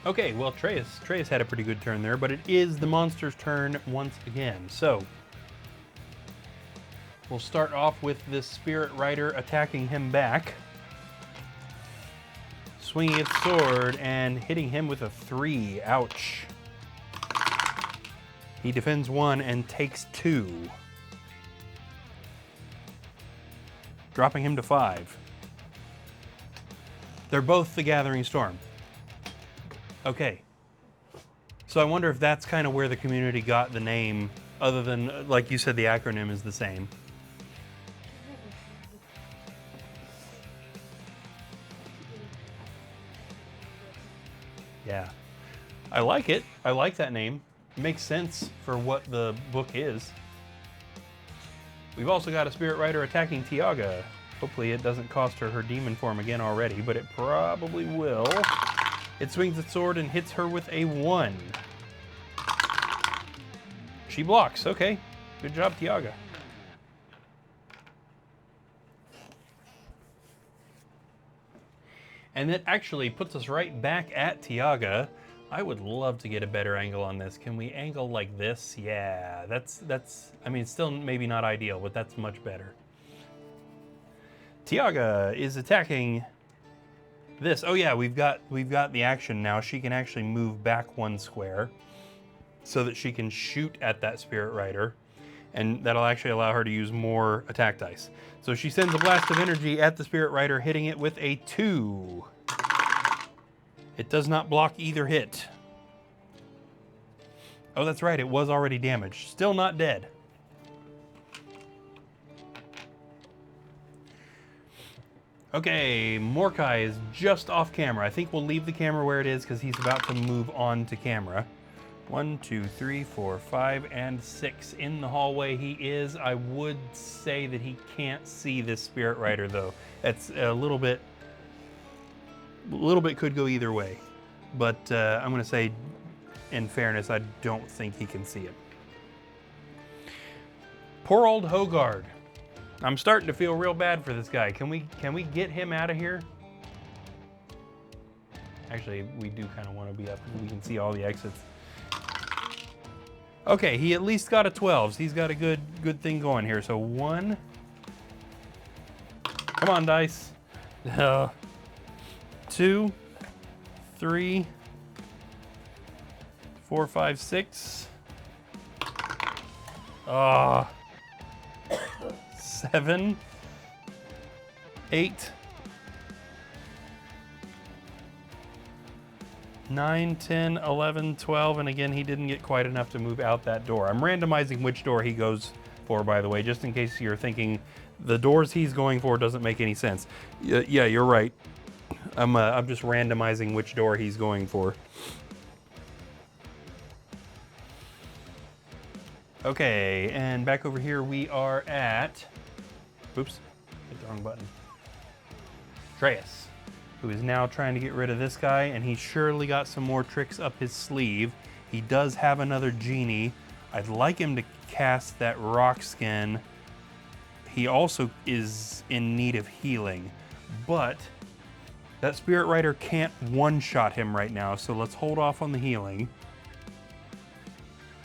Okay, well, Treyas had a pretty good turn there, but it is the monster's turn once again. So, we'll start off with this Spirit Rider attacking him back, swinging its sword and hitting him with a 3. Ouch. He defends 1 and takes 2, dropping him to 5. They're both the Gathering Storm. Okay. So I wonder if that's kind of where the community got the name, other than, like you said, the acronym is the same. Yeah. I like it. I like that name. It makes sense for what the book is. We've also got a Spirit Rider attacking Tiaga. Hopefully it doesn't cost her demon form again already, but it probably will. It swings its sword and hits her with a 1. She blocks. Okay. Good job, Tiaga. And that actually puts us right back at Tiaga. I would love to get a better angle on this. Can we angle like this? Yeah, that's I mean, still maybe not ideal, but that's much better. Tiaga is attacking this. Oh yeah, we've got the action now. She can actually move back 1 square so that she can shoot at that Spirit Rider, and that'll actually allow her to use more attack dice. So she sends a blast of energy at the Spirit Rider, hitting it with a 2. It does not block either hit. Oh, that's right, it was already damaged. Still not dead. Okay, Morkai is just off camera. I think we'll leave the camera where it is because he's about to move on to camera. 1, 2, 3, 4, 5, and 6 in the hallway he is. I would say that he can't see this Spirit Rider though. That's a little bit could go either way. But I'm gonna say, in fairness, I don't think he can see it. Poor old Hogard. I'm starting to feel real bad for this guy. Can we get him out of here? Actually, we do kind of want to be up. We can see all the exits. Okay, he at least got a 12. So he's got a good thing going here. So 1. Come on, dice. 2, 3, 4, 5, 6. 7, 8, 9, 10, 11, 12, and again, he didn't get quite enough to move out that door. I'm randomizing which door he goes for, by the way, just in case you're thinking the doors he's going for doesn't make any sense. Yeah, you're right. I'm just randomizing which door he's going for. Okay, and back over here we are at... Oops, hit the wrong button. Atreus, who is now trying to get rid of this guy, and he's surely got some more tricks up his sleeve. He does have another genie. I'd like him to cast that rock skin. He also is in need of healing, but that Spirit Rider can't one-shot him right now, so let's hold off on the healing.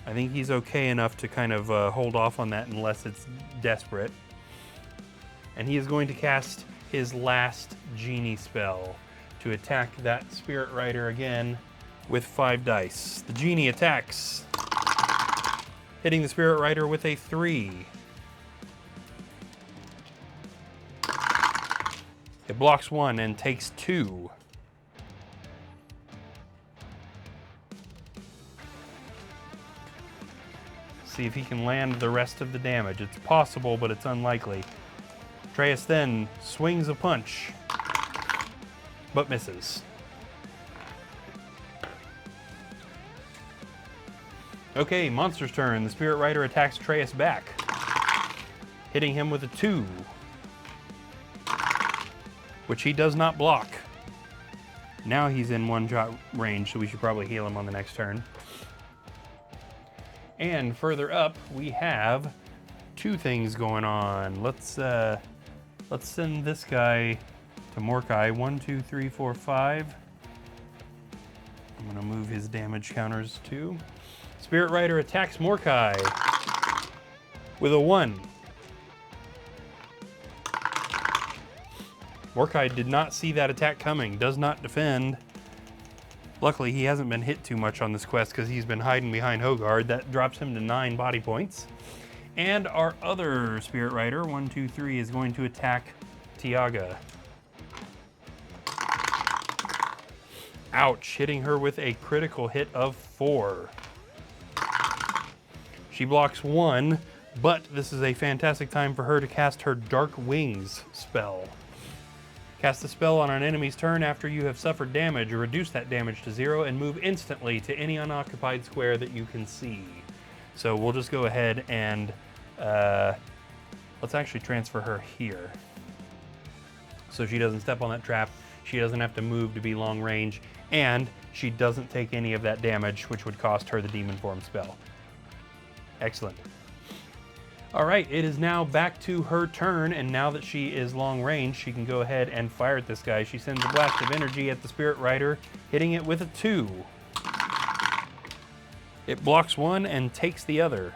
I think he's okay enough to kind of hold off on that unless it's desperate. And he is going to cast his last genie spell to attack that Spirit Rider again with 5 dice. The genie attacks, hitting the Spirit Rider with a 3. It blocks 1 and takes 2. See if he can land the rest of the damage. It's possible, but it's unlikely. Atreus then swings a punch, but misses. Okay, monster's turn. The Spirit Rider attacks Atreus back, hitting him with a 2, which he does not block. Now he's in 1-shot range, so we should probably heal him on the next turn. And further up, we have 2 things going on. Let's send this guy to Morkai. 1, 2, 3, 4, 5. I'm gonna move his damage counters too. Spirit Rider attacks Morkai with a 1. Morkai did not see that attack coming, does not defend. Luckily, he hasn't been hit too much on this quest because he's been hiding behind Hogard. That drops him to 9 body points. And our other Spirit Rider, 1, 2, 3, is going to attack Tiaga. Ouch, hitting her with a critical hit of 4. She blocks 1, but this is a fantastic time for her to cast her Dark Wings spell. Cast a spell on an enemy's turn after you have suffered damage, or reduce that damage to 0, and move instantly to any unoccupied square that you can see. So we'll just go ahead and let's actually transfer her here. So she doesn't step on that trap, she doesn't have to move to be long range, and she doesn't take any of that damage, which would cost her the demon form spell. Excellent. All right, it is now back to her turn, and now that she is long range, she can go ahead and fire at this guy. She sends a blast of energy at the Spirit Rider, hitting it with a 2. It blocks one and takes the other.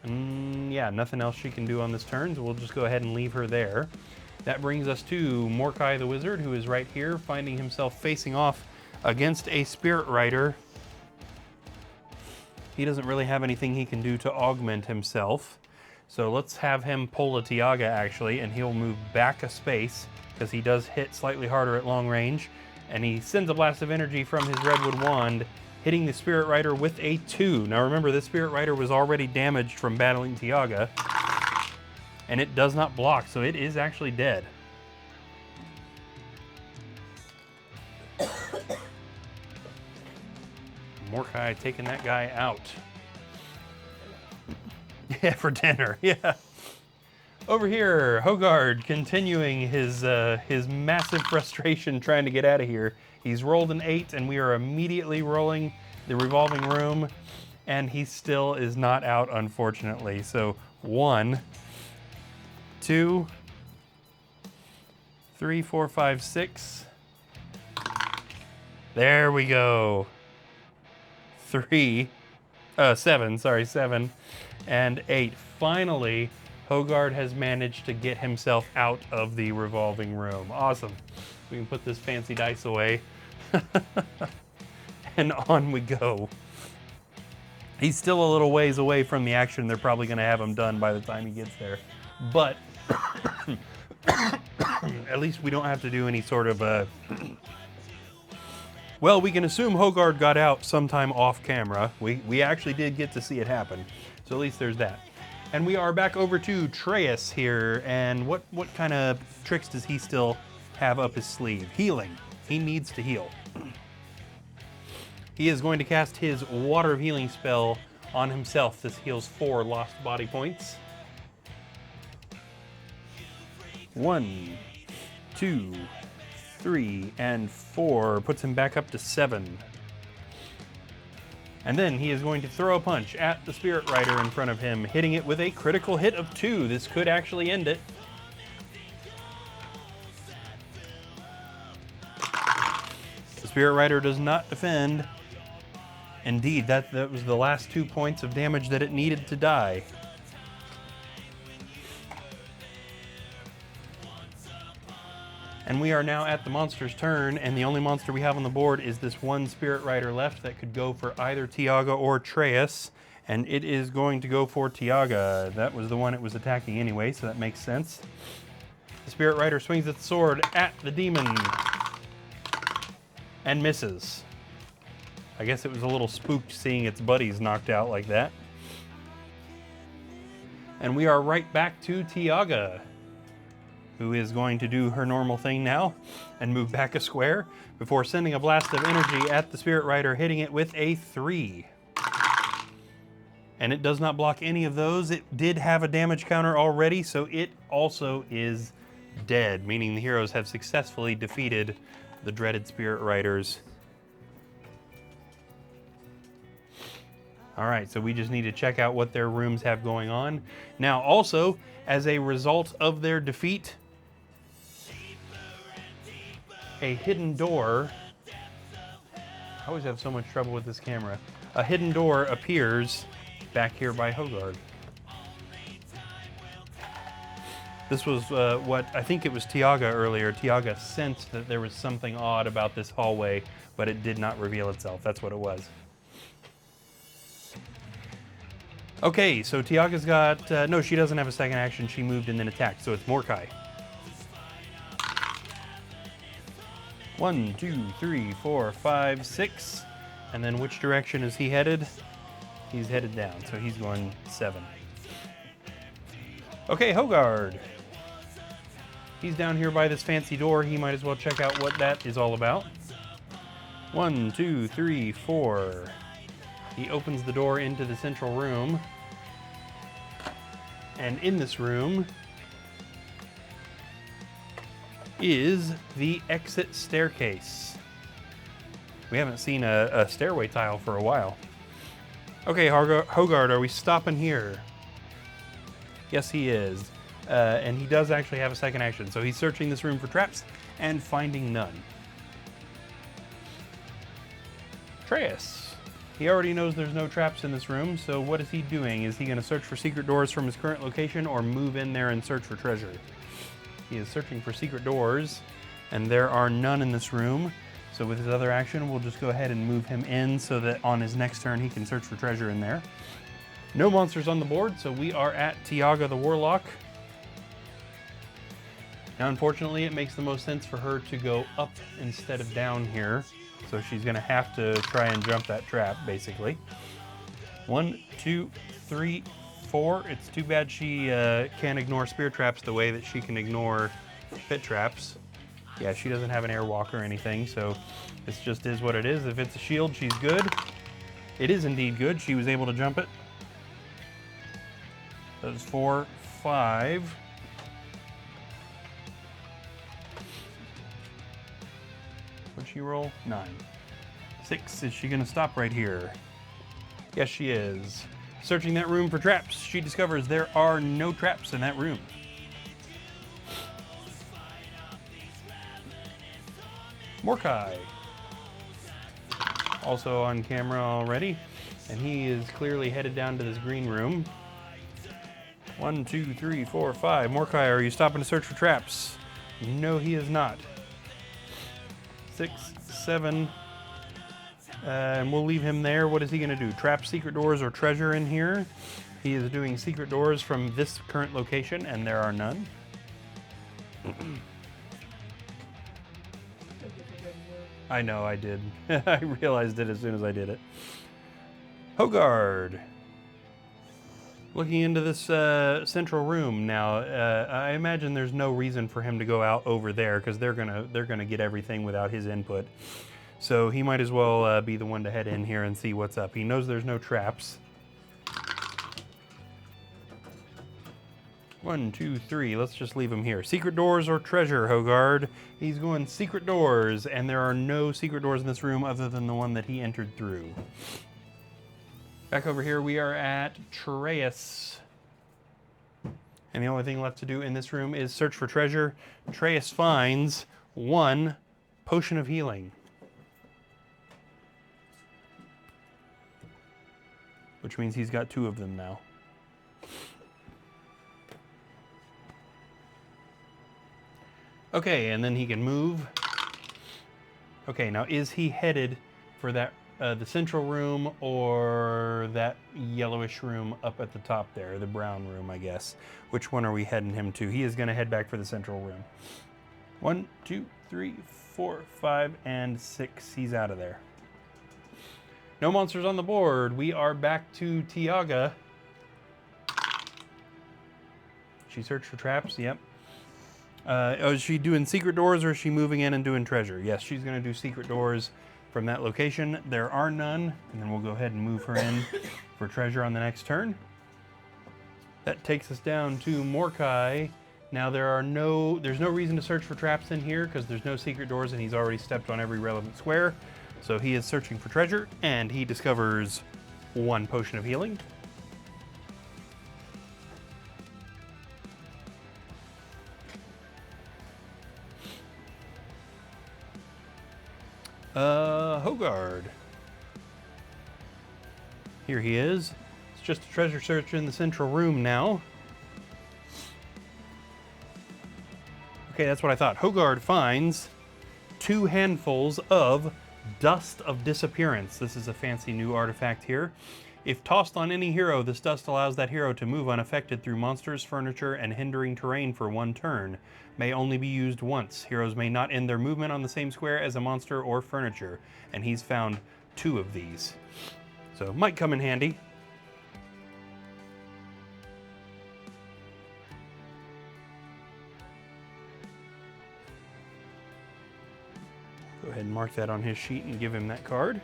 Yeah, nothing else she can do on this turn, so we'll just go ahead and leave her there. That brings us to Mordecai the Wizard, who is right here, finding himself facing off against a Spirit Rider. He doesn't really have anything he can do to augment himself. So let's have him pull a Tiaga, actually, and he'll move back a space, because he does hit slightly harder at long range. And he sends a blast of energy from his Redwood Wand, hitting the Spirit Rider with a 2. Now remember, this Spirit Rider was already damaged from battling Tiaga, and it does not block, so it is actually dead. Mordecai taking that guy out. Yeah, for dinner, yeah. Over here, Hogard continuing his massive frustration trying to get out of here. He's rolled an 8, and we are immediately rolling the revolving room, and he still is not out, unfortunately. So 1, 2, 3, 4, 5, 6. There we go. 7, and 8. Finally, Hogard has managed to get himself out of the revolving room. Awesome. We can put this fancy dice away. And on we go. He's still a little ways away from the action. They're probably going to have him done by the time he gets there. But at least we don't have to do any sort of a... Well, we can assume Hogard got out sometime off camera. We actually did get to see it happen. So at least there's that. And we are back over to Treyas here. And what kind of tricks does he still have up his sleeve? Healing. He needs to heal. He is going to cast his Water of Healing spell on himself. This heals 4 lost body points. 1, 2, 3, and 4. Puts him back up to 7. And then he is going to throw a punch at the Spirit Rider in front of him, hitting it with a critical hit of 2. This could actually end it. The Spirit Rider does not defend. Indeed, that was the last 2 points of damage that it needed to die. And we are now at the monster's turn, and the only monster we have on the board is this one Spirit Rider left that could go for either Tiaga or Treyas, and it is going to go for Tiaga. That was the one it was attacking anyway, so that makes sense. The Spirit Rider swings its sword at the demon and misses. I guess it was a little spooked seeing its buddies knocked out like that. And we are right back to Tiaga, who is going to do her normal thing now and move back a square before sending a blast of energy at the Spirit Rider, hitting it with a 3. And it does not block any of those. It did have a damage counter already, so it also is dead, meaning the heroes have successfully defeated the dreaded Spirit Riders. All right, so we just need to check out what their rooms have going on. Now, also, as a result of their defeat, a hidden door... I always have so much trouble with this camera. A hidden door appears back here by Hogard. This was what, I think it was Tiaga earlier. Tiaga sensed that there was something odd about this hallway, but it did not reveal itself. That's what it was. Okay, so Tiaga's got... no, she doesn't have a second action. She moved and then attacked, so it's Mordecai. 1, 2, 3, 4, 5, 6. And then which direction is he headed? He's headed down, so he's going 7. Okay, Hogard. He's down here by this fancy door. He might as well check out what that is all about. 1, 2, 3, 4. He opens the door into the central room. And in this room is the exit staircase. We haven't seen a stairway tile for a while. Okay, Hogard, are we stopping here? Yes, he is. And he does actually have a second action. So he's searching this room for traps and finding none. Atreus. He already knows there's no traps in this room, so what is he doing? Is he going to search for secret doors from his current location or move in there and search for treasure? He is searching for secret doors, and there are none in this room. So with his other action, we'll just go ahead and move him in so that on his next turn he can search for treasure in there. No monsters on the board, so we are at Tiaga the Warlock. Now, unfortunately, it makes the most sense for her to go up instead of down here. So she's going to have to try and jump that trap, basically. 1, 2, 3, 4. It's too bad she can't ignore spear traps the way that she can ignore pit traps. Yeah, she doesn't have an airwalk or anything, so this just is what it is. If it's a shield, she's good. It is indeed good. She was able to jump it. That was 4, 5. What'd she roll? 9. 6. Is she going to stop right here? Yes, she is. Searching that room for traps, she discovers there are no traps in that room. Mordecai. Also on camera already, and he is clearly headed down to this green room. 1, 2, 3, 4, 5. Mordecai, are you stopping to search for traps? No, he is not. 6, 7. And we'll leave him there. What is he going to do? Trap secret doors or treasure in here? He is doing secret doors from this current location, and there are none. I know, I did. I realized it as soon as I did it. Hogard. Looking into this central room now, I imagine there's no reason for him to go out over there because they're gonna get everything without his input. So he might as well be the one to head in here and see what's up. He knows there's no traps. 1, 2, 3. Let's just leave him here. Secret doors or treasure, Hogard? He's going secret doors, and there are no secret doors in this room other than the one that he entered through. Back over here, we are at Atreus. And the only thing left to do in this room is search for treasure. Atreus finds 1 potion of healing, which means he's got 2 of them now. Okay, and then he can move. Okay, now is he headed for that the central room or that yellowish room up at the top there, the brown room, I guess? Which one are we heading him to? He is going to head back for the central room. 1, 2, 3, 4, 5, and 6. He's out of there. No monsters on the board. We are back to Tiaga. She searched for traps. Yep. Is she doing secret doors or is she moving in and doing treasure? Yes, she's going to do secret doors from that location. There are none, and then we'll go ahead and move her in for treasure on the next turn. That takes us down to Mordecai. Now there's no reason to search for traps in here because there's no secret doors and he's already stepped on every relevant square. So he is searching for treasure and he discovers 1 potion of healing. Hogard. Here he is. It's just a treasure search in the central room now. Okay, that's what I thought. Hogard finds 2 handfuls of Dust of Disappearance. This is a fancy new artifact here. If tossed on any hero, this dust allows that hero to move unaffected through monsters, furniture, and hindering terrain for 1 turn. May only be used once. Heroes may not end their movement on the same square as a monster or furniture. And he's found 2 of these. So might come in handy. Go ahead and mark that on his sheet and give him that card.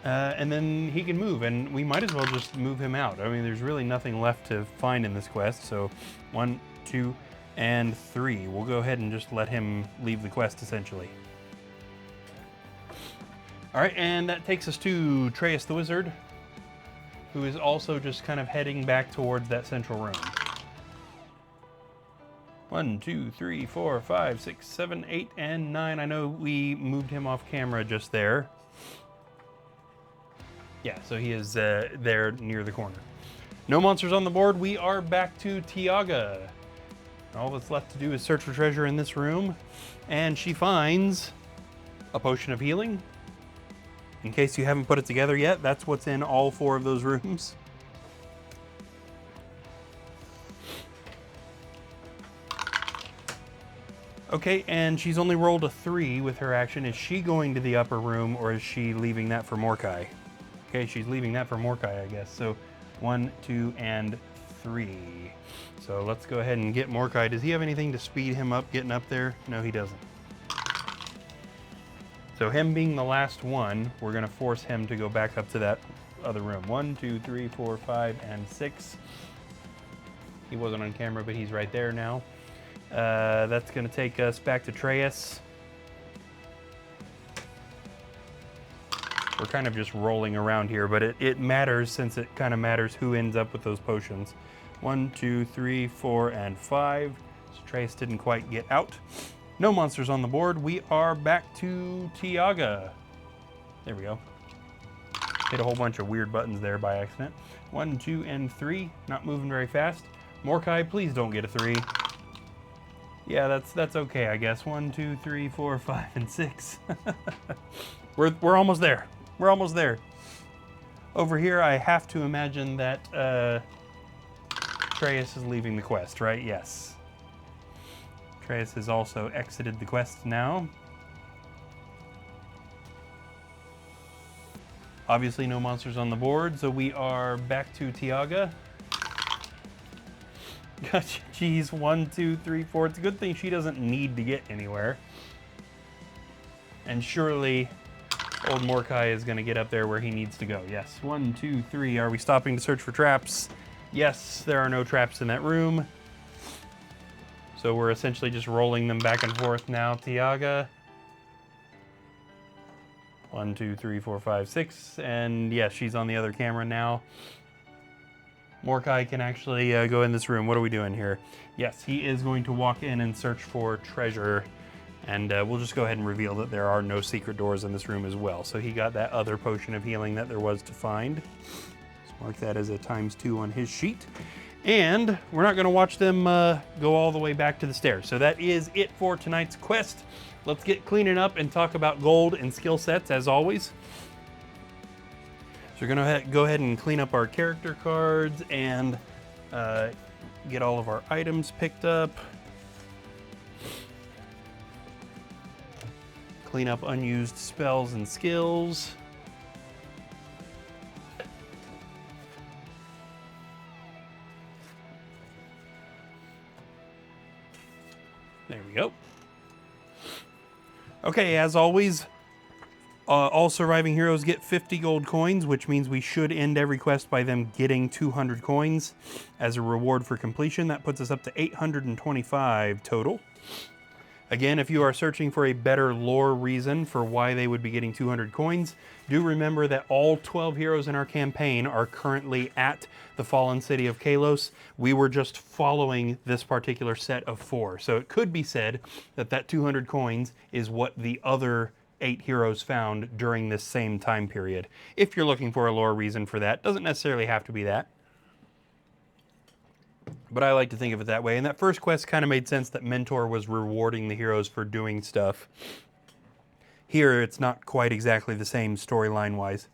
And then he can move, and we might as well just move him out. I mean, there's really nothing left to find in this quest, so 1, 2, and 3. We'll go ahead and just let him leave the quest, essentially. All right, and that takes us to Atreus the Wizard, who is also just kind of heading back towards that central room. 1, 2, 3, 4, 5, 6, 7, 8, and 9. I know we moved him off camera just there. Yeah, so he is there near the corner. No monsters on the board. We are back to Tiaga. All that's left to do is search for treasure in this room. And she finds a potion of healing. In case you haven't put it together yet, that's what's in all 4 of those rooms. Okay, and she's only rolled a 3 with her action. Is she going to the upper room, or is she leaving that for Mordecai? Okay, she's leaving that for Mordecai, I guess. So 1, 2, and 3. So let's go ahead and get Mordecai. Does he have anything to speed him up getting up there? No, he doesn't. So him being the last one, we're going to force him to go back up to that other room. 1, 2, 3, 4, 5, and 6. He wasn't on camera, but he's right there now. That's going to take us back to Atreus. We're kind of just rolling around here, but it matters since it kind of matters who ends up with those potions. 1, 2, 3, 4, and 5. So Atreus didn't quite get out. No monsters on the board. We are back to Tiaga. There we go. Hit a whole bunch of weird buttons there by accident. 1, 2, and 3. Not moving very fast. Mordecai, please don't get a 3. Yeah, that's okay, I guess. 1, 2, 3, 4, 5, and 6. We're almost there. We're almost there. Over here, I have to imagine that Atreus is leaving the quest, right? Yes. Atreus has also exited the quest now. Obviously, no monsters on the board, so we are back to Tiaga. Geez, 1, 2, 3, 4. It's a good thing she doesn't need to get anywhere. And surely old Mordecai is going to get up there where he needs to go. Yes. 1, 2, 3. Are we stopping to search for traps? Yes, there are no traps in that room. So we're essentially just rolling them back and forth now. Tiaga. 1, 2, 3, 4, 5, 6. And yes, she's on the other camera now. Mordecai can actually go in this room. What are we doing here? Yes, he is going to walk in and search for treasure. And we'll just go ahead and reveal that there are no secret doors in this room as well. So he got that other potion of healing that there was to find. Let's mark that as a ×2 on his sheet. And we're not going to watch them go all the way back to the stairs. So that is it for tonight's quest. Let's get cleaning up and talk about gold and skill sets as always. So we're going to go ahead and clean up our character cards and get all of our items picked up. Clean up unused spells and skills. There we go. Okay, as always, all surviving heroes get 50 gold coins, which means we should end every quest by them getting 200 coins as a reward for completion. That puts us up to 825 total. Again, if you are searching for a better lore reason for why they would be getting 200 coins, do remember that all 12 heroes in our campaign are currently at the fallen city of Kalos. We were just following this particular set of 4. So it could be said that that 200 coins is what the other 8 heroes found during this same time period. If you're looking for a lore reason for that, doesn't necessarily have to be that. But I like to think of it that way. And that first quest kind of made sense that Mentor was rewarding the heroes for doing stuff. Here, it's not quite exactly the same storyline-wise.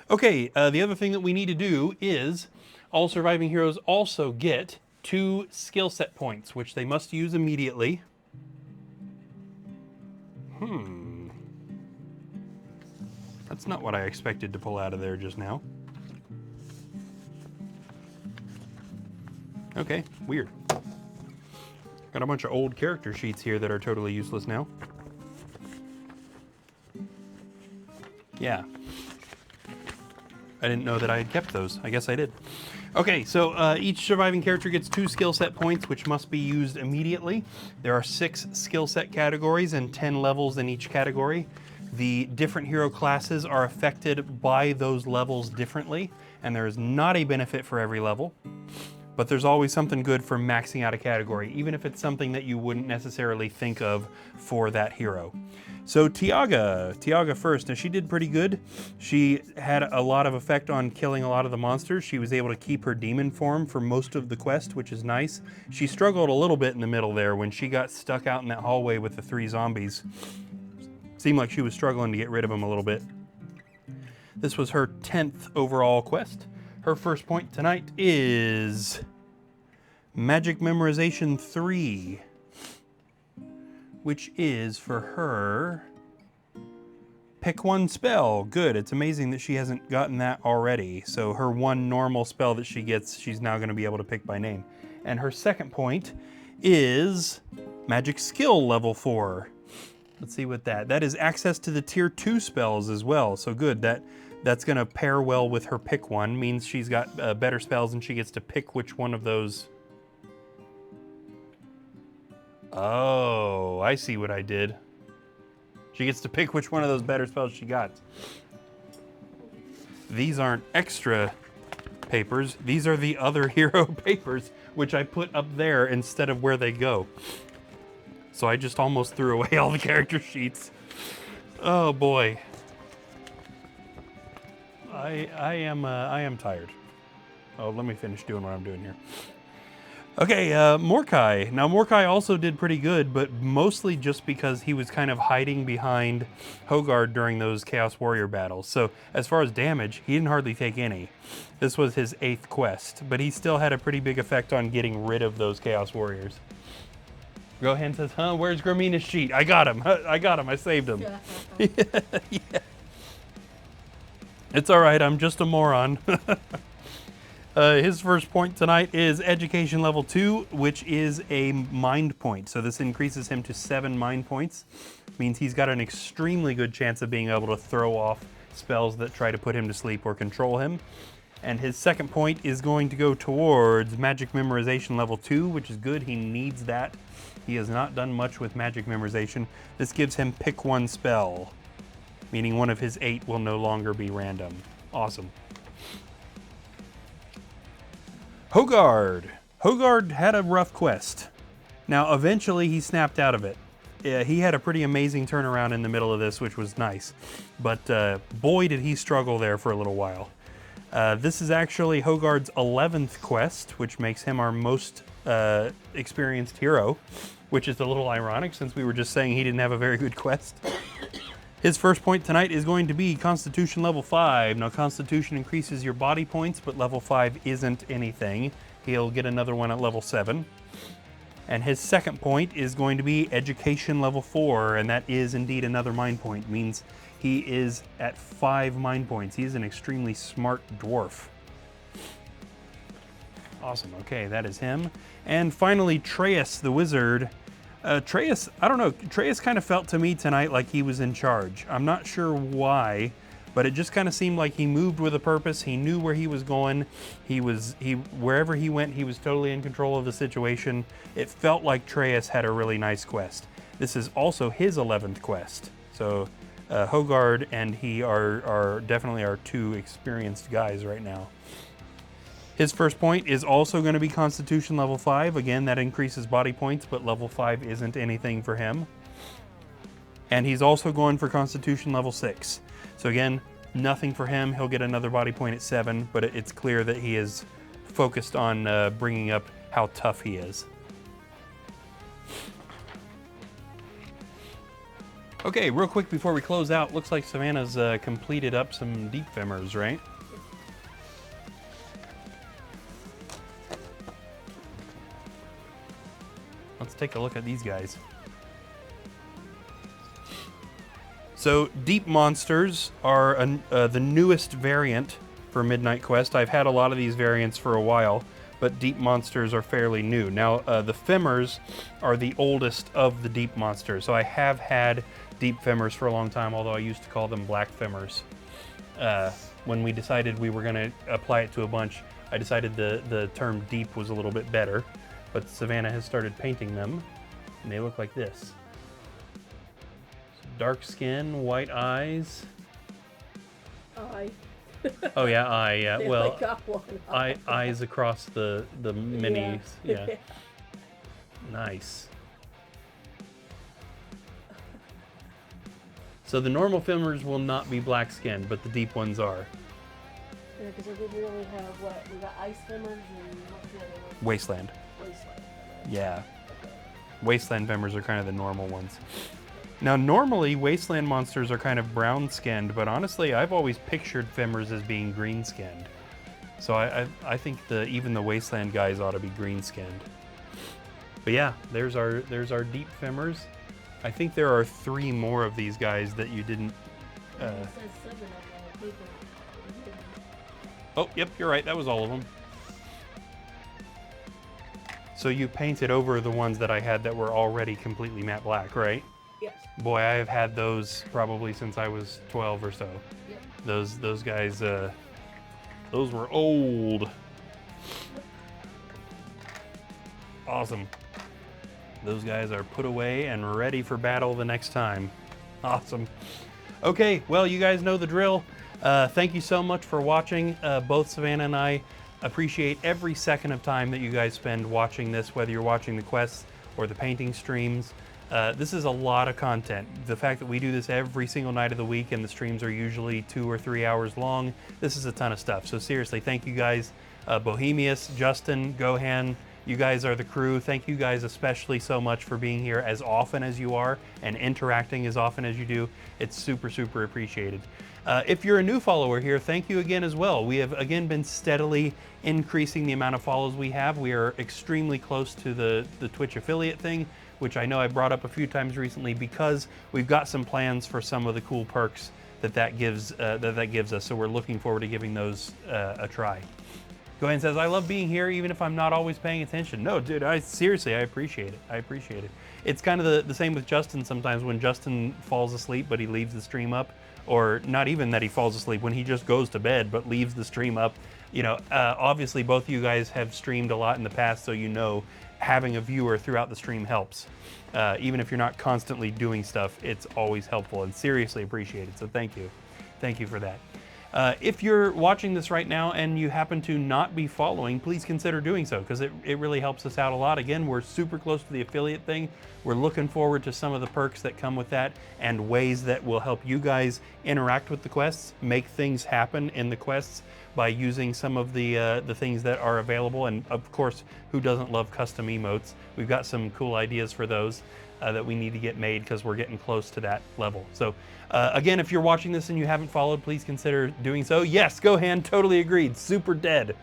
Okay, the other thing that we need to do is all surviving heroes also get 2 skill set points, which they must use immediately. That's not what I expected to pull out of there just now. Okay, weird. Got a bunch of old character sheets here that are totally useless now. Yeah. I didn't know that I had kept those. I guess I did. Okay, so each surviving character gets 2 skill set points, which must be used immediately. There are 6 skill set categories and 10 levels in each category. The different hero classes are affected by those levels differently, and there is not a benefit for every level. But there's always something good for maxing out a category, even if it's something that you wouldn't necessarily think of for that hero. So Tiaga first. Now she did pretty good. She had a lot of effect on killing a lot of the monsters. She was able to keep her demon form for most of the quest, which is nice. She struggled a little bit in the middle there when she got stuck out in that hallway with the 3 zombies. Seemed like she was struggling to get rid of them a little bit. This was her 10th overall quest. Her first point tonight is Magic Memorization 3, which is for her pick 1 spell. Good. It's amazing that she hasn't gotten that already. So her 1 normal spell that she gets, she's now going to be able to pick by name. And her second point is Magic Skill level 4. Let's see what that is. Access to the tier 2 spells as well. So good. That's going to pair well with her pick 1. Means she's got better spells and she gets to pick which one of those. Oh, I see what I did. She gets to pick which one of those better spells she got. These aren't extra papers. These are the other hero papers, which I put up there instead of where they go. So I just almost threw away all the character sheets. Oh boy. I am tired. Oh, let me finish doing what I'm doing here. Okay, Mordecai. Now Mordecai also did pretty good, but mostly just because he was kind of hiding behind Hogard during those Chaos Warrior battles. So as far as damage, he didn't hardly take any. This was his 8th quest, but he still had a pretty big effect on getting rid of those Chaos Warriors. Gohan says, huh, where's Gramina's sheet? I got him. I got him. I saved him. Yeah. It's all right. I'm just a moron. His first point tonight is Education Level 2, which is a mind point. So this increases him to 7 mind points. Means he's got an extremely good chance of being able to throw off spells that try to put him to sleep or control him. And his second point is going to go towards Magic Memorization Level 2, which is good. He needs that. He has not done much with Magic Memorization. This gives him pick 1 spell, meaning one of his 8 will no longer be random. Awesome. Hogard. Hogard had a rough quest. Now, eventually he snapped out of it. He had a pretty amazing turnaround in the middle of this, which was nice. But boy, did he struggle there for a little while. This is actually Hogard's 11th quest, which makes him our most experienced hero, which is a little ironic since we were just saying he didn't have a very good quest. His first point tonight is going to be Constitution Level 5. Now, Constitution increases your body points, but Level 5 isn't anything. He'll get another one at Level 7. And his second point is going to be Education Level 4, and that is indeed another mind point. Means he is at 5 mind points. He is an extremely smart dwarf. Awesome. Okay, that is him. And finally, Treyas the Wizard. Treyas, I don't know, Treyas kind of felt to me tonight like he was in charge. I'm not sure why, but it just kind of seemed like he moved with a purpose. He knew where he was going. Wherever he went, he was totally in control of the situation. It felt like Treyas had a really nice quest. This is also his 11th quest. So Hogard and he are definitely our 2 experienced guys right now. His first point is also going to be Constitution Level 5. Again, that increases body points, but Level 5 isn't anything for him. And he's also going for Constitution Level 6. So again, nothing for him. He'll get another body point at 7, but it's clear that he is focused on bringing up how tough he is. Okay, real quick before we close out, looks like Savannah's completed up some deep femurs, right? Let's take a look at these guys. So deep monsters are the newest variant for Midnight Quest. I've had a lot of these variants for a while, but deep monsters are fairly new. Now, the femurs are the oldest of the deep monsters. So I have had deep femurs for a long time, although I used to call them black femurs. When we decided we were going to apply it to a bunch, I decided the term deep was a little bit better. But Savannah has started painting them, and they look like this. Dark skin, white eyes. Eye. Oh yeah, eye. Yeah, They well, only got one eyes across the minis. Yeah. Nice. So the normal femurs will not be black skinned, but the deep ones are. Yeah, because we really have what? We got ice femurs and what's the other one? Wasteland. Wasteland femurs. Yeah. Okay. Wasteland femurs are kind of the normal ones. Now, normally, wasteland monsters are kind of brown-skinned, but honestly, I've always pictured femurs as being green-skinned. So I think even the wasteland guys ought to be green-skinned. But yeah, there's our deep femurs. I think there are 3 more of these guys that you didn't. It says 7 on the paper. Oh, yep, you're right. That was all of them. So you painted over the ones that I had that were already completely matte black, right? Yes. Boy, I have had those probably since I was 12 or so. Yep. Those guys, those were old. Awesome. Those guys are put away and ready for battle the next time. Awesome. Okay, well, you guys know the drill. Thank you so much for watching. Both Savannah and I appreciate every second of time that you guys spend watching this, whether you're watching the quests or the painting streams. This is a lot of content. The fact that we do this every single night of the week and the streams are usually 2 or 3 hours long, this is a ton of stuff. So seriously, thank you guys. Bohemius, Justin, Gohan, you guys are the crew. Thank you guys especially so much for being here as often as you are and interacting as often as you do. It's super, super appreciated. If you're a new follower here, thank you again as well. We have again been steadily increasing the amount of follows we have. We are extremely close to the Twitch affiliate thing, which I know I brought up a few times recently because we've got some plans for some of the cool perks that gives us. So we're looking forward to giving those a try. Gohan says, I love being here even if I'm not always paying attention. No, dude, seriously, I appreciate it. I appreciate it. It's kind of the same with Justin sometimes when Justin falls asleep but he leaves the stream up, or not even that he falls asleep, when he just goes to bed but leaves the stream up. You know, obviously both of you guys have streamed a lot in the past, so you know having a viewer throughout the stream helps. Even if you're not constantly doing stuff, it's always helpful and seriously appreciated. So thank you. Thank you for that. If you're watching this right now and you happen to not be following, please consider doing so because it really helps us out a lot. Again, we're super close to the affiliate thing. We're looking forward to some of the perks that come with that and ways that will help you guys interact with the quests, make things happen in the quests by using some of the things that are available. And of course, who doesn't love custom emotes? We've got some cool ideas for those that we need to get made because we're getting close to that level. So again, if you're watching this and you haven't followed, please consider doing so. Yes, Gohan, totally agreed. Super dead.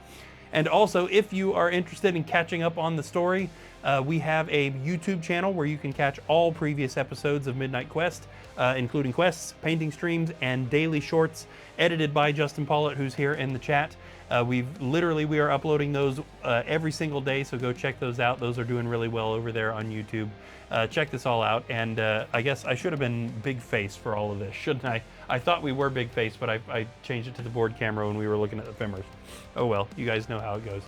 And also, if you are interested in catching up on the story, we have a YouTube channel where you can catch all previous episodes of Midnight Quest, including quests, painting streams, and daily shorts edited by Justin Pollitt, who's here in the chat. We are uploading those every single day, so go check those out. Those are doing really well over there on YouTube. Check this all out, and I guess I should have been big face for all of this, shouldn't I? I thought we were big face, but I changed it to the board camera when we were looking at the femurs. Oh well, you guys know how it goes.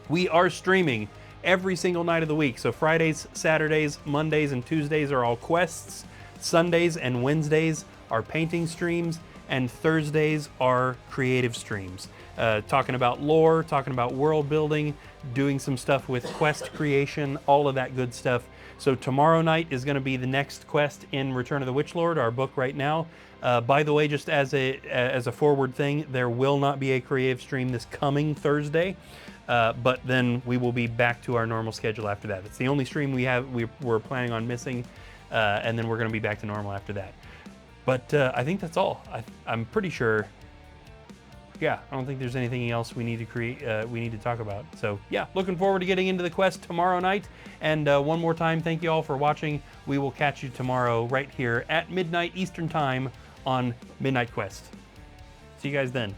We are streaming every single night of the week, so Fridays, Saturdays, Mondays, and Tuesdays are all quests. Sundays and Wednesdays are painting streams, and Thursdays are creative streams. Talking about lore, talking about world building, doing some stuff with quest creation, all of that good stuff. So tomorrow night is going to be the next quest in Return of the Witch Lord, our book right now. By the way, just as a forward thing, there will not be a creative stream this coming Thursday, but then we will be back to our normal schedule after that. It's the only stream we're planning on missing, and then we're going to be back to normal after that. But I think that's all. I'm pretty sure. Yeah, I don't think there's anything else we need to talk about. So yeah, looking forward to getting into the quest tomorrow night. And one more time, thank you all for watching. We will catch you tomorrow right here at midnight Eastern Time on Midnight Quest. See you guys then.